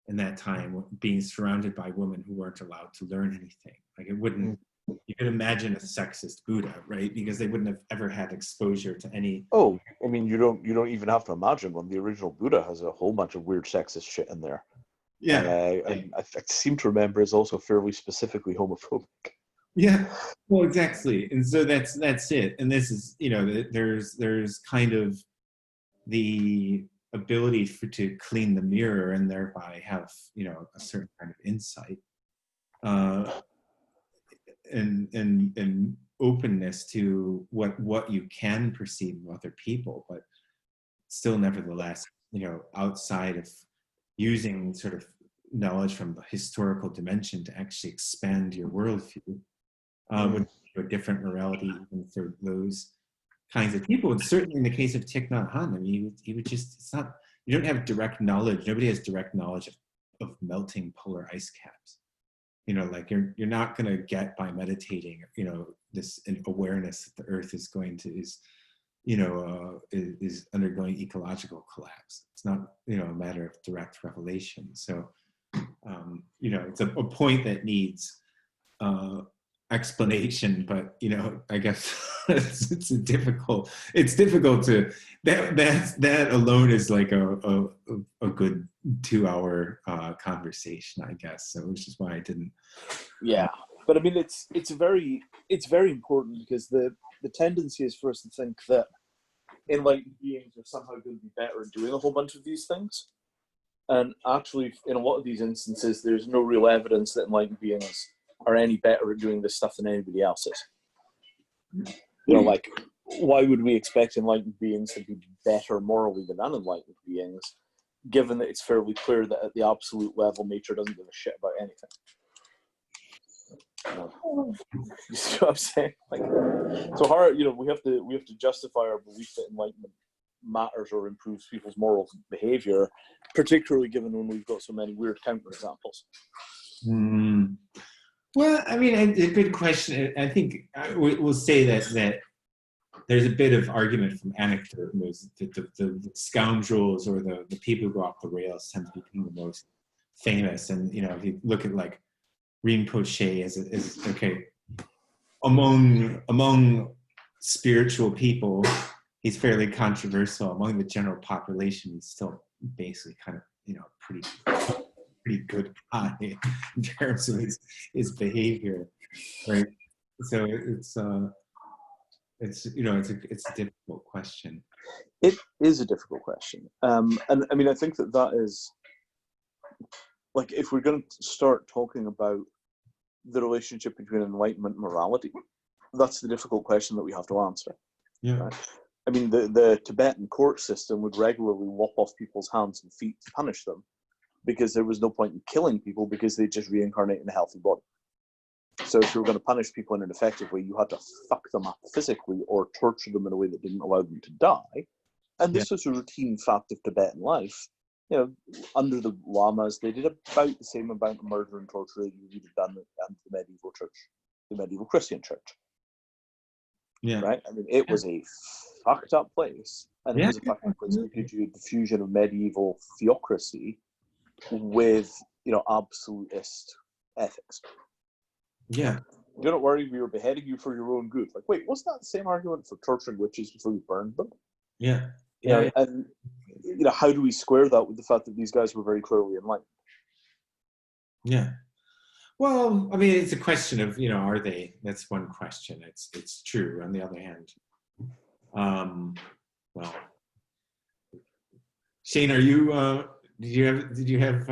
in that time, being surrounded by women who weren't allowed to learn anything. Like, it wouldn't. You could imagine a sexist Buddha, right? Because they wouldn't have ever had exposure to any. Oh, I mean, you don't even have to imagine one. The original Buddha has a whole bunch of weird sexist shit in there. Yeah, and I seem to remember it's also fairly specifically homophobic. Yeah, well, exactly, and so that's it. And this is, there's kind of the ability to clean the mirror and thereby have a certain kind of insight. And openness to what you can perceive of other people, but still nevertheless, outside of using sort of knowledge from the historical dimension to actually expand your worldview, would be a different morality even for those kinds of people. And certainly in the case of Thich Nhat Hanh, I mean, he would just, it's not, you don't have direct knowledge. Nobody has direct knowledge of melting polar ice caps. Like you're not going to get by meditating, this awareness that the earth is undergoing ecological collapse. It's not, a matter of direct revelation. So, it's a point that needs explanation, but I guess it's difficult to that alone is like a good 2-hour conversation, I guess. So, which is why I didn't. Yeah, but I mean, it's very important because the tendency is for us to think that enlightened beings are somehow going to be better at doing a whole bunch of these things, and actually, in a lot of these instances, there's no real evidence that enlightened beings are any better at doing this stuff than anybody else is. Like, why would we expect enlightened beings to be better morally than unenlightened beings, given that it's fairly clear that at the absolute level, nature doesn't give a shit about anything? You see what I'm saying? Like, so hard, we have to justify our belief that enlightenment matters or improves people's moral behavior, particularly given when we've got so many weird counterexamples. Well, I mean, a good question. I think we'll say that there's a bit of argument from anecdote. The scoundrels or the people who go off the rails tend to become the most famous. And if you look at like Rinpoche as okay, among spiritual people, he's fairly controversial. Among the general population, he's still basically kind of pretty good guy in terms of his behavior, right? So it's a difficult question. It is a difficult question, and I mean I think that is like if we're going to start talking about the relationship between enlightenment and morality, that's the difficult question that we have to answer. Yeah. Right? I mean, the Tibetan court system would regularly lop off people's hands and feet to punish them because there was no point in killing people because they just reincarnate in a healthy body. So if you were going to punish people in an effective way, you had to fuck them up physically or torture them in a way that didn't allow them to die. And this was a routine fact of Tibetan life. Under the lamas, they did about the same amount of murder and torture that you would have done in the medieval church, the medieval Christian church. Yeah. Right? I mean, it was a fucked up place. And it was a fucked up place because you had the fusion of medieval theocracy with, absolutist ethics. Yeah. Do not worry, we were beheading you for your own good. Like, wait, wasn't that the same argument for torturing witches before you burned them? Yeah. And how do we square that with the fact that these guys were very clearly enlightened? Yeah. Well, I mean, it's a question of, are they? That's one question. It's true. On the other hand, well, Shane, are you? Did you have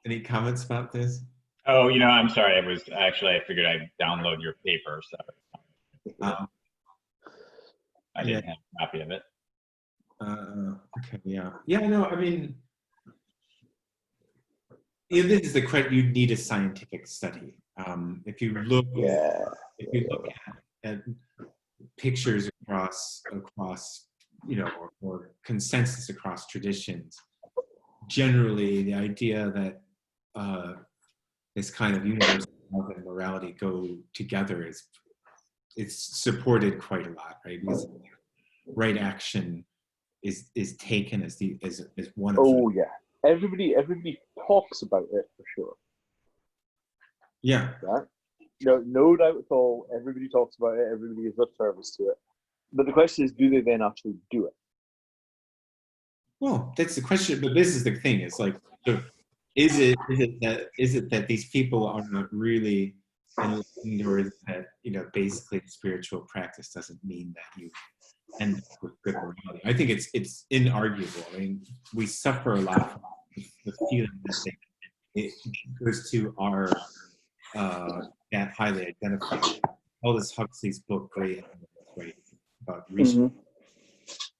any comments about this? Oh, I'm sorry. I figured I'd download your paper, so I didn't have a copy of it. Okay, yeah. No, I mean, this is the question. You need a scientific study. If you look at pictures across, or consensus across traditions, generally the idea that this kind of universal love and morality go together it's supported quite a lot, right? Because right action is taken as one of the, yeah. Everybody talks about it for sure. Yeah. Right? No doubt at all. Everybody talks about it. Everybody gives lip service to it. But the question is, do they then actually do it? Well, that's the question. But this is the thing. It's like, is it that these people are not really enlightened, or is it that basically spiritual practice doesn't mean that you end up with good morality? I think it's inarguable. I mean, we suffer a lot from the feeling that it goes to our that highly identified. Aldous Huxley's book, right, about research,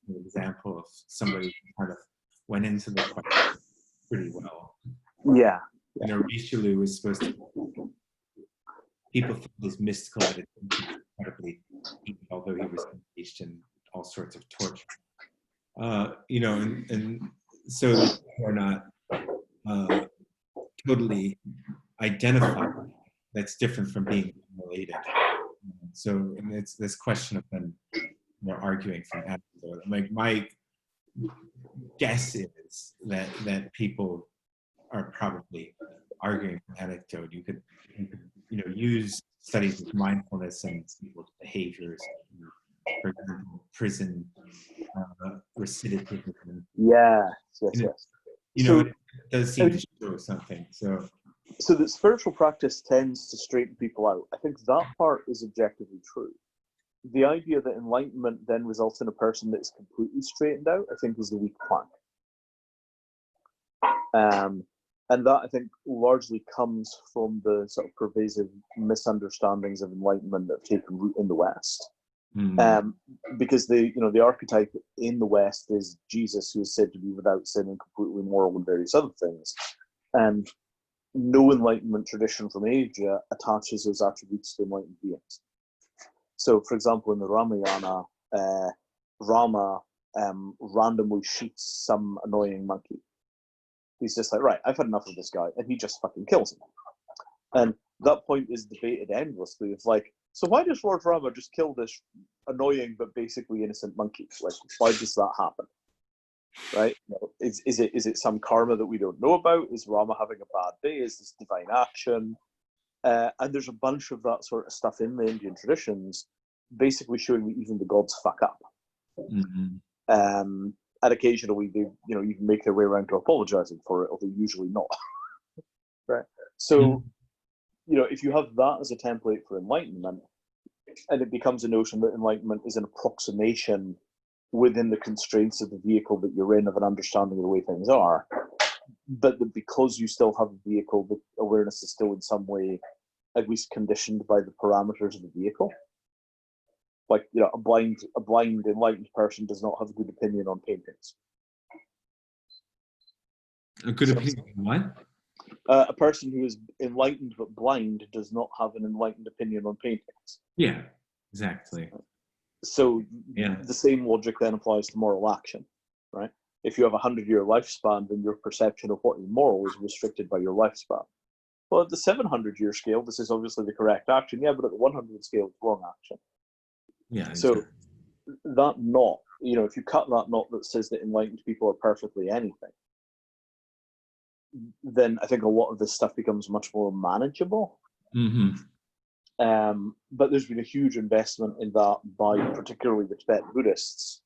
an example of somebody who kind of went into the question pretty well. Yeah. Richelieu was supposed to. People think his mystical attitude incredibly, although he was engaged in all sorts of torture. And so they're not totally identified. That's different from being related. So it's this question of them arguing from anecdote. Like my guess is that people are probably arguing from anecdote. You could use studies of mindfulness and people's behaviors. For example, prison recidivism. Yes. It does seem to show something. So that spiritual practice tends to straighten people out. I think that part is objectively true. The idea that enlightenment then results in a person that is completely straightened out, I think, is the weak plank. And that, I think, largely comes from the sort of pervasive misunderstandings of enlightenment that have taken root in the West. Because the archetype in the West is Jesus, who is said to be without sin and completely moral and various other things. And no Enlightenment tradition from Asia attaches those attributes to enlightened beings. So, for example, in the Ramayana, Rama randomly shoots some annoying monkey. He's just like, right, I've had enough of this guy, and he just fucking kills him. And that point is debated endlessly. It's like, so why does Lord Rama just kill this annoying but basically innocent monkey? Like, why does that happen? Right? Is it some karma that we don't know about? Is Rama having a bad day? Is this divine action? And there's a bunch of that sort of stuff in the Indian traditions, basically showing that even the gods fuck up. And occasionally they, even make their way around to apologizing for it, although usually not. Right? So, if you have that as a template for enlightenment, and it becomes a notion that enlightenment is an approximation within the constraints of the vehicle that you're in of an understanding of the way things are, but that because you still have a vehicle, the awareness is still in some way at least conditioned by the parameters of the vehicle. Like, a blind enlightened person does not have a good opinion on paintings. A good opinion on what? A person who is enlightened but blind does not have an enlightened opinion on paintings. Yeah, exactly. So the same logic then applies to moral action, right? If you have a 100-year lifespan, then your perception of what is moral is restricted by your lifespan. Well, at the 700-year scale, this is obviously the correct action. Yeah, but at the 100 scale, it's wrong action. Yeah. So that knot, if you cut that knot that says that enlightened people are perfectly anything, then I think a lot of this stuff becomes much more manageable. But there's been a huge investment in that by particularly the Tibetan Buddhists.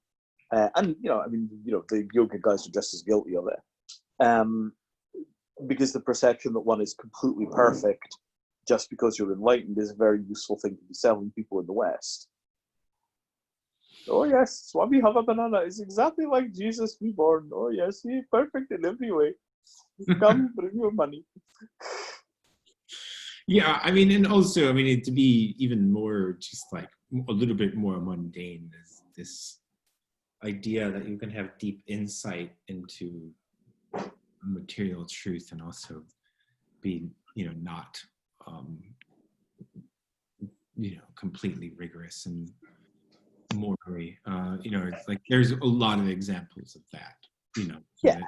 And, the yoga guys are just as guilty of it. Because the perception that one is completely perfect just because you're enlightened is a very useful thing to be selling people in the West. Oh yes, Swami Havabanana is exactly like Jesus reborn. Oh yes, he's perfect in every way. Come, bring your money. Yeah, and also, to be even more, just like a little bit more mundane, is this idea that you can have deep insight into material truth and also be, not, completely rigorous and morally. It's like there's a lot of examples of that, that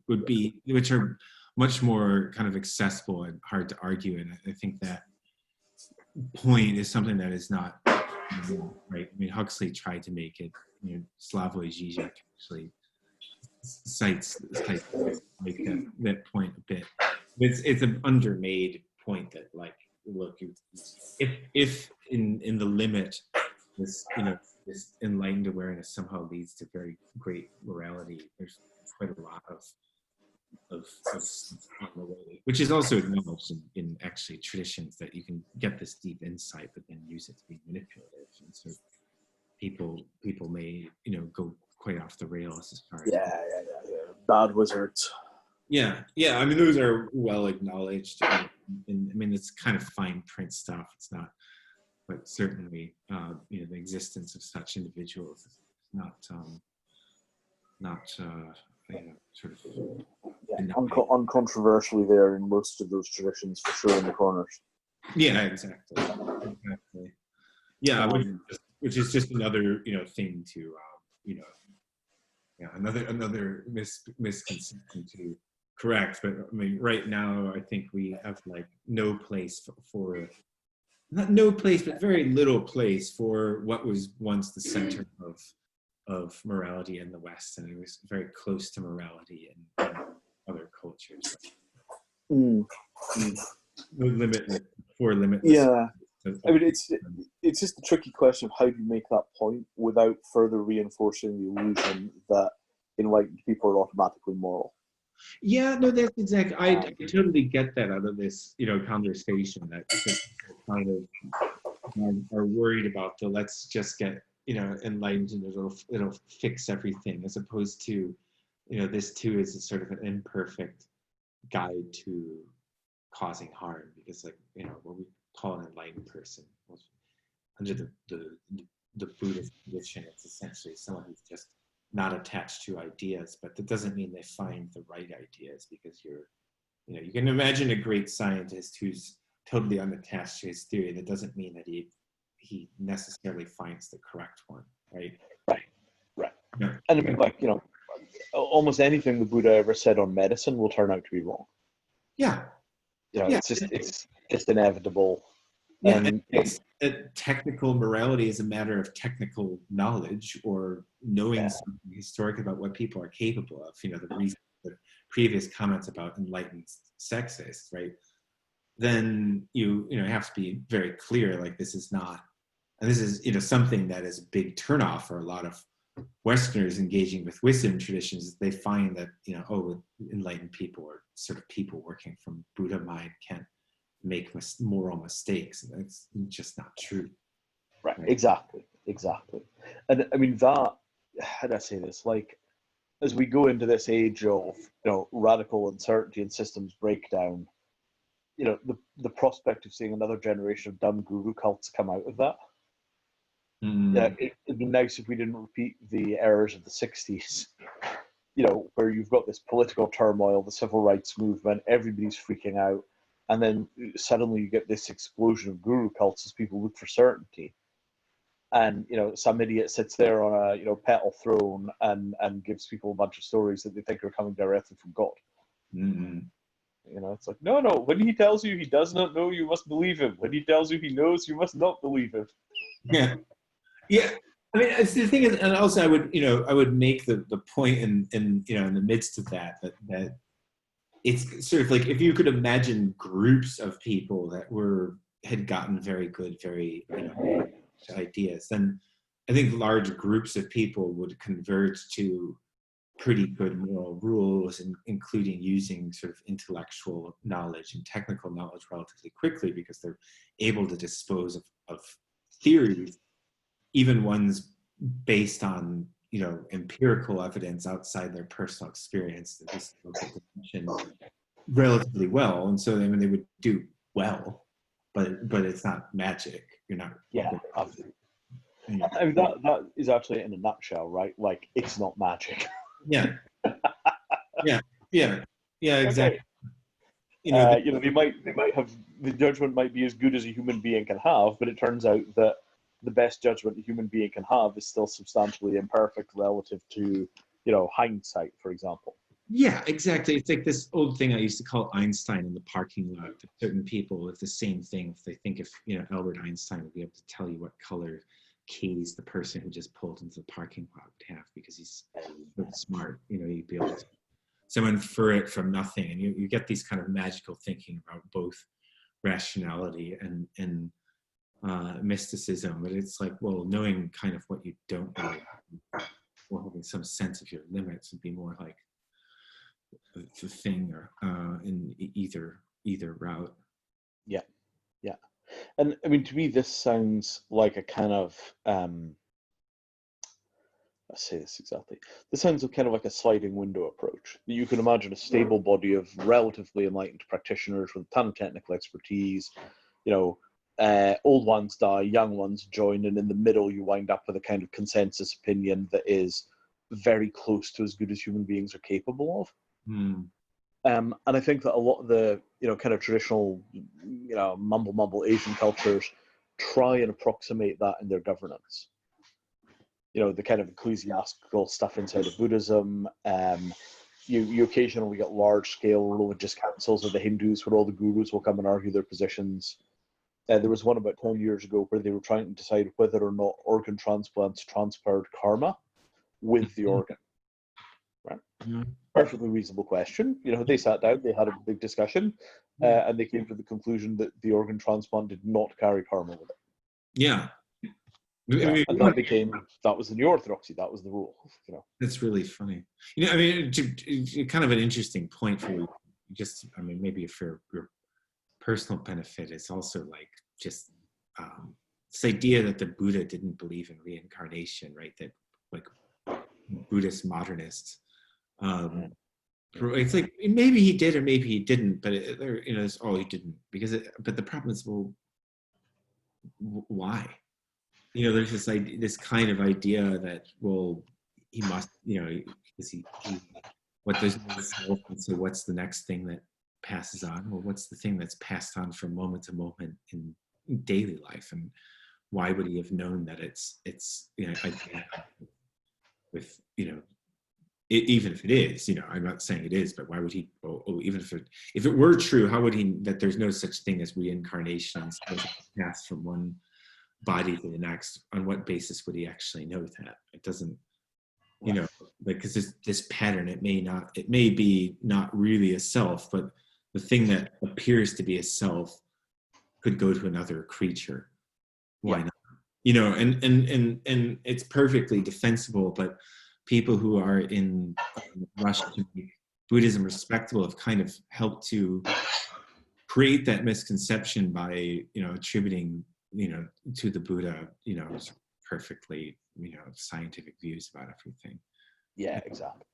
would be, which are much more kind of accessible and hard to argue. And I think that point is something that is not right. Huxley tried to make it. Slavoj Žižek actually cites make that point a bit. It's an undermade point that, like, look, if in the limit, this this enlightened awareness somehow leads to very great morality, there's quite a lot of on the way, which is also acknowledged in actually traditions, that you can get this deep insight but then use it to be manipulative, and so people may go quite off the rails as far as bad wizards. Yeah, those are well acknowledged, and it's kind of fine print stuff. It's not, but certainly the existence of such individuals is not sort of uncontroversially there in most of those traditions, for sure, in the corners. Yeah, exactly. Yeah, which is just another thing to another misconception to correct. But right now I think we have like no place for not no place, but very little place for what was once the center of morality in the West, and it was very close to morality in other cultures. Limitless. Yeah, it's just a tricky question of how do you make that point without further reinforcing the illusion that enlightened people are automatically moral. Yeah, no, that's exactly. I totally get that out of this, conversation, that kind of are worried about the let's just get enlightened and it'll fix everything, as opposed to this too is a sort of an imperfect guide to causing harm, because when we call an enlightened person, under the Buddhist tradition, it's essentially someone who's just not attached to ideas, but that doesn't mean they find the right ideas, because you're You know, you can imagine a great scientist who's totally unattached to his theory. That doesn't mean that he necessarily finds the correct one, right? Right. Yeah. And I mean, like, you know, almost anything the Buddha ever said on medicine will turn out to be wrong. Yeah. You know, Yeah. it's just inevitable. Yeah, And it's technical morality is a matter of technical knowledge or knowing something historic about what people are capable of. You know, the previous comments about enlightened sexists, right? Then you have to be very clear, like this is not, and this is, you know, something that is a big turnoff for a lot of Westerners engaging with wisdom traditions. They find that, you know, oh, enlightened people or sort of people working from Buddha mind can't make moral mistakes. And that's just not true. right, exactly. And I mean, that, how do I say this? Like, as we go into this age of, you know, radical uncertainty and systems breakdown, you know, the prospect of seeing another generation of dumb guru cults come out of that. Yeah, it'd be nice if we didn't repeat the errors of the 60s, you know, where you've got this political turmoil, the civil rights movement, everybody's freaking out, and then suddenly you get this explosion of guru cults as people look for certainty. And, you know, some idiot sits there on a, you know, petal throne and gives people a bunch of stories that they think are coming directly from God. You know, it's like, no, when he tells you he does not know, you must believe him. When he tells you he knows, you must not believe him. Yeah. I mean, the thing is, and also I would make the point in the midst of that it's sort of like, if you could imagine groups of people that had gotten very good, very, you know, ideas, then I think large groups of people would converge to pretty good moral rules, including using sort of intellectual knowledge and technical knowledge relatively quickly, because they're able to dispose of theories, even ones based on, you know, empirical evidence outside their personal experience, that just relatively well. And so, I mean, they would do well, but it's not magic. You're not. Yeah, absolutely. I mean, that is actually in a nutshell, right? Like, it's not magic. Yeah. Exactly. Okay. You know, they might have, the judgment might be as good as a human being can have, but it turns out that the best judgment a human being can have is still substantially imperfect relative to, you know, hindsight, for example. Yeah, exactly. It's like this old thing I used to call Einstein in the parking lot. That certain people with the same thing, if they think, if, you know, Albert Einstein would be able to tell you what color keys the person who just pulled into the parking lot would have, because he's so smart, you know, you'd be able to infer it from nothing. And you get these kind of magical thinking about both rationality and mysticism. But it's like, well, knowing kind of what you don't know, or having some sense of your limits, would be more like the thing, or in either route. Yeah. And I mean, to me, this sounds like a kind of, let's say this exactly. This sounds kind of like a sliding window approach. You can imagine a stable body of relatively enlightened practitioners with a ton of technical expertise. You know, old ones die, young ones join, and in the middle you wind up with a kind of consensus opinion that is very close to as good as human beings are capable of. And I think that a lot of the, you know, kind of traditional, you know, mumble Asian cultures try and approximate that in their governance. You know, the kind of ecclesiastical stuff inside of Buddhism. You occasionally get large-scale religious councils of the Hindus where all the gurus will come and argue their positions. There was one about 10 years ago where they were trying to decide whether or not organ transplants transferred karma with the organ. Right? Perfectly reasonable question. You know, they sat down, they had a big discussion, and they came to the conclusion that the organ transplant did not carry karma with it. Yeah. And that was the new orthodoxy. That was the rule. You know, that's really funny. You know, I mean, kind of an interesting point for you. Just, I mean, maybe for your personal benefit, it's also like just this idea that the Buddha didn't believe in reincarnation, right? That like Buddhist modernists. It's like maybe he did or maybe he didn't, but you know, it's he didn't, because but the problem is, well, why? You know, there's this kind of idea that, well, he must, you know, because he what there's no self, and so what's the next thing that passes on. Well, what's the thing that's passed on from moment to moment in daily life, and why would he have known that it's you know, with, you know, even if it is, you know, I'm not saying it is, but why would he, even if it were true, how would he, that there's no such thing as reincarnation and pass from one body to the next, on what basis would he actually know that? It doesn't, you know, because this pattern, it may be not really a self, but the thing that appears to be a self could go to another creature. Why not? You know, and it's perfectly defensible, but people who are in rush to make Buddhism respectable have kind of helped to create that misconception by, you know, attributing, you know, to the Buddha, you know, perfectly, you know, scientific views about everything. Yeah, exactly.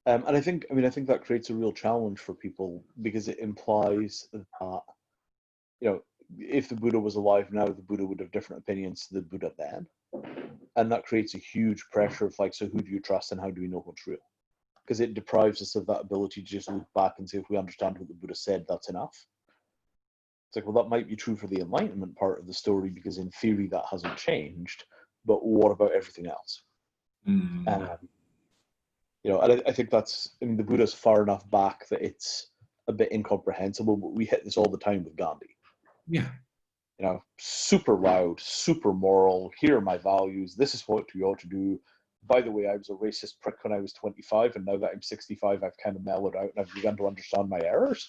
And I think that creates a real challenge for people, because it implies that, you know, if the Buddha was alive now, the Buddha would have different opinions to the Buddha then. And that creates a huge pressure of like, so who do you trust and how do we know what's real? Because it deprives us of that ability to just look back and say, if we understand what the Buddha said, that's enough. It's like, well, that might be true for the enlightenment part of the story, because in theory that hasn't changed, but what about everything else? You know, and I think that's, I mean, the Buddha's far enough back that it's a bit incomprehensible, but we hit this all the time with Gandhi. Yeah. You know, super loud, super moral, here are my values, this is what you ought to do. By the way, I was a racist prick when I was 25, and now that I'm 65, I've kind of mellowed out and I've begun to understand my errors.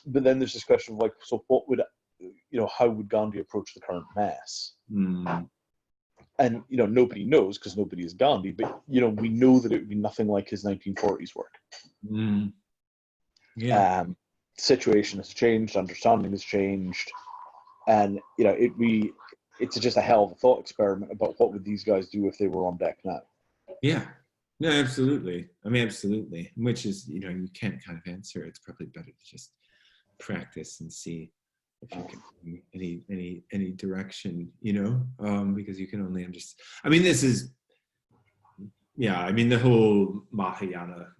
But then there's this question of like, so what would, you know, how would Gandhi approach the current mess? And, you know, nobody knows because nobody is Gandhi, but, you know, we know that it would be nothing like his 1940s work. Yeah. Situation has changed, understanding has changed, and, you know, it's just a hell of a thought experiment about what would these guys do if they were on deck now. Yeah. No, absolutely. I mean, absolutely. Which is, you know, you can't kind of answer. It's probably better to just practice and see if you can any direction, you know, because you can only understand. I mean, this is, yeah, I mean, the whole Mahayana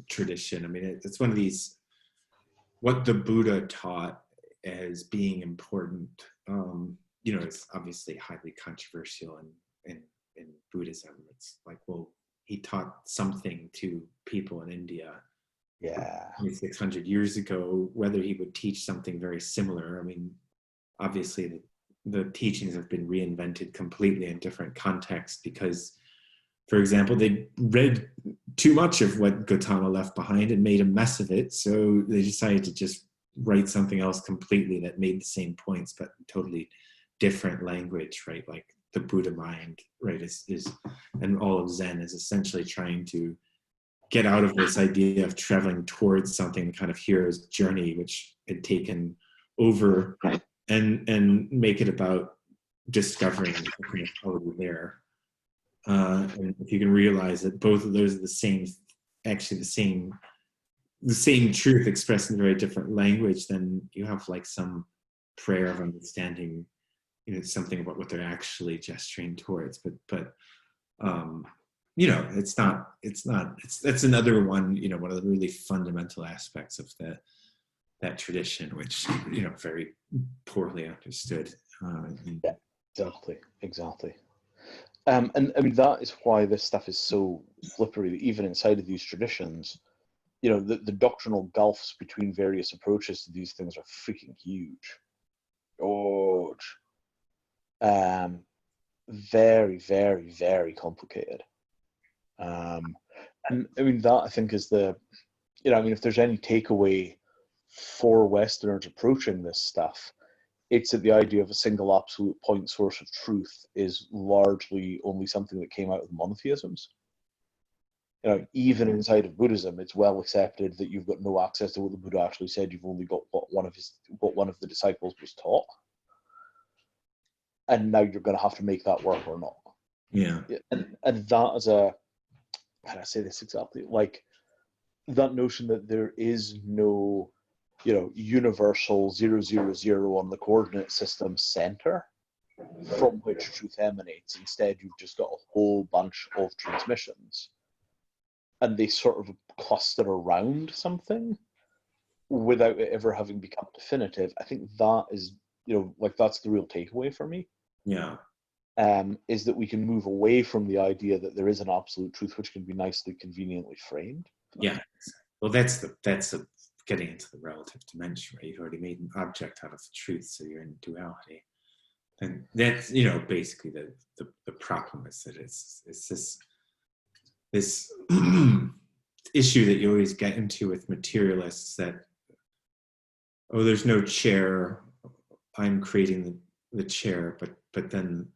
tradition. I mean, it's one of these, what the Buddha taught as being important, you know, it's obviously highly controversial in Buddhism. It's like, well, he taught something to people in India 600 years ago. Whether he would teach something very similar, I mean, obviously the teachings have been reinvented completely in different contexts because, for example, they read too much of what Gautama left behind and made a mess of it, so they decided to just write something else completely that made the same points but totally different language, right? Like the Buddha mind, right, is and all of Zen is essentially trying to get out of this idea of traveling towards something, kind of hero's journey, which had taken over, and make it about discovering the quality there. And if you can realize that both of those are the same truth expressed in a very different language, then you have like some prayer of understanding, you know, something about what they're actually gesturing towards. But you know, that's another one, you know, one of the really fundamental aspects of that tradition, which, you know, very poorly understood. Yeah, exactly. And I mean, that is why this stuff is so slippery, even inside of these traditions. You know, the doctrinal gulfs between various approaches to these things are freaking huge. Very, very, very complicated. And I mean, that I think is the, you know, I mean, if there's any takeaway for Westerners approaching this stuff, it's that the idea of a single absolute point source of truth is largely only something that came out of the monotheisms. You know, even inside of Buddhism, it's well accepted that you've got no access to what the Buddha actually said. You've only got what one of the disciples was taught, and now you're going to have to make that work or not. Yeah. And that is a, how do I say this exactly? Like that notion that there is no, you know, universal 000 on the coordinate system center from which truth emanates. Instead, you've just got a whole bunch of transmissions. and they sort of cluster around something without it ever having become definitive. I think that is, like that's the real takeaway for me. Yeah. Is that we can move away from the idea that there is an absolute truth, which can be nicely, conveniently framed. Yeah. Well, that's getting into the relative dimension, right? You've already made an object out of the truth, so you're in duality. And that's, basically the problem is that it's this issue that you always get into with materialists that, oh, there's no chair, I'm creating the chair, but then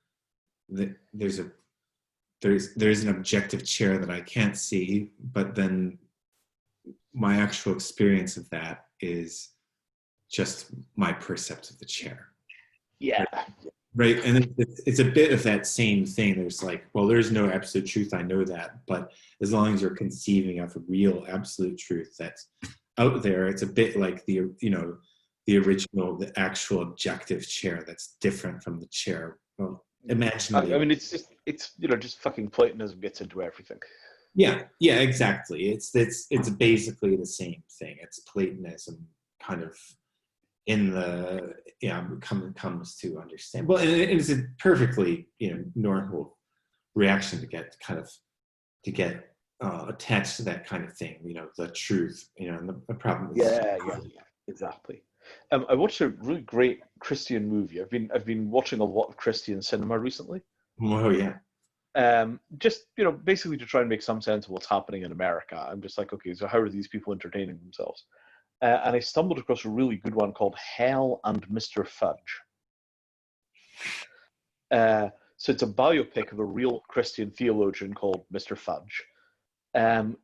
there's an objective chair that I can't see, but then my actual experience of that is just my percept of the chair. Yeah. Right. And it's a bit of that same thing. There's like, well, there's no absolute truth. I know that. But as long as you're conceiving of a real absolute truth that's out there, it's a bit like the original, the actual objective chair that's different from the chair. Well, imagine. I mean, it's just fucking Platonism gets into everything. Yeah, exactly. It's basically the same thing. It's Platonism kind of in the comes to understand. Well, and it's a perfectly normal reaction to get attached to that kind of thing. The truth. And the problem is yeah, exactly. I watched a really great Christian movie. I've been watching a lot of Christian cinema recently. Oh yeah. Just basically to try and make some sense of what's happening in America. I'm just like, okay, so how are these people entertaining themselves? And I stumbled across a really good one called Hell and Mr. Fudge. So it's a biopic of a real Christian theologian called Mr. Fudge,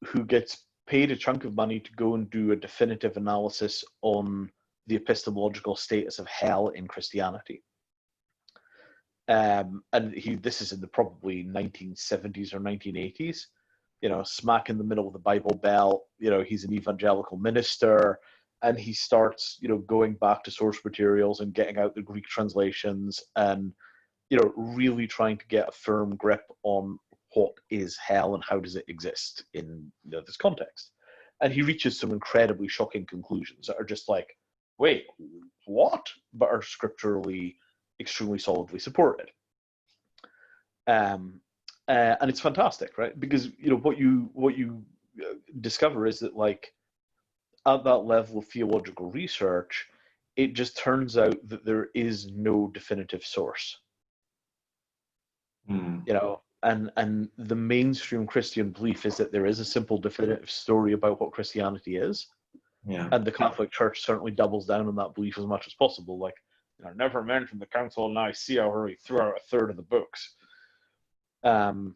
who gets paid a chunk of money to go and do a definitive analysis on the epistemological status of hell in Christianity. And this is in the probably 1970s or 1980s, smack in the middle of the Bible Belt. He's an evangelical minister, and he starts, going back to source materials and getting out the Greek translations and, really trying to get a firm grip on what is hell and how does it exist in this context. And he reaches some incredibly shocking conclusions that are just like, wait, what? But are scripturally extremely solidly supported. And it's fantastic, right? Because what you discover is that, like, at that level of theological research, it just turns out that there is no definitive source. And the mainstream Christian belief is that there is a simple definitive story about what Christianity is. Yeah. And the Catholic Church certainly doubles down on that belief as much as possible. Like, never mentioned the Council of Nicaea where we threw out a third of the books. And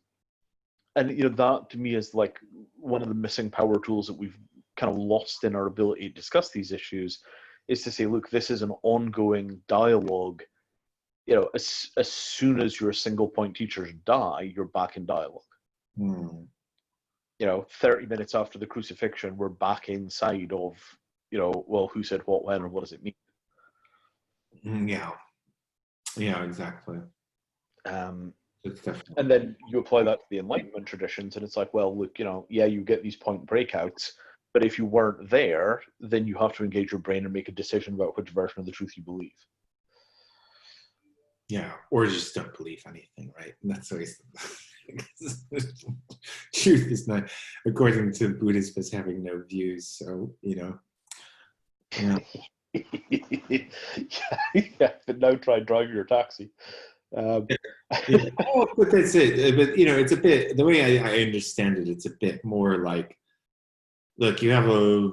that to me is like one of the missing power tools that we've kind of lost in our ability to discuss these issues, is to say, look, this is an ongoing dialogue. As soon as your single point teachers die, you're back in dialogue. 30 minutes after the crucifixion, we're back inside of, well, who said what, when, or what does it mean? Yeah, exactly. And then you apply that to the Enlightenment traditions, and it's like, well, look, you get these point breakouts, but if you weren't there, then you have to engage your brain and make a decision about which version of the truth you believe. Yeah, or just don't believe anything, right? And that's always truth is not, according to Buddhism, as having no views. So Yeah, but now try driving your taxi. But that's it. But it's a bit, the way I understand it, it's a bit more like, look, you have a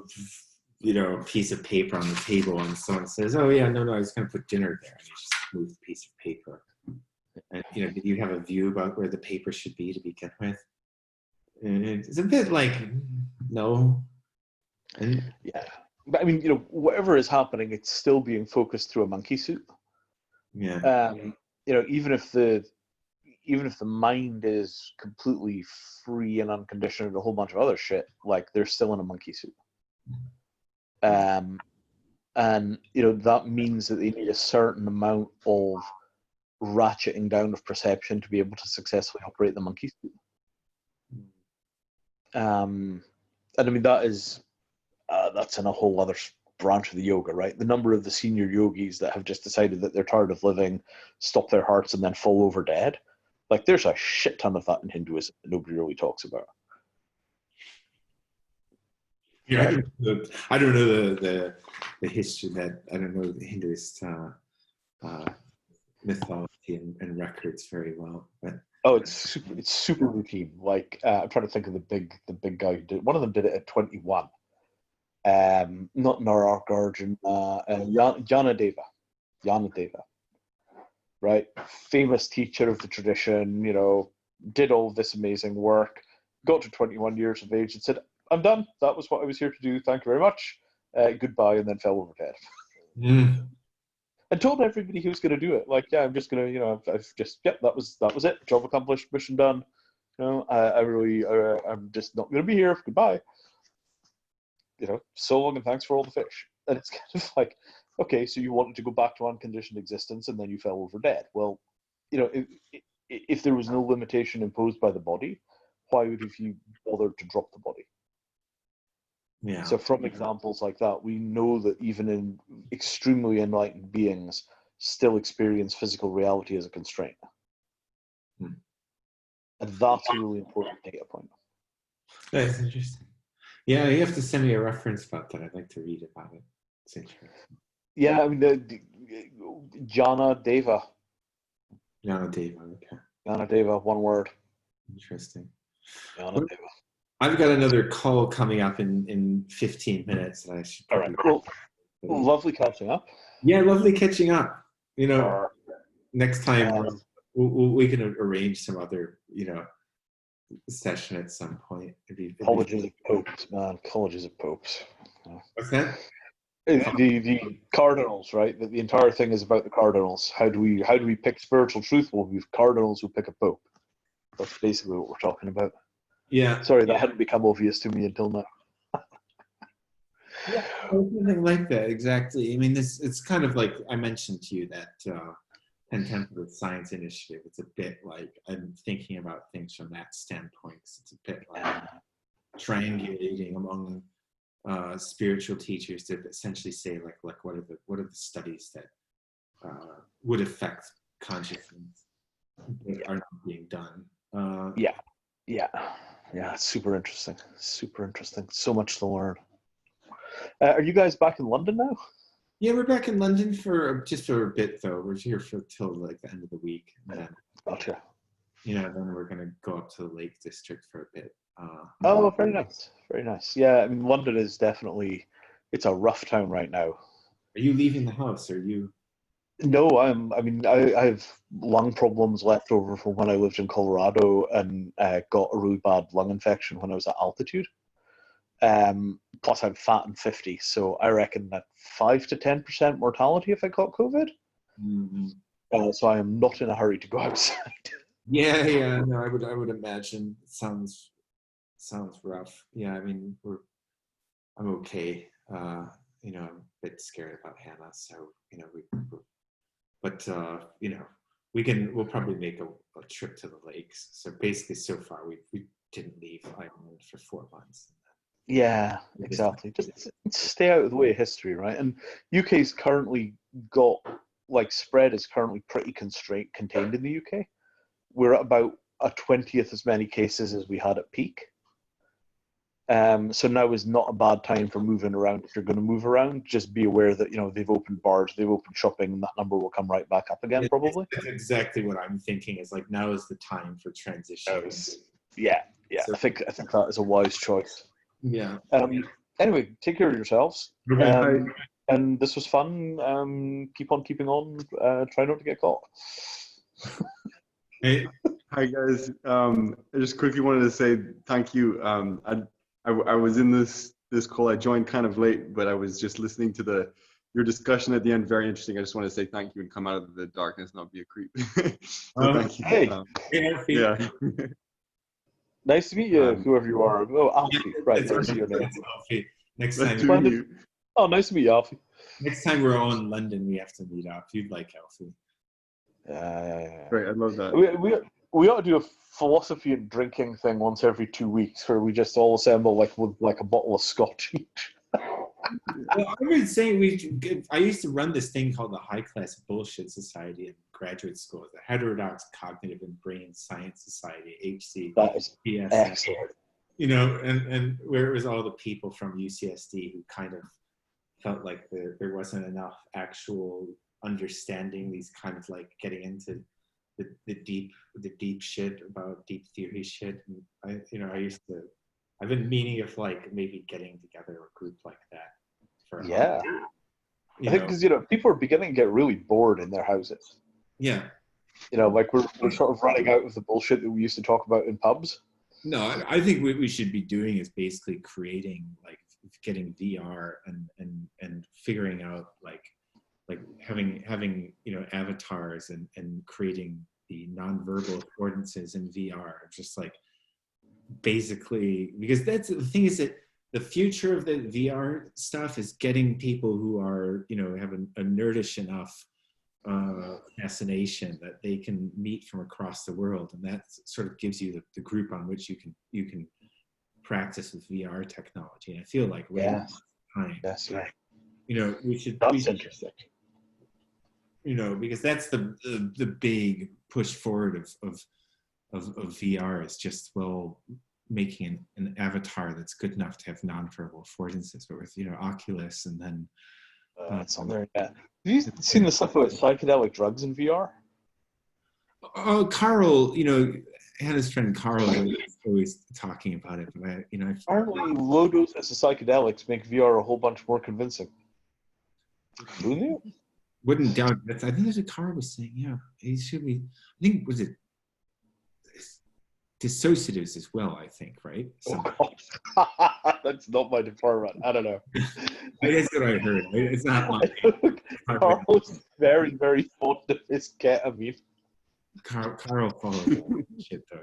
piece of paper on the table, and someone says, "Oh yeah, no, I was going to put dinner there," and you just move the piece of paper. And did you have a view about where the paper should be to begin with? And it's a bit like, no. Yeah. But I mean, whatever is happening, it's still being focused through a monkey suit. Yeah. Even if the mind is completely free and unconditioned and a whole bunch of other shit, like, they're still in a monkey suit. And that means that they need a certain amount of ratcheting down of perception to be able to successfully operate the monkey suit. And I mean, that's in a whole other branch of the yoga, right? The number of the senior yogis that have just decided that they're tired of living, stop their hearts, and then fall over dead. Like, there's a shit ton of that in Hinduism that nobody really talks about. Yeah, I don't know the history that I don't know the Hinduist mythology and records very well, but oh, it's super routine. Like, I'm trying to think of the big guy who did. One of them did it at 21. Not Narargarjun, Yanadeva, right? Famous teacher of the tradition, did all this amazing work, got to 21 years of age and said, I'm done. That was what I was here to do. Thank you very much. Goodbye, and then fell over dead. And told everybody he was going to do it. Like, yeah, I'm just going to, that was it. Job accomplished, mission done. I'm just not going to be here. Goodbye. So long and thanks for all the fish. And it's kind of like, okay, so you wanted to go back to unconditioned existence and then you fell over dead. Well, if there was no limitation imposed by the body, why would you bother to drop the body? Yeah. So from examples like that, we know that even in extremely enlightened beings still experience physical reality as a constraint. And that's a really important data point. That's interesting. Yeah, you have to send me a reference about that. I'd like to read about it. It's interesting. Yeah, I mean, Jnana Deva. Jnana Deva, okay. Jnana Deva, one word. Interesting. Jnana Deva. I've got another call coming up in 15 minutes that I should probably... All right. Well, lovely catching up. Yeah, lovely catching up. Next time we can arrange some other, session at some point. Colleges of Popes, man. Colleges of Popes. What's that? The cardinals, right? The entire thing is about the cardinals. How do we pick spiritual truth? Well, we have cardinals who pick a pope. That's basically what we're talking about. Yeah. Sorry, that hadn't become obvious to me until now. Yeah, something like that, exactly. I mean, it's kind of like I mentioned to you that Contemplative Science Initiative. It's a bit like I'm thinking about things from that standpoint. It's a bit like triangulating among spiritual teachers to essentially say like what are the studies that would affect consciousness that are not being done. Yeah, super interesting. So much to learn. Are you guys back in London now? Yeah, we're back in London for a bit though. We're here till like the end of the week, and then gotcha. Then we're gonna go up to the Lake District for a bit. Oh, very nice. Yeah, I mean, London is definitely, it's a rough town right now. Are you leaving the house? Are you? No, I have lung problems left over from when I lived in Colorado and got a really bad lung infection when I was at altitude. Plus I'm fat and 50, so I reckon that 5 to 10% mortality if I caught COVID. Mm-hmm. So I am not in a hurry to go outside. Yeah. No, I would imagine. It sounds rough. Yeah, I mean, I'm okay. I'm a bit scared about Hannah, so we'll probably make a trip to the lakes. So basically, so far we didn't leave Ireland for 4 months. Yeah, exactly. Just stay out of the way of history, right? And UK's currently got, spread is currently pretty contained in the UK. We're at about a 20th as many cases as we had at peak. So now is not a bad time for moving around. If you're going to move around, just be aware that, they've opened bars, they've opened shopping, and that number will come right back up again, probably. That's exactly what I'm thinking, is like now is the time for transition. Yeah. So I think that is a wise choice. Yeah. Anyway, take care of yourselves. And this was fun. Keep on keeping on. Try not to get caught. Hey. Hi guys. I just quickly wanted to say thank you. I was in this call. I joined kind of late, but I was just listening to your discussion at the end. Very interesting. I just want to say thank you and come out of the darkness, not be a creep. Thank you. Hey. Yeah. Nice to meet you, whoever you are. Oh, Alfie. Right, there's your name. Alfie. Next time. Oh, nice to meet you, Alfie. Next time we're all in London, we have to meet up. You'd like Alfie. Great, I love that. we ought to do a philosophy and drinking thing once every 2 weeks, where we just all assemble like with like a bottle of scotch each. Well, I would say I used to run this thing called the High Class Bullshit Society in graduate school, the Heterodox Cognitive and Brain Science Society, HC. That is PSS. excellent. You know, and where it was all the people from UCSD who kind of felt like there wasn't enough actual understanding, these kind of like getting into the deep shit about deep theory shit. And I've been meaning of like maybe getting together a group like that. Yeah. I think because, people are beginning to get really bored in their houses. Yeah. Like we're sort of running out of the bullshit that we used to talk about in pubs. No, I think what we should be doing is basically creating, like, getting VR and figuring out like having avatars and creating the nonverbal affordances in VR, just like basically, because that's the thing, is that the future of the VR stuff is getting people who are, have a nerdish enough fascination that they can meet from across the world, and that sort of gives you the group on which you can practice with VR technology. And I feel like time. That's right. We should. That's interesting. Because that's the big push forward of VR, is just, well, making an avatar that's good enough to have nonverbal affordances. But with Oculus, and then it's on there. Yeah. Have you seen the stuff about psychedelic drugs in VR? Oh, Carl, had his friend Carl always talking about it, but apparently low doses of psychedelics make VR a whole bunch more convincing. Wouldn't doubt that. I think that's what Carl was saying. Yeah, he should be. I think, was it dissociatives as well? I think, right? That's not my department. I don't know. That's what I heard. It's not mine. Carl's very, very fond of his ketamine. Carl followed shit though.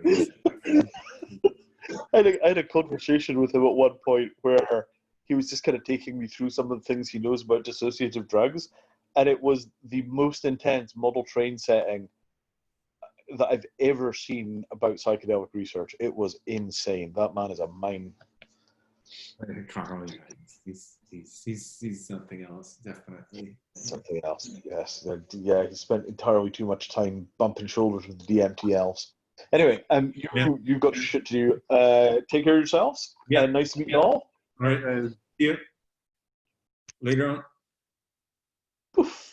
I had a conversation with him at one point where he was just kind of taking me through some of the things he knows about dissociative drugs, and it was the most intense model train setting that I've ever seen about psychedelic research. It was insane. That man is a mind. Carl, he's something else, definitely. Something else, yes. Yeah, he spent entirely too much time bumping shoulders with the DMT elves. Anyway, you've got shit to do. Take care of yourselves. Yeah. Nice to meet you all. All right. See you later on. Poof.